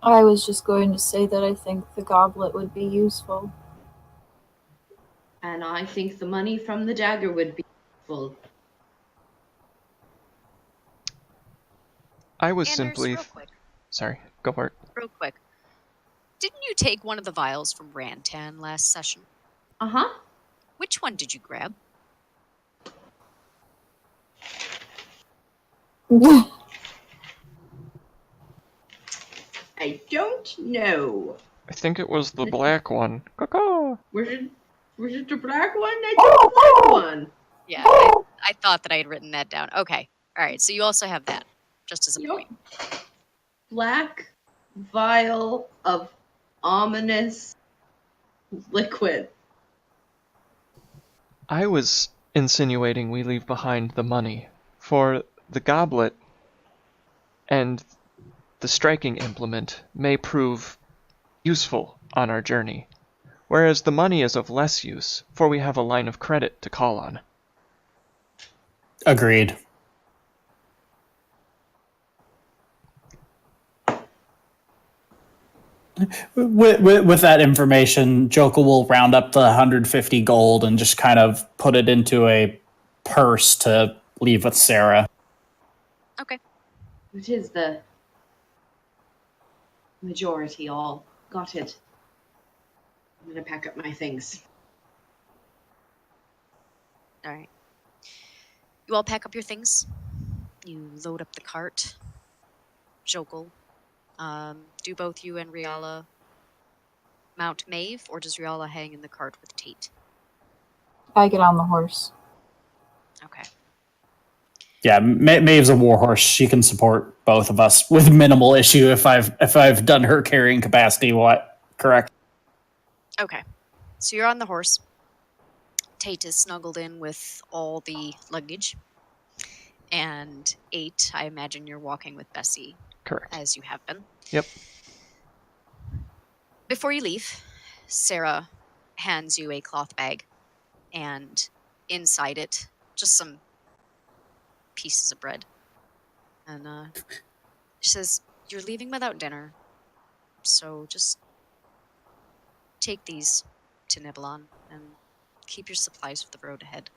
I was just going to say that I think the goblet would be useful. And I think the money from the dagger would be useful. I was Anders, simply... real quick. Sorry, go for it. Real quick. Didn't you take one of the vials from Rantan last session? Uh-huh. Which one did you grab? I don't know. I think it was the black one. Caw-caw. Was it the black one? I took the black one. Yeah, I thought that I had written that down. Okay. All right, so you also have that, just as a point. Black vial of ominous liquid. I was insinuating we leave behind the money, for the goblet and the striking implement may prove useful on our journey, whereas the money is of less use, for we have a line of credit to call on. Agreed. With that information, Joker will round up the 150 gold and just kind of put it into a purse to leave with Sarah. Okay. It is the majority all. Got it. I'm gonna pack up my things. All right. You all pack up your things. You load up the cart. Jokul. Do both you and Riala mount Maeve, or does Riala hang in the cart with Tate? I get on the horse. Okay. Yeah, Maeve's a warhorse. She can support both of us with minimal issue if I've done her carrying capacity. What? Correct. Okay. So you're on the horse. Tate is snuggled in with all the luggage. And 8, I imagine you're walking with Bessie, Correct. as you have been. Yep. Before you leave, Sarah hands you a cloth bag, and inside it, just some pieces of bread. And she says, "You're leaving without dinner, so just take these to nibble on and keep your supplies for the road ahead.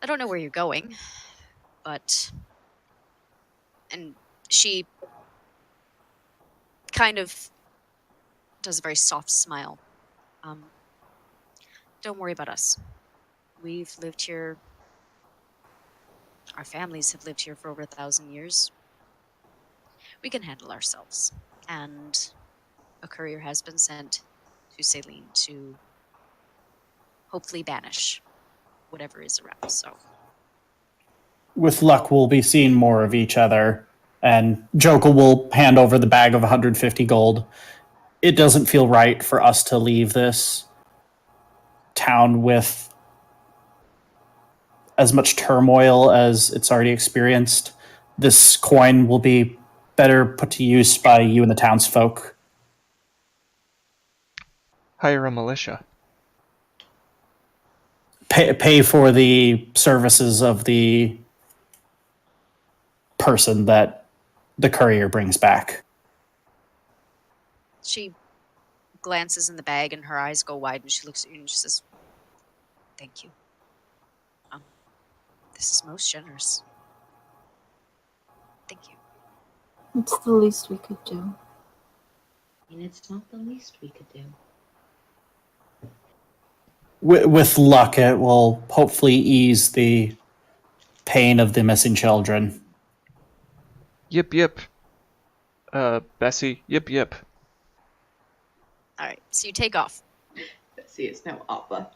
I don't know where you're going, but..." And she kind of does a very soft smile. Don't worry about us. We've lived here, our families have lived here for over 1,000 years. We can handle ourselves. And a courier has been sent to Celine to hopefully banish whatever is around. So With luck, we'll be seeing more of each other, and Joker will hand over the bag of 150 gold. It doesn't feel right for us to leave this town with as much turmoil as it's already experienced. This coin will be better put to use by you and the townsfolk. Hire a militia. Pay for the services of the person that the courier brings back. she glances in the bag and her eyes go wide and she looks at you and she says, "Thank you. This is most generous. Thank you." It's the least we could do. And it's not the least we could do. With luck, it will hopefully ease the pain of the missing children. Yip yip. Bessie, yip yip. All right, so you take off. See, it's now Appa.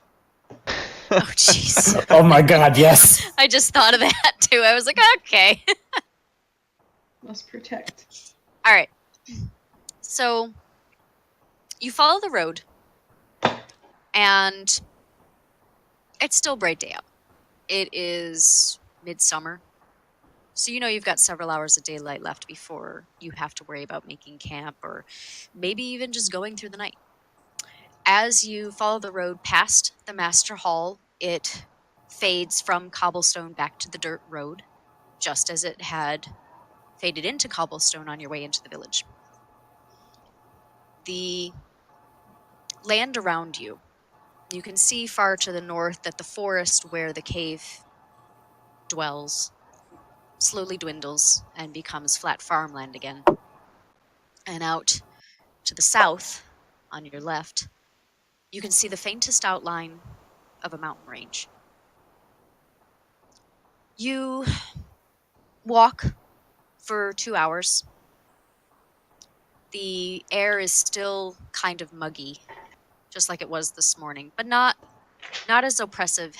Oh, jeez. Oh my god, yes. I just thought of that too. I was like, okay. Must protect. All right. So you follow the road, and it's still bright day out. It is midsummer, so you know you've got several hours of daylight left before you have to worry about making camp or maybe even just going through the night. As you follow the road past the Master Hall, it fades from cobblestone back to the dirt road, just as it had faded into cobblestone on your way into the village. The land around you, you can see far to the north that the forest where the cave dwells slowly dwindles and becomes flat farmland again. And out to the south, on your left, you can see the faintest outline of a mountain range. You walk for 2 hours. The air is still kind of muggy, just like it was this morning, but not as oppressive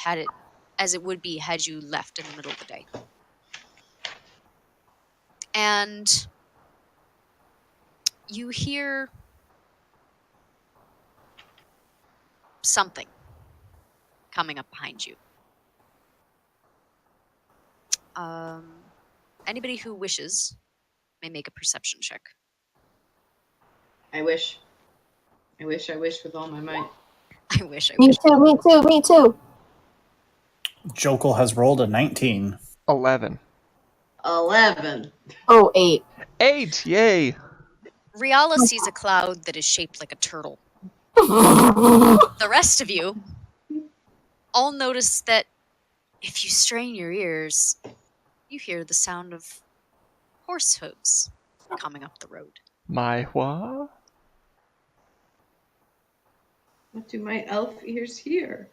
as it would be had you left in the middle of the day. And you hear something coming up behind you. Anybody who wishes may make a perception check. I wish with all my might. I wish. Me too. Jokel has rolled a 19. 11. 11. Oh, 8. 8! Yay! Riala sees a cloud that is shaped like a turtle. The rest of you all notice that if you strain your ears, you hear the sound of horse hooves coming up the road. My what? What do my elf ears hear?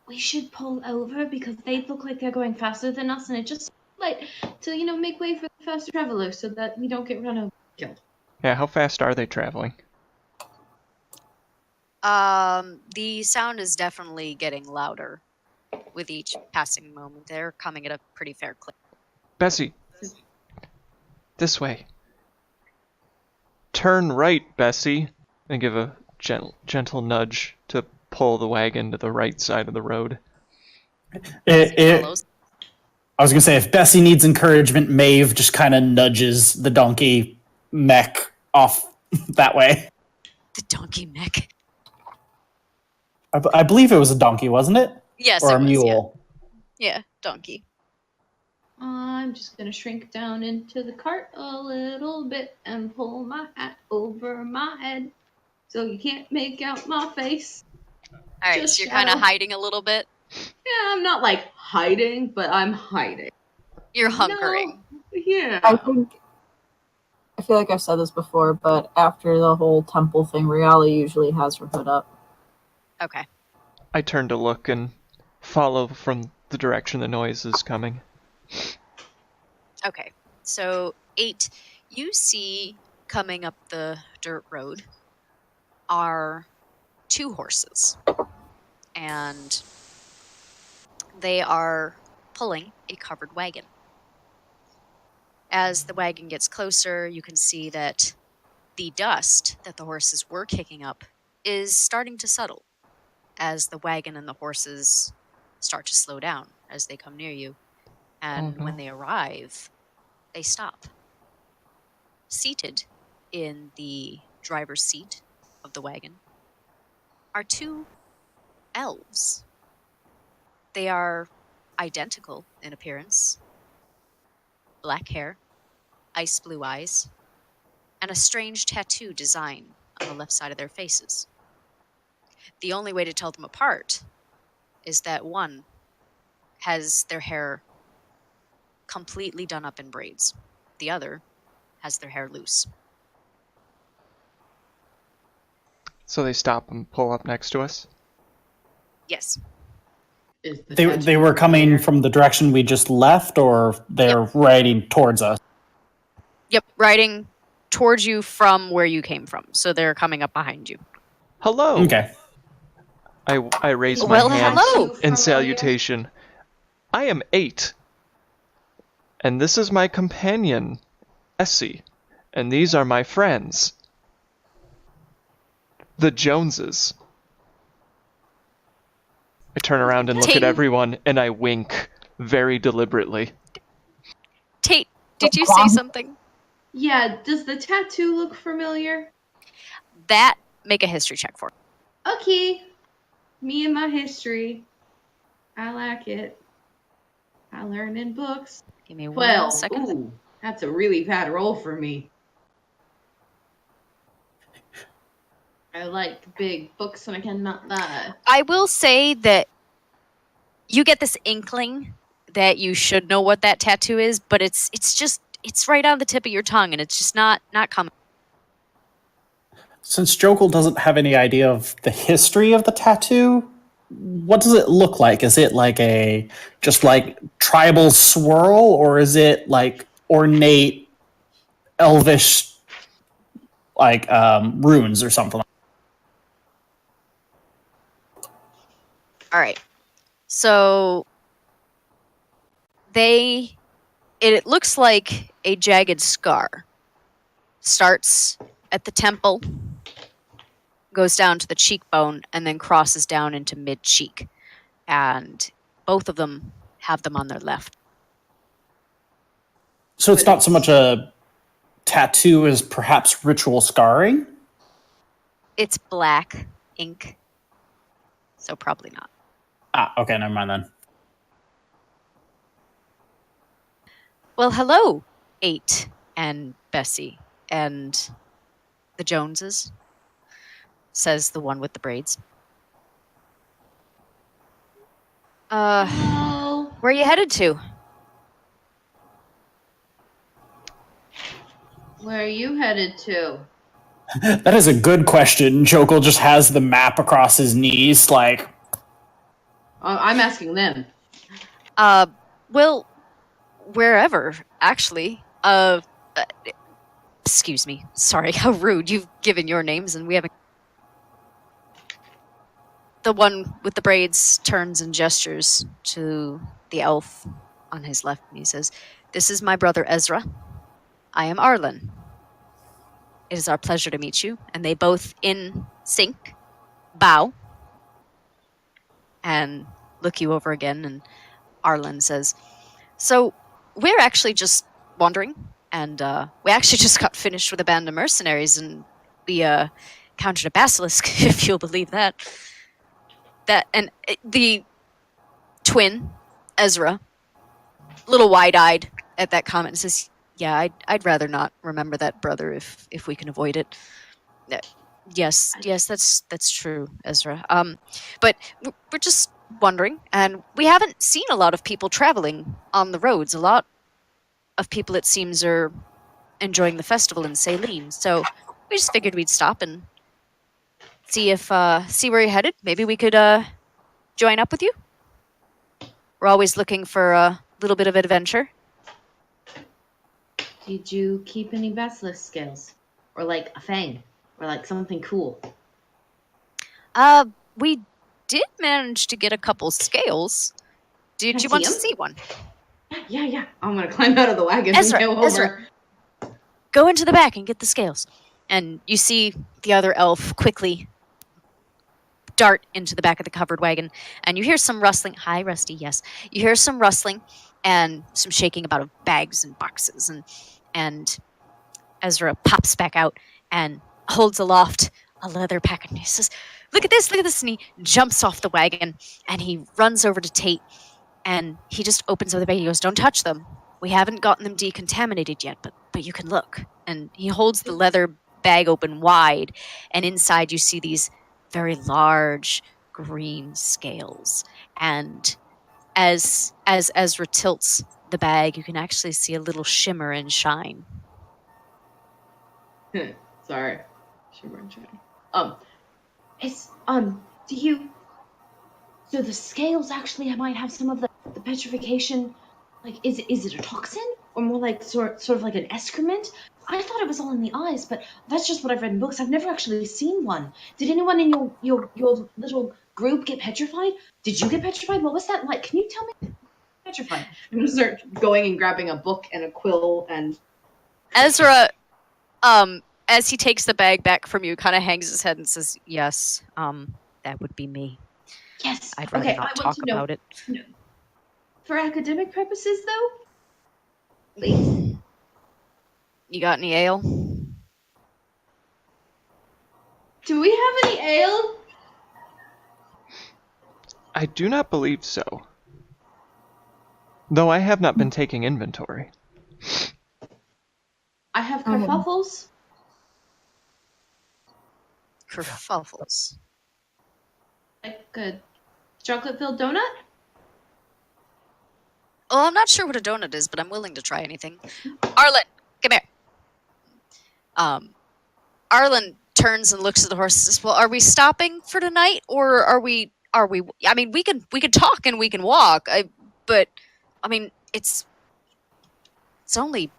We should pull over because they look like they're going faster than us, and it just like to make way for the faster travelers so that we don't get run over and killed. Yeah, how fast are they traveling? The sound is definitely getting louder with each passing moment. They're coming at a pretty fair clip. Bessie! This way. Turn right, Bessie. And give a gentle nudge to pull the wagon to the right side of the road. Follows. I was going to say, if Bessie needs encouragement, Maeve just kind of nudges the donkey mech off that way. The donkey mech. I believe it was a donkey, wasn't it? Yes, or it a was, mule. Yeah, donkey. I'm just gonna shrink down into the cart a little bit and pull my hat over my head so you can't make out my face. All right, Just so you're kind of shadow. hiding a little bit. Yeah, I'm not like hiding, but I'm hiding. You're hunkering. No, yeah. I feel like I've said this before, but after the whole temple thing, Riala usually has her hood up. Okay. I turn to look and follow from the direction the noise is coming. Okay. So 8, you see coming up the dirt road are 2 horses. And they are pulling a covered wagon. As the wagon gets closer, you can see that the dust that the horses were kicking up is starting to settle as the wagon and the horses start to slow down as they come near you. And Oh, no. when they arrive, they stop. Seated in the driver's seat of the wagon are 2 elves. They are identical in appearance. Black hair, ice blue eyes, and a strange tattoo design on the left side of their faces. The only way to tell them apart is that one has their hair completely done up in braids. The other has their hair loose. So they stop and pull up next to us? Yes. Is the They tattoo were coming familiar? from the direction we just left, or they're riding towards us? Yep, riding towards you from where you came from. So they're coming up behind you. Hello! Okay. I raise my Well, hand hello. in salutation. I am 8. And this is my companion, Essie. And these are my friends, the Joneses. I turn around and look at Ting. everyone, and I wink very deliberately. Tate, did you say something? Yeah, does the tattoo look familiar? That, make a history check for me. Okay. Me and my history. I like it. I learn in books. Give me 12. 1 second. Ooh, that's a really bad roll for me. I like big books and I cannot lie. I will say that you get this inkling that you should know what that tattoo is, but it's right on the tip of your tongue, and it's just not coming. Since Jokel doesn't have any idea of the history of the tattoo, what does it look like? Is it like a just like tribal swirl, or is it like ornate elvish like runes or something? All right. So it looks like a jagged scar starts at the temple, goes down to the cheekbone, and then crosses down into mid-cheek. And both of them have them on their left. So it's not so much a tattoo as perhaps ritual scarring? It's black ink, so probably not. Okay, never mind then. Well, hello, 8 and Bessie and the Joneses, says the one with the braids. Oh, Where are you headed to? where are you headed to? That is a good question. Jokal just has the map across his knees, like... I'm asking them. Well, wherever, actually. Excuse me. Sorry, how rude. You've given your names and we haven't... The one with the braids turns and gestures to the elf on his left, and he says, "This is my brother Ezra. I am Arlen. It is our pleasure to meet you." And they both, in sync, bow and look you over again, and Arlen says, "So, we're actually just wandering, and we actually just got finished with a band of mercenaries, and we countered a basilisk, if you'll believe that." The twin, Ezra, a little wide-eyed at that comment, and says, "Yeah, I'd rather not remember that, brother, if we can avoid it." Yes, that's true, Ezra. But we're just wondering, and we haven't seen a lot of people traveling on the roads. A lot of people, it seems, are enjoying the festival in Saline, so we just figured we'd stop and see where you're headed. Maybe we could join up with you. We're always looking for a little bit of adventure. Did you keep any basilisk scales? Or like a fang? Or like something cool? We did manage to get a couple scales. Did Can I you want see to 'em? see one? Yeah. I'm gonna climb out of the wagon Ezra, and go over. Ezra. Go into the back and get the scales. And you see the other elf quickly dart into the back of the covered wagon, and you hear some rustling. Hi, Rusty. Yes, you hear some rustling and some shaking about of bags and boxes, and Ezra pops back out and holds aloft a leather pack, and he says, look at this, and he jumps off the wagon, and he runs over to Tate, and he just opens up the bag. He goes, "Don't touch them. We haven't gotten them decontaminated yet, but you can look." And he holds the leather bag open wide, and inside you see these very large green scales. And as Ezra tilts the bag, you can actually see a little shimmer and shine. Sorry. Shimmer and shine. Do you... So the scales actually might have some of the petrification. Like, is it a toxin? Or more like sort of like an excrement? I thought it was all in the eyes, but that's just what I've read in books. I've never actually seen one. Did anyone in your little group get petrified? Did you get petrified? What was that like? Can you tell me? Petrified. I'm gonna start going and grabbing a book and a quill and... Ezra, as he takes the bag back from you, kind of hangs his head and says, "Yes, that would be me. Yes. I'd rather not talk about it." No. For academic purposes, though? Please. You got any ale? Do we have any ale? I do not believe so. Though I have not been taking inventory. I have kerfuffles. Kerfuffles. Like a chocolate-filled donut? Well, I'm not sure what a donut is, but I'm willing to try anything. Arlen, come here. Arlen turns and looks at the horse and says, "Well, are we stopping for tonight, or are we? I mean, we can talk and we can walk. But I mean, it's only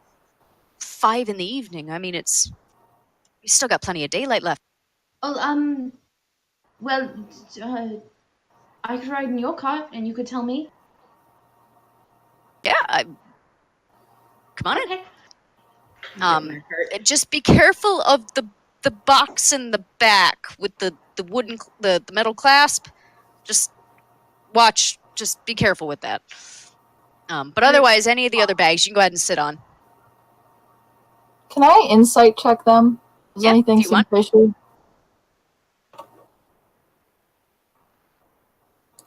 5 in the evening. I mean, we still got plenty of daylight left." Oh, well, I could ride in your cart and you could tell me. Yeah, come on in. Okay. Just be careful of the box in the back with the metal clasp. Just watch. Just be careful with that. But otherwise, any of the other bags you can go ahead and sit on. Can I insight check them? Is Yeah, anything if you want. fishy?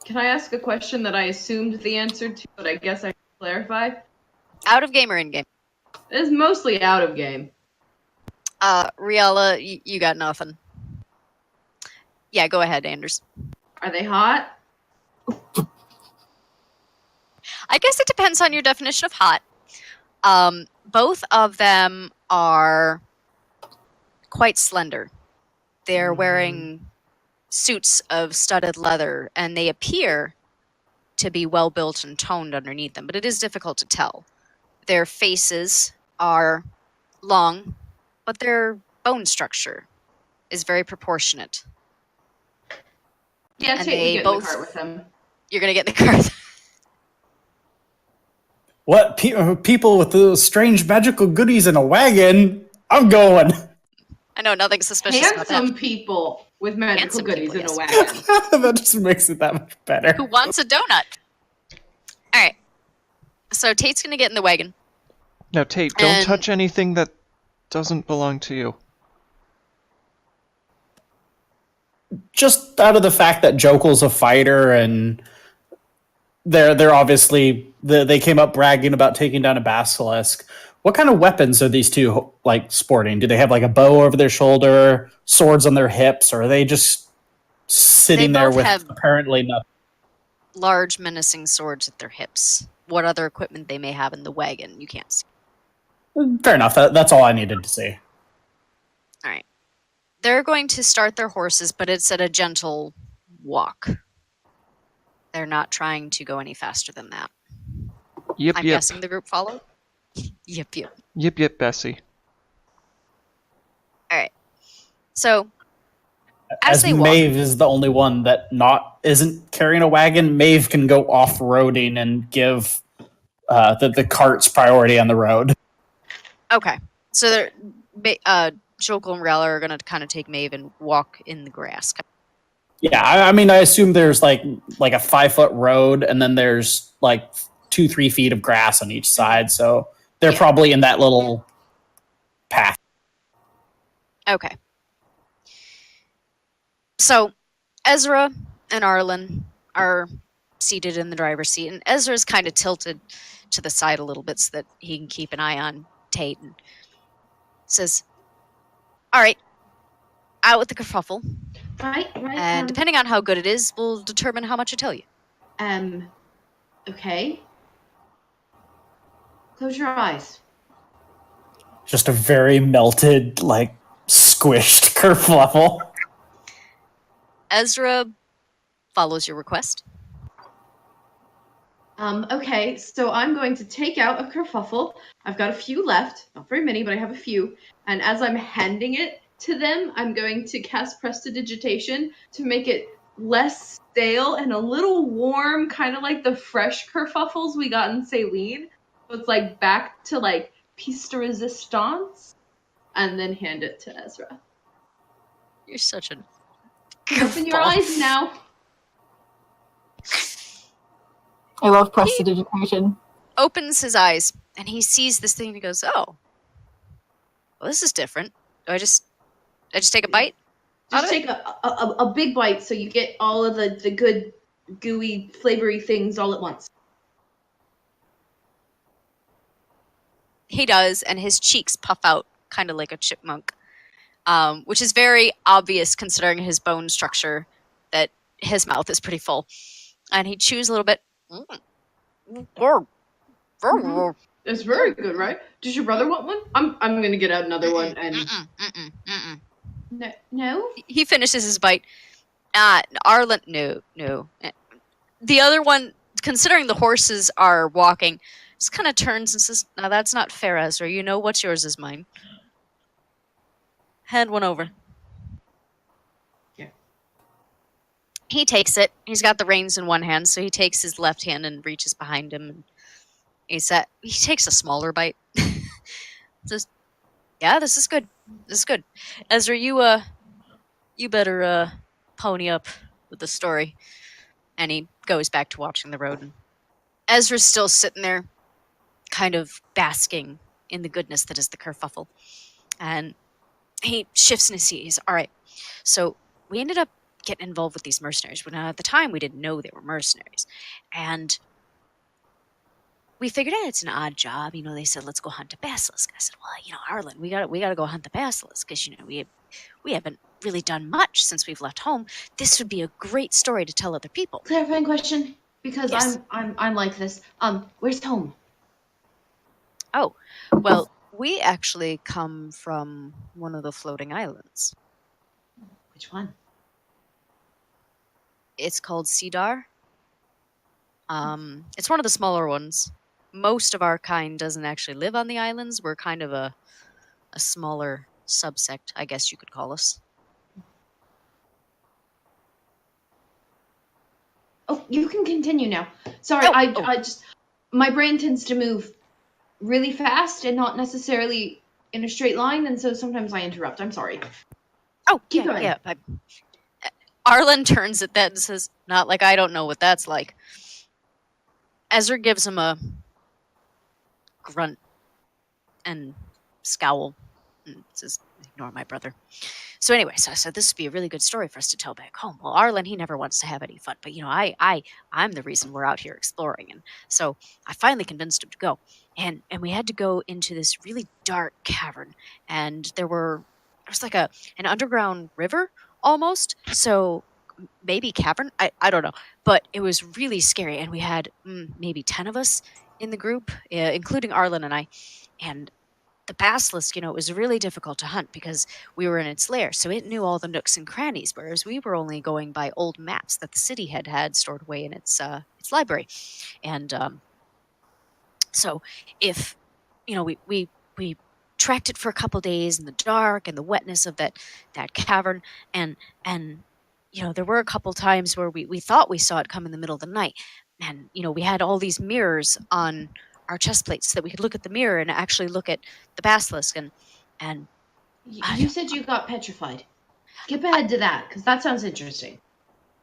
Can I ask a question that I assumed the answer to, but I guess I should clarify? Out of game or in game? It's mostly out of game. Riala, you got nothing. Yeah, go ahead, Anders. Are they hot? I guess it depends on your definition of hot. Both of them are quite slender. They're wearing suits of studded leather, and they appear to be well built and toned underneath them, but it is difficult to tell. Their faces are long, but their bone structure is very proportionate. Yeah, And take they me get in the cart with them. You're gonna get in the car. What? People with those strange magical goodies in a wagon? I'm going. I know, nothing suspicious about that. Handsome people with magical Handsome goodies people, in a yes. wagon. That just makes it that much better. Who wants a donut? Alright. So Tate's gonna get in the wagon. Now, Tate, don't And- touch anything that doesn't belong to you. Just out of the fact that Jokel's a fighter and they're obviously they came up bragging about taking down a basilisk. What kind of weapons are these two like sporting? Do they have like a bow over their shoulder, swords on their hips, or are they just sitting They there both with have- apparently nothing? Large menacing swords at their hips. What other equipment they may have in the wagon, you can't see. Fair enough. That's all I needed to see. Alright. They're going to start their horses, but it's at a gentle walk. They're not trying to go any faster than that. Yip, I'm yip. guessing the group followed? Yep. Yip, yip, Bessie. Alright. So, as As they walk, Maeve is the only one that isn't carrying a wagon, Maeve can go off-roading and give the carts priority on the road. okay. So they're Jokel and Rella are going to kind of take Maeve and walk in the grass. Yeah, I mean, I assume there's like a 5-foot road, and then there's like 2-3 feet of grass on each side. So they're Yeah. probably in that little path. Okay. So Ezra and Arlen are seated in the driver's seat, and Ezra's kind of tilted to the side a little bit so that he can keep an eye on Tate, and says, all right, out with the kerfuffle, Right. and depending on how good it is, we'll determine how much I tell you. Okay. Close your eyes. Just a very melted, like squished kerfluffle. Ezra follows your request. Okay, so I'm going to take out a kerfuffle. I've got a few left, not very many, but I have a few. And as I'm handing it to them, I'm going to cast Prestidigitation to make it less stale and a little warm, kind of like the fresh kerfuffles we got in Saline. So it's like back to like piece de resistance, and then hand it to Ezra. You're such a Open your eyes now. I love prestidigitation. Opens his eyes and he sees this thing and he goes, oh, well, this is different. Do I just take a bite? Just take a big bite so you get all of the good gooey flavory things all at once. He does, and his cheeks puff out kind of like a chipmunk, which is very obvious considering his bone structure that his mouth is pretty full. And he chews a little bit. It's very good, right? Does your brother want one? I'm gonna get out another one and no. He finishes his bite. Arlen, no. The other one, considering the horses are walking, just kind of turns and says, "Now that's not fair, Ezra. You know what's yours is mine. Hand one over." Yeah. He takes it. He's got the reins in one hand, so he takes his left hand and reaches behind him. And he takes a smaller bite. Says, Yeah, this is good. This is good. Ezra, you better pony up with the story. And he goes back to watching the road. And Ezra's still sitting there, kind of basking in the goodness that is the kerfuffle. And he shifts in his seat. He's all right. So we ended up getting involved with these mercenaries. When at the time we didn't know they were mercenaries, and we figured out it's an odd job. You know, they said let's go hunt a basilisk. I said, well, you know, Arlen, we got to go hunt the basilisk because you know we haven't really done much since we've left home. This would be a great story to tell other people. Clarifying question, because Yes. I'm like this. Where's home? Oh, well, we actually come from one of the floating islands. Which one? It's called Cedar. It's one of the smaller ones. Most of our kind doesn't actually live on the islands. We're kind of a smaller subsect, I guess you could call us. Oh, you can continue now. Sorry, Oh, I just my brain tends to move really fast and not necessarily in a straight line, and so sometimes I interrupt. I'm sorry. Oh, Keep yeah, going. yeah. Arlen turns at that and says, "Not like I don't know what that's like." Ezra gives him a grunt and scowl and says, "Ignore my brother." So anyway, so I said this would be a really good story for us to tell back home. Well, Arlen, he never wants to have any fun, but you know, I'm the reason we're out here exploring, and so I finally convinced him to go. And we had to go into this really dark cavern, and there was like an underground river almost. So maybe cavern, I don't know, but it was really scary, and we had maybe 10 of us in the group, including Arlen and I, and the basilisk, you know, it was really difficult to hunt because we were in its lair, so it knew all the nooks and crannies, whereas we were only going by old maps that the city had stored away in its library. And so if, you know, we tracked it for a couple days in the dark and the wetness of that cavern, and you know, there were a couple times where we thought we saw it come in the middle of the night, and you know, we had all these mirrors on our chest plates so that we could look at the mirror and actually look at the basilisk. And You said you got petrified. Skip ahead to that, because that sounds interesting.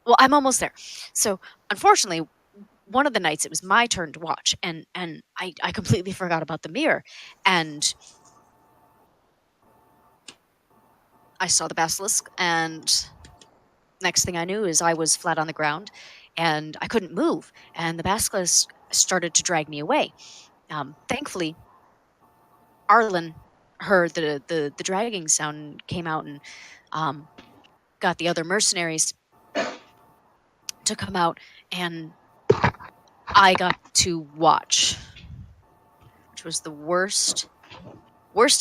well, I'm almost there. So unfortunately, one of the nights it was my turn to watch, and I completely forgot about the mirror, and I saw the basilisk, and next thing I knew is I was flat on the ground and I couldn't move, and the basilisk started to drag me away. Thankfully, Arlen heard the dragging sound and came out and got the other mercenaries to come out, and I got to watch, which was the worst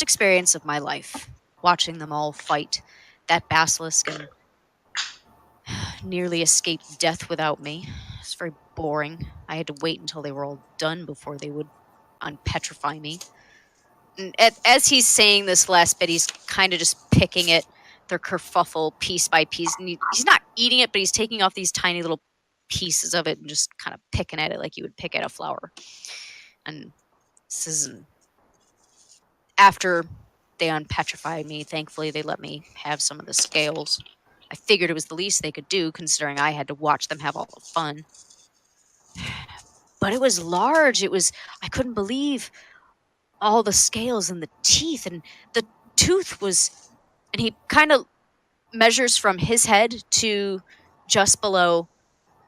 experience of my life, watching them all fight that basilisk and nearly escaped death without me. It's very boring. I had to wait until they were all done before they would unpetrify me. And as he's saying this last bit, he's kind of just picking at their kerfuffle piece by piece. And he's not eating it, but he's taking off these tiny little pieces of it and just kind of picking at it like you would pick at a flower. And this isn't... After they unpetrified me, thankfully they let me have some of the scales. I figured it was the least they could do, considering I had to watch them have all the fun. But it was large. I couldn't believe all the scales and the teeth, and the tooth was... And he kind of measures from his head to just below,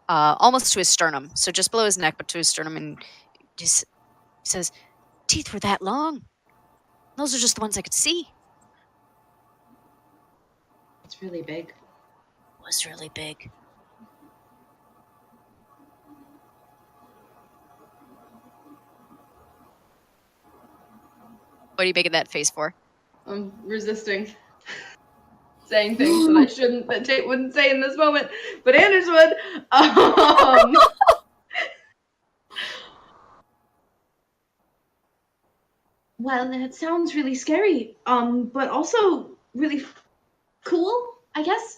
almost to his sternum. So just below his neck, but to his sternum, and just says, teeth were that long. Those are just the ones I could see. It's really big. It was really big. What are you making that face for? I'm resisting saying things that I shouldn't, that Tate wouldn't say in this moment, but Anders would. Well, it sounds really scary, but also really cool, I guess.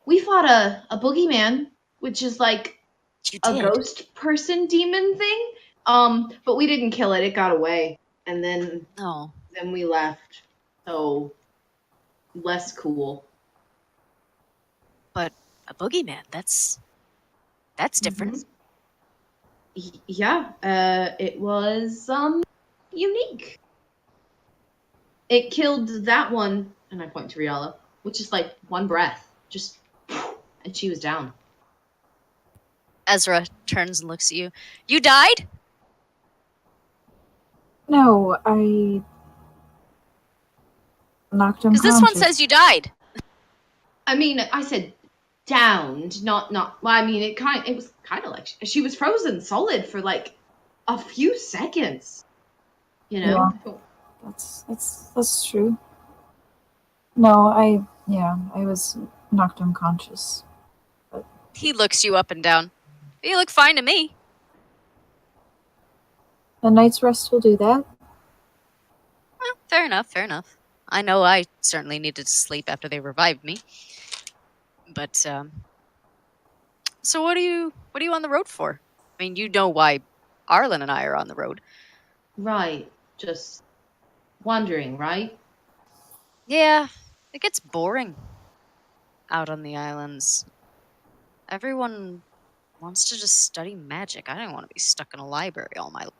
We fought a boogeyman, which is like You a did. ghost person demon thing. But we didn't kill it. It got away. And then Oh. then we left. So less cool. But a boogeyman, that's different. Yeah, it was unique. It killed that one, and I point to Riala, which is like one breath, just, and she was down. Ezra turns and looks at you. You died? No, I knocked him Because this one says you died. I mean, I said downed, not. Well, I mean, it was kind of like she was frozen solid for like a few seconds. You know. Yeah. That's true. No, I was knocked unconscious. He looks you up and down. You look fine to me. A night's rest will do that. Well, fair enough, fair enough. I know I certainly needed to sleep after they revived me. But, so what are you on the road for? I mean, you know why Arlen and I are on the road. Right. Just wandering, right? Yeah, it gets boring out on the islands. Everyone wants to just study magic. I don't want to be stuck in a library all my life.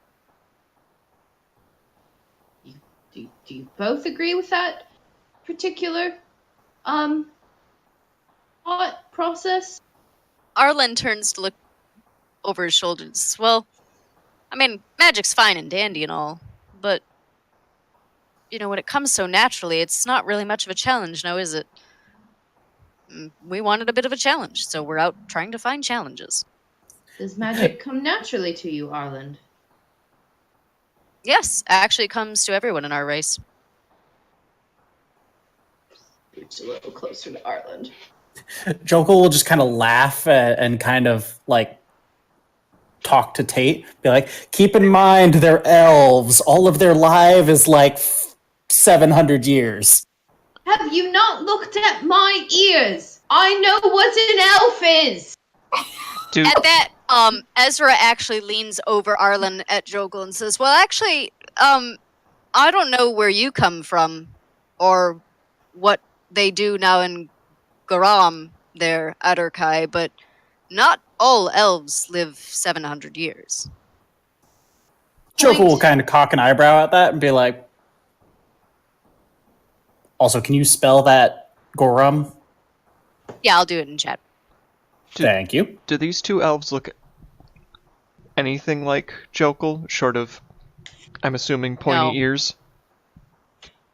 Do you both agree with that particular thought process? Arlen turns to look over his shoulder and says, well, I mean, magic's fine and dandy and all, but, you know, when it comes so naturally, it's not really much of a challenge now, is it? We wanted a bit of a challenge, so we're out trying to find challenges. Does magic come naturally to you, Arland? Yes, actually it comes to everyone in our race. It's a little closer to Arland. Jokal will just kind of laugh and kind of like talk to Tate. Be like, keep in mind they're elves. All of their life is like 700 years. Have you not looked at my ears? I know what an elf is! Do, At that, Ezra actually leans over Arlen at Jogel and says, well, actually, I don't know where you come from or what they do now in Garam there at Urkai, but not all elves live 700 years. Jokal will kind of cock an eyebrow at that and be like, also, can you spell that Gorum? Yeah, I'll do it in chat. Thank you. do these two elves look anything like Jokal, short of, I'm assuming, pointy No. ears?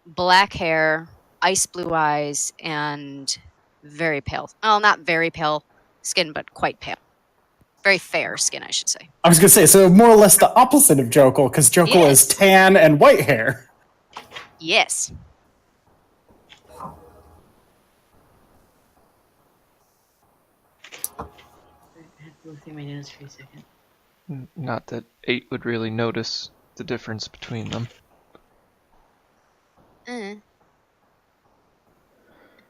Black hair, ice blue eyes, and very pale. Well, not very pale skin, but quite pale. Very fair skin, I should say. I was going to say, so more or less the opposite of Jokal, because Jokal is Yes. tan and white hair. Yes. I have to look through my notes for a second. Not that 8 would really notice the difference between them.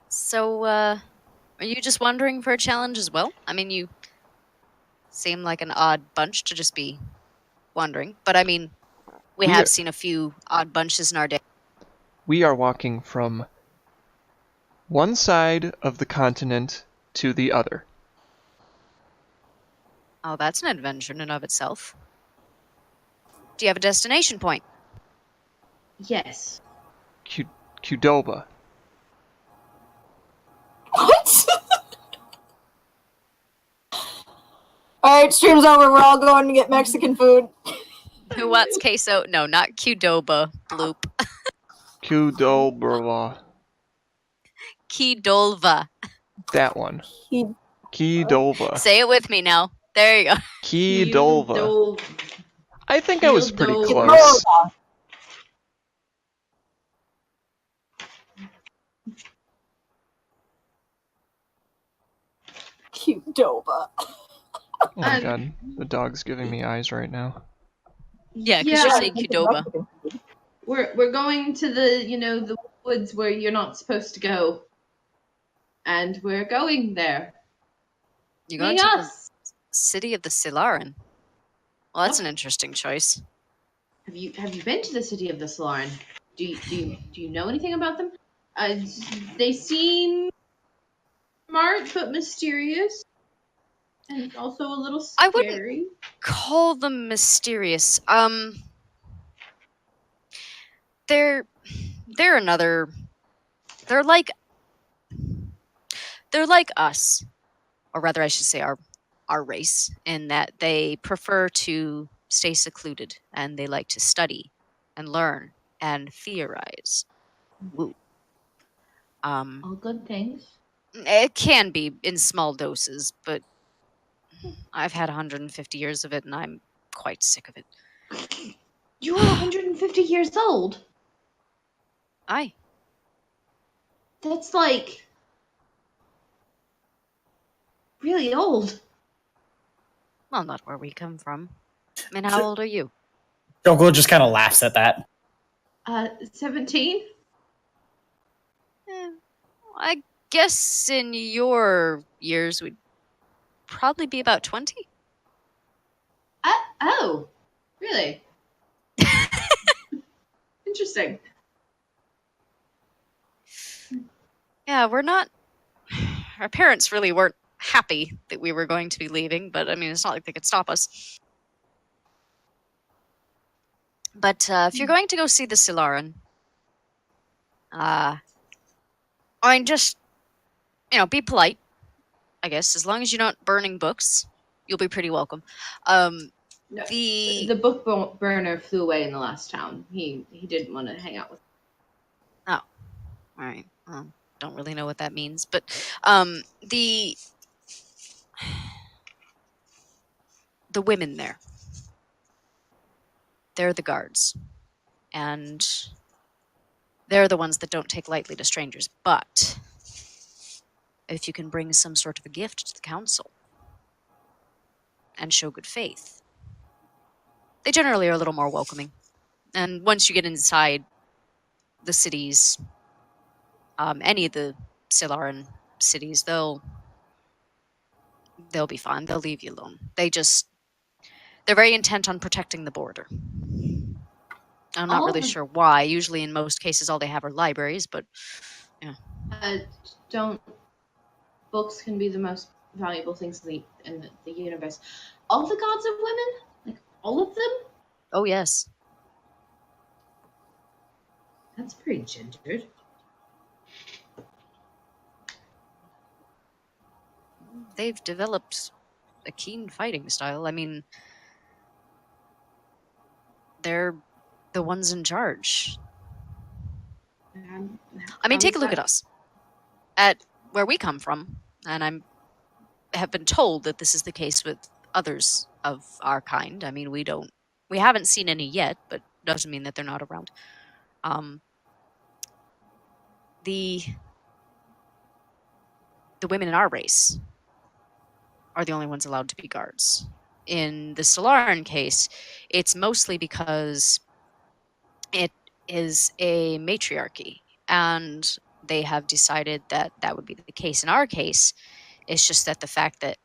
So, are you just wondering for a challenge as well? I mean, you seem like an odd bunch to just be wondering. But I mean, we have seen a few odd bunches in our day. We are walking from one side of the continent to the other. Oh, that's an adventure in and of itself. Do you have a destination point? Yes. Qdoba. What? Alright, stream's over. We're all going to get Mexican food. Who wants queso? No, not Qdoba. Bloop. Qdoba. Qdolva. That one. He- Qdoba. Say it with me now. There you go. Qdolva. I think I was pretty Qdoba. close. Qdoba. Oh my god, the dog's giving me eyes right now. Yeah, because you're saying Qdoba. We're going to the woods where you're not supposed to go. And we're going there. You're going to the Yes. city of the Silaran. Well, that's Oh. an interesting choice. Have you been to the city of the Solaran? Do you know anything about them? They seem smart but mysterious, and also a little I wouldn't scary. call them mysterious. They're another. They're like us, or rather, I should say our race, in that they prefer to stay secluded and they like to study and learn and theorize. Woo. All good things. It can be in small doses, but I've had 150 years of it and I'm quite sick of it. You are 150 years old. Aye. That's like really old. Well, not where we come from. I mean, how old are you? Joko just kind of laughs at that. 17. I guess in your years we'd probably be about 20. Oh, really? Interesting. Yeah, we're not. Our parents really weren't happy that we were going to be leaving, but I mean, it's not like they could stop us. But if you're going to go see the Silaran, I mean, just, be polite, I guess. As long as you're not burning books, you'll be pretty welcome. No, The the book burner flew away in the last town. He didn't want to hang out with. All right. Don't really know what that means, but the women there, they're the guards, and they're the ones that don't take lightly to strangers. But if you can bring some sort of a gift to the council and show good faith, they generally are a little more welcoming. And once you get inside the cities, any of the Silaran cities, they'll be fine. They'll leave you alone. They're very intent on protecting the border. I'm not really sure why. Usually, in most cases, all they have are libraries, but Don't books can be the most valuable things in the universe? All the gods of women, like all of them. oh yes, That's pretty gendered. they've developed a keen fighting style. I mean, they're the ones in charge. I mean, take a look at us. At where we come from, and have been told that this is the case with others of our kind. I mean, we haven't seen any yet, but doesn't mean that they're not around. The women in our race are the only ones allowed to be guards. In the Solaran case, it's mostly because it is a matriarchy, and they have decided that that would be the case. In our case, it's just that the fact that,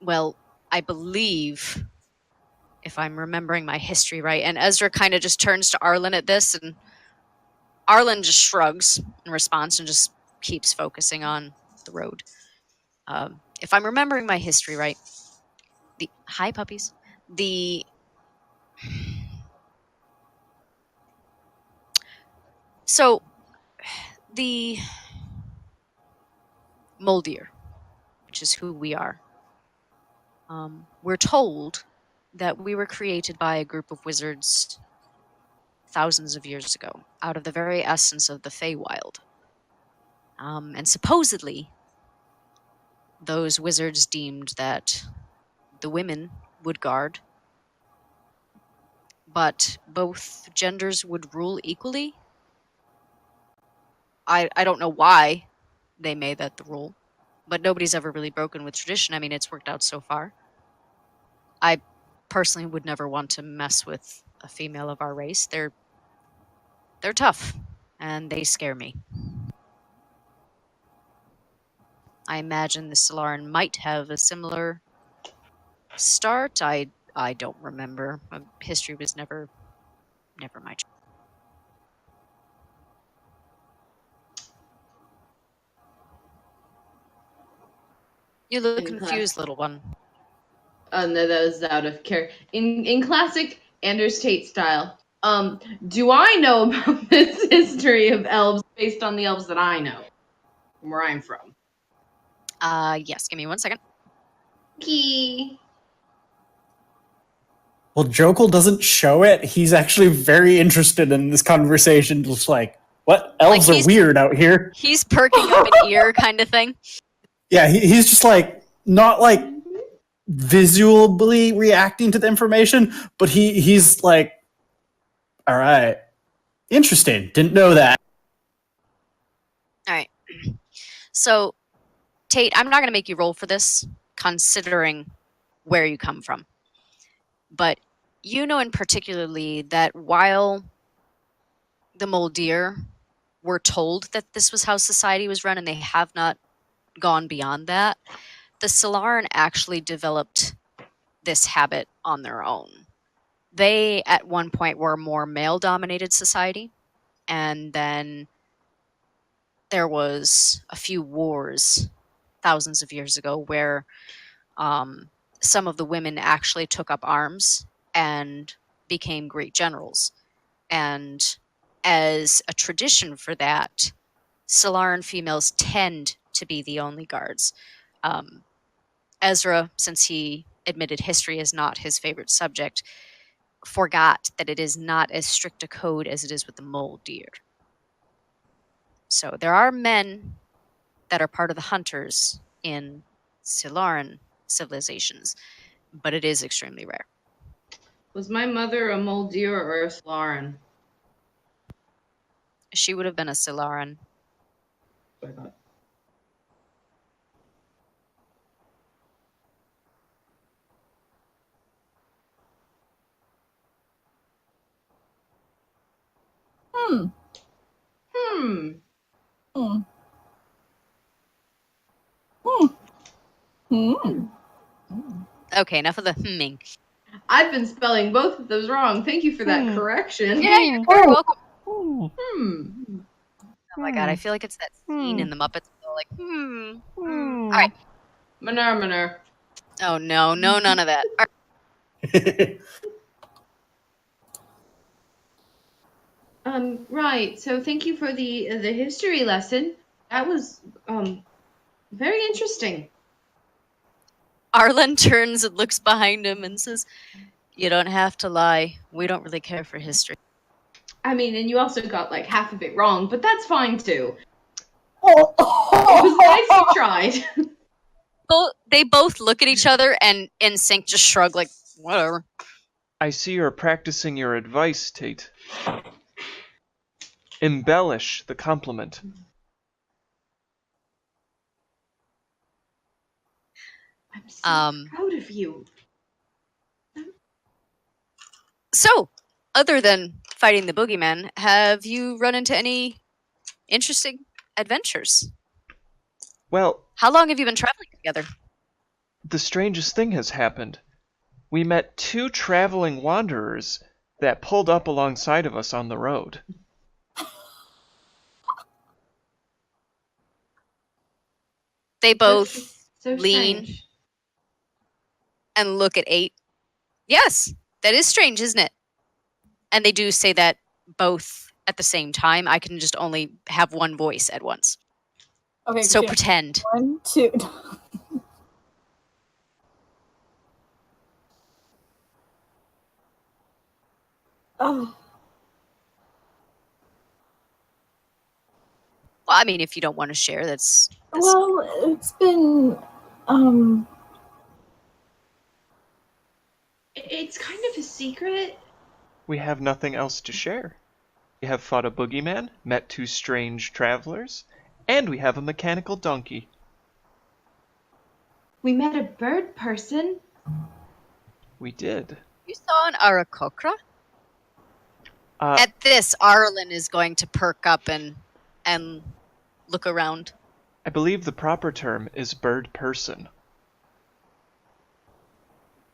well, I believe, if I'm remembering my history right, and Ezra kind of just turns to Arlen at this, and Arlen just shrugs in response and just keeps focusing on the road. If I'm remembering my history right, hi puppies, so the Moldier, which is who we are, we're told that we were created by a group of wizards thousands of years ago, out of the very essence of the Feywild. And supposedly, those wizards deemed that the women would guard, but both genders would rule equally. I don't know why they made that the rule, but nobody's ever really broken with tradition. I mean, it's worked out so far. I personally would never want to mess with a female of our race. They're tough, and they scare me. I imagine the Solaran might have a similar start. I don't remember. History was never Never mind. You look In confused, class. little one. No, that was out of character. In classic Anders Tate style. Do I know about this history of elves based on the elves that I know, from where I'm from? Yes, give me 1 second. Key. Well, Jokel doesn't show it. He's actually very interested in this conversation. Just like, what? Elves Like are weird out here. He's perking up an ear kind of thing. Yeah, he's just like, not like visually reacting to the information, but he's like, all right, interesting. Didn't know that. All right. So, Tate, I'm not going to make you roll for this, considering where you come from. But you know in particularly that while the Moldir were told that this was how society was run and they have not gone beyond that, the Solaran actually developed this habit on their own. They, at one point, were a more male-dominated society, and then there was a few wars thousands of years ago where some of the women actually took up arms and became great generals. And as a tradition for that, Solaran females tend to be the only guards. Ezra, since he admitted history is not his favorite subject, forgot that it is not as strict a code as it is with the Moldir. So there are men that are part of the hunters in Solaran civilizations, but it is extremely rare. Was my mother a Moldir or a Slaran? She would have been a Solaran. I thought. Hmm. Hmm. Hmm. Hmm. Hmm. Okay, enough of the hmming. I've been spelling both of those wrong. Thank you for that correction. Yeah, you're very welcome. Hmm. Oh my god, I feel like it's that scene in the Muppets. They're like, All right. Manur. Oh no, none of that. All right. Right. So thank you for the history lesson. That was very interesting. Arlen turns and looks behind him and says, "You don't have to lie. We don't really care for history." I mean, and you also got like half of it wrong, but that's fine too. Oh. It was nice you tried. They both look at each other and in sync just shrug like, whatever. I see you're practicing your advice, Tate. Embellish the compliment. I'm so proud of you. So, other than fighting the boogeyman, have you run into any interesting adventures? Well, How long have you been traveling together? the strangest thing has happened. We met two traveling wanderers that pulled up alongside of us on the road. They both So lean strange. and look at 8. Yes, that is strange, isn't it? And they do say that both at the same time. I can just only have one voice at once. Okay. So Christina. pretend. 1, 2. Oh. Well, I mean, if you don't want to share, that's Well, it's been It's kind of a secret. We have nothing else to share. We have fought a boogeyman, met two strange travelers, and we have a mechanical donkey. We met a bird person. We did. You saw an Arakokra? Uh, At this, Arlen is going to perk up and look around. I believe the proper term is bird person.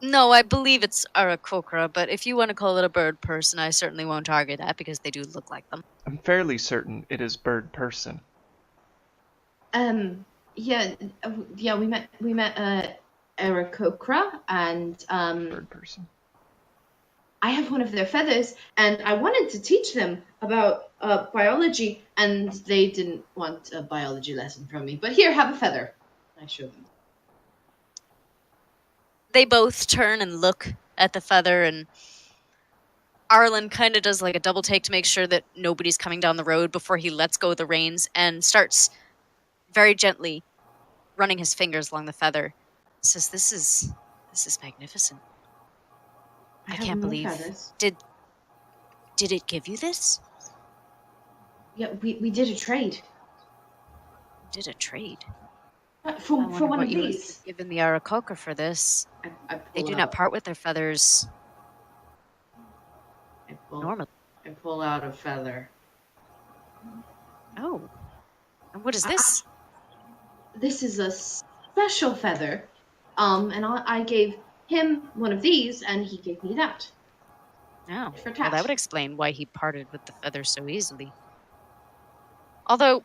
No, I believe it's Arakokra, but if you want to call it a bird person, I certainly won't argue that because they do look like them. I'm fairly certain it is bird person. Yeah, we met Aarakocra, and Bird person. I have one of their feathers, and I wanted to teach them about biology, and they didn't want a biology lesson from me. But here, have a feather. I show them. They both turn and look at the feather, and Arlen kind of does like a double take to make sure that nobody's coming down the road before he lets go of the reins and starts very gently running his fingers along the feather. Says, "This is magnificent. I have can't more believe feathers. Did it give you this? Yeah, we did a trade Did a trade? for I wonder one what of you would these. have given the Arakoka for this. I They pull do out. not part with their feathers I pull, normally. I pull out a feather. Oh. And what is this? This is a special feather. And I gave him one of these, and he gave me that. Oh. For Well, that Tash. would explain why he parted with the feathers so easily. Although,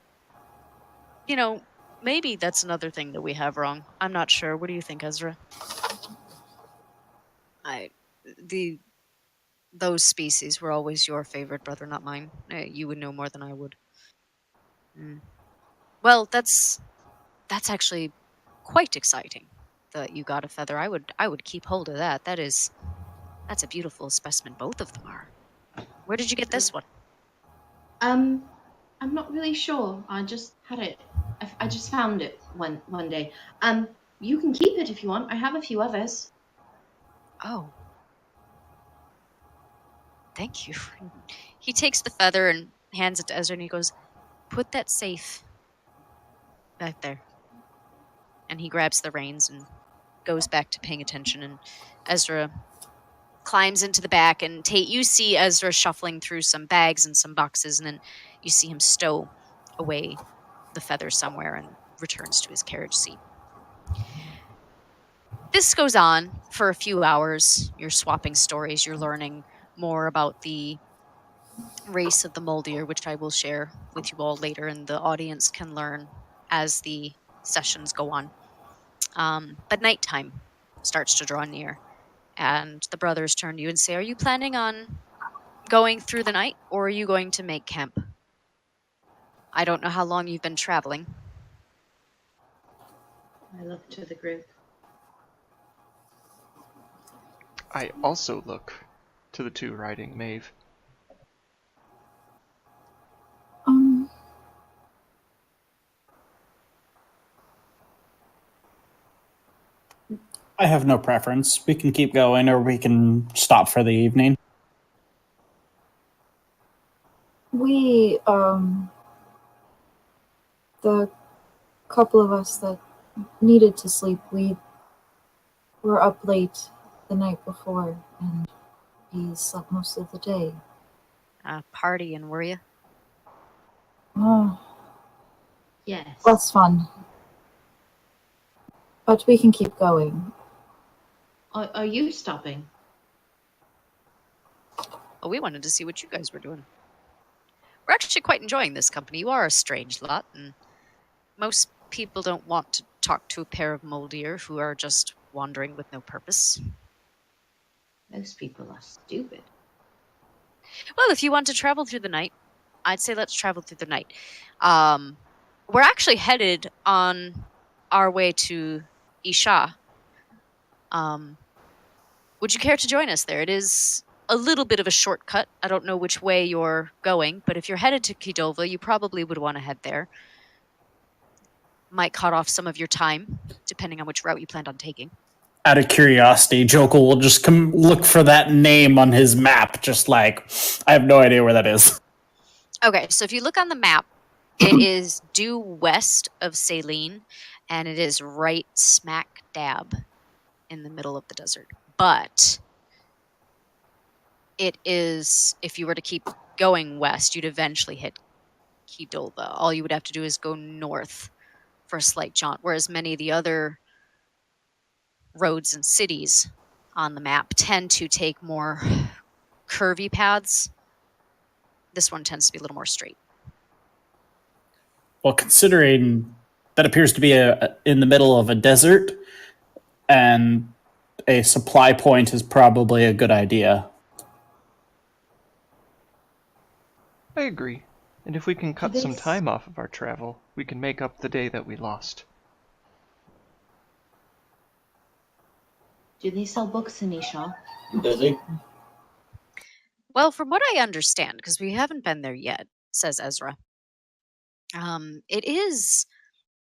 maybe that's another thing that we have wrong. I'm not sure. What do you think, Ezra? Those species were always your favorite, brother, not mine. You would know more than I would. Mm. Well, that's actually quite exciting that you got a feather. I would keep hold of that. That's a beautiful specimen. Both of them are. Where did you get this one? I'm not really sure. I just had it. I just found it one day. You can keep it if you want. I have a few others. Oh, thank you. He takes the feather and hands it to Ezra, and he goes, "Put that safe back there." And he grabs the reins and goes back to paying attention. And Ezra climbs into the back, and Tate, you see Ezra shuffling through some bags and some boxes, and then you see him stow away the feather somewhere and returns to his carriage seat. This goes on for a few hours. You're swapping stories, you're learning more about the race of the Moldier, which I will share with you all later, and the audience can learn as the sessions go on. But nighttime starts to draw near, and the brothers turn to you and say, "Are you planning on going through the night, or are you going to make camp? I don't know how long you've been traveling." I look to the group. I also look to the two riding Maeve. I have no preference. We can keep going or we can stop for the evening. We, the couple of us that needed to sleep, we were up late the night before, and we slept most of the day. Partying, were you? Oh, Yes. less fun. But we can keep going. Are you stopping? Well, we wanted to see what you guys were doing. We're actually quite enjoying this company. You are a strange lot, and most people don't want to talk to a pair of Moldier who are just wandering with no purpose. Most people are stupid. Well, if you want to travel through the night, I'd say let's travel through the night. We're actually headed on our way to Isha. Would you care to join us there? It is a little bit of a shortcut. I don't know which way you're going, but if you're headed to Kidova, you probably would want to head there. Might cut off some of your time, depending on which route you planned on taking. Out of curiosity, Jokel will just come look for that name on his map, just like, I have no idea where that is. Okay, so if you look on the map, it is due west of Saline, and it is right smack dab in the middle of the desert. But it is, if you were to keep going west, you'd eventually hit Kidova. All you would have to do is go north for a slight jaunt, whereas many of the other roads and cities on the map tend to take more curvy paths. This one tends to be a little more straight. Well, considering that appears to be in the middle of a desert, and a supply point is probably a good idea. I agree. And if we can cut some This- time off of our travel, we can make up the day that we lost. Do they sell books in Isha? Does he? Well, from what I understand, because we haven't been there yet, says Ezra, it is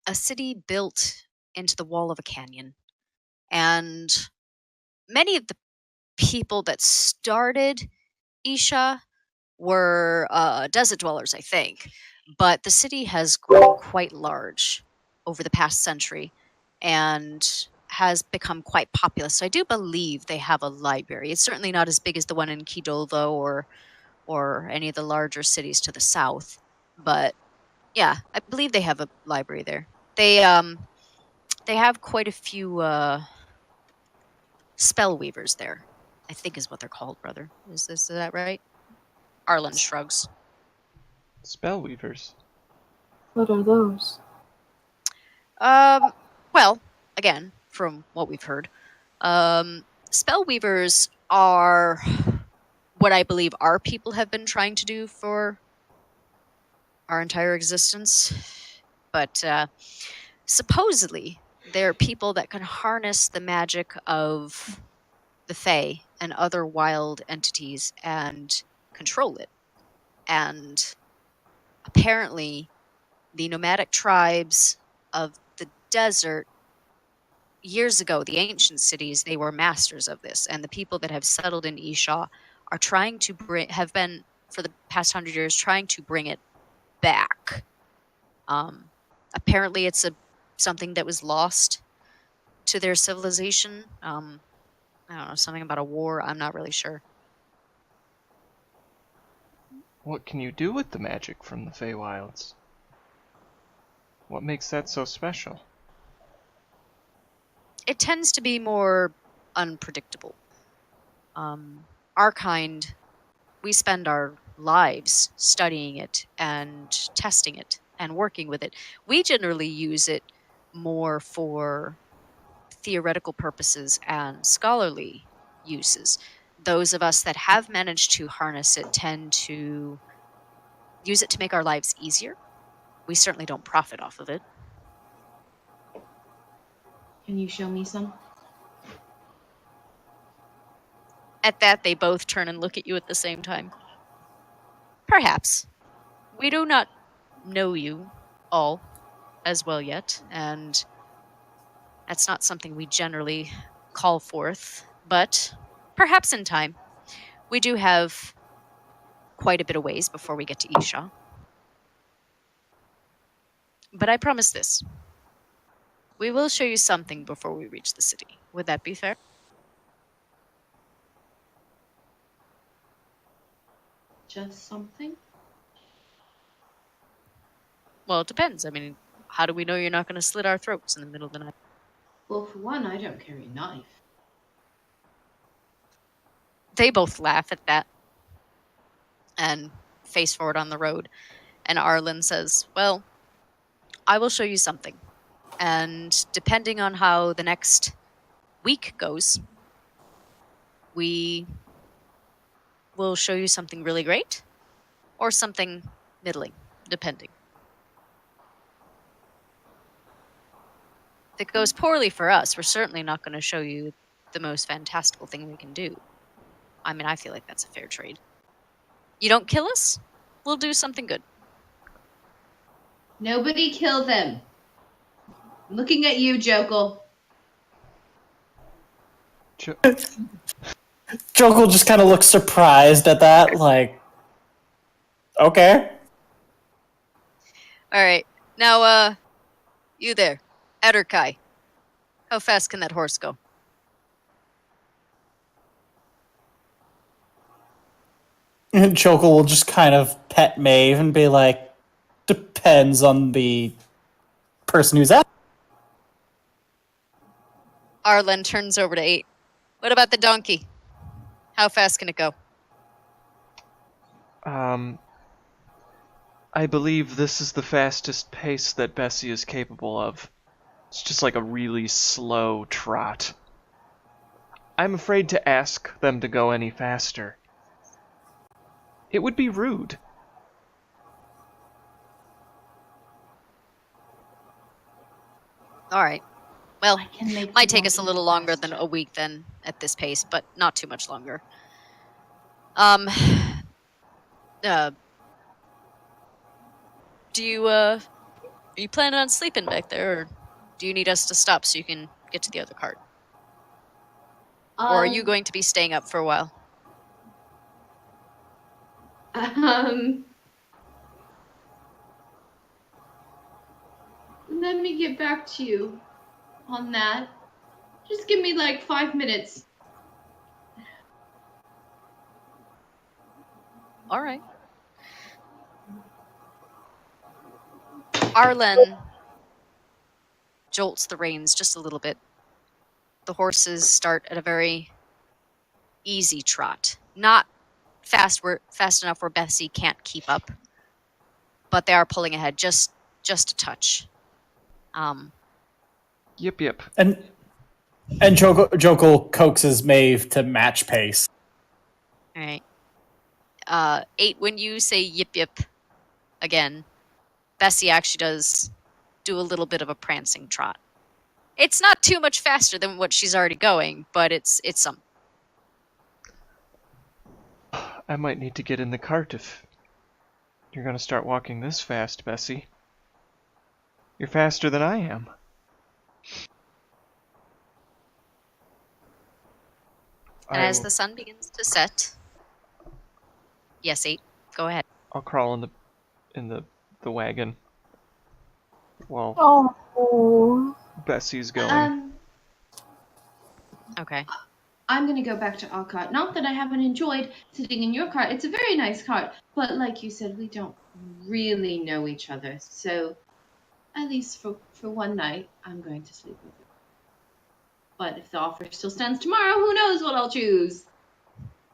a city built into the wall of a canyon. And many of the people that started Isha were desert dwellers, I think. But the city has grown quite large over the past century and has become quite populous. So I do believe they have a library. It's certainly not as big as the one in Kidolvo or any of the larger cities to the south. But yeah, I believe they have a library there. They have quite a few spell weavers there, I think is what they're called, brother. Is that right? Arlen shrugs. Spellweavers. What are those? Well, again, from what we've heard, spell weavers are what I believe our people have been trying to do for our entire existence. But supposedly, they're people that can harness the magic of the Fae and other wild entities and control it. And apparently, the nomadic tribes of the desert, years ago, the ancient cities, they were masters of this. And the people that have settled in Isha are trying to have been, for the past 100 years, trying to bring it back. Apparently, it's something that was lost to their civilization. I don't know, something about a war. I'm not really sure. What can you do with the magic from the Feywilds? What makes that so special? It tends to be more unpredictable. Our kind, we spend our lives studying it and testing it and working with it. We generally use it more for theoretical purposes and scholarly uses. Those of us that have managed to harness it tend to use it to make our lives easier. We certainly don't profit off of it. Can you show me some? At that, they both turn and look at you at the same time. Perhaps. We do not know you all as well yet, and that's not something we generally call forth, but perhaps in time. We do have quite a bit of ways before we get to Isha. But I promise this. We will show you something before we reach the city. Would that be fair? Just something? Well, it depends. I mean, how do we know you're not going to slit our throats in the middle of the night? Well, for one, I don't carry a knife. They both laugh at that and face forward on the road. And Arlen says, well, I will show you something. And depending on how the next week goes, we will show you something really great or something middling, depending. If it goes poorly for us, we're certainly not going to show you the most fantastical thing we can do. I mean, I feel like that's a fair trade. You don't kill us, we'll do something good. Nobody kill them. I'm looking at you, Jokel. Jokel just kind of looks surprised at that, like, okay. All right. Now, you there, Ederkai. How fast can that horse go? And Jokel will just kind of pet Maeve and be like, depends on the person who's at. Arlen turns over to 8. What about the donkey? How fast can it go? I believe this is the fastest pace that Bessie is capable of. It's just like a really slow trot. I'm afraid to ask them to go any faster. It would be rude. All right. Well, I can make might the take us a donkey little go longer than faster. a week then at this pace, but not too much longer. Do you are you planning on sleeping back there, or do you need us to stop so you can get to the other cart? Or are you going to be staying up for a while? Let me get back to you on that. Just give me like 5 minutes. All right. Arlen jolts the reins just a little bit. The horses start at a very easy trot. Not fast enough where Bessie can't keep up, but they are pulling ahead just a touch. Yip. And Jokul coaxes Maeve to match pace. All right. 8, when you say yip again, Bessie actually does do a little bit of a prancing trot. It's not too much faster than what she's already going, but it's some. I might need to get in the cart if you're gonna start walking this fast, Bessie. You're faster than I am. And as the sun begins to set, yes, 8, go ahead. I'll crawl in the wagon while Oh. Bessie's going. Okay. I'm gonna go back to our cart. Not that I haven't enjoyed sitting in your cart. It's a very nice cart. But like you said, we don't really know each other. So at least for one night, I'm going to sleep with you. But if the offer still stands tomorrow, who knows what I'll choose?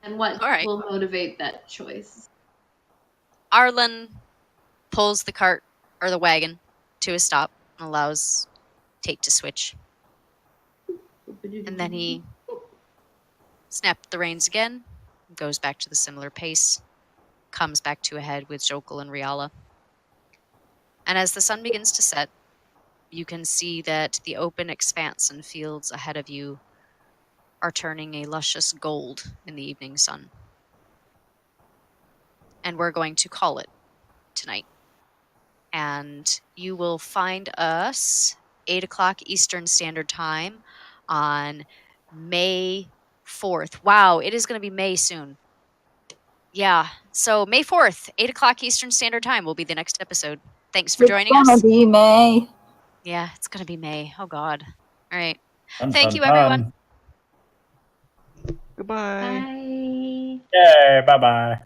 And what All right. will motivate that choice. Arlen pulls the cart or the wagon to a stop and allows Tate to switch. And then he snapped the reins again, goes back to the similar pace, comes back to a head with Jokul and Riala. And as the sun begins to set, you can see that the open expanse and fields ahead of you are turning a luscious gold in the evening sun. And we're going to call it tonight. And you will find us 8 o'clock Eastern Standard Time on May 4th. Wow, it is going to be May soon. Yeah, so May 4th, 8 o'clock Eastern Standard Time will be the next episode. Thanks for joining us. It's gonna be May. Yeah, it's going to be May. Oh, God. All right. Dun, Thank dun, you, everyone. dun. Goodbye. Bye. Yay, bye-bye.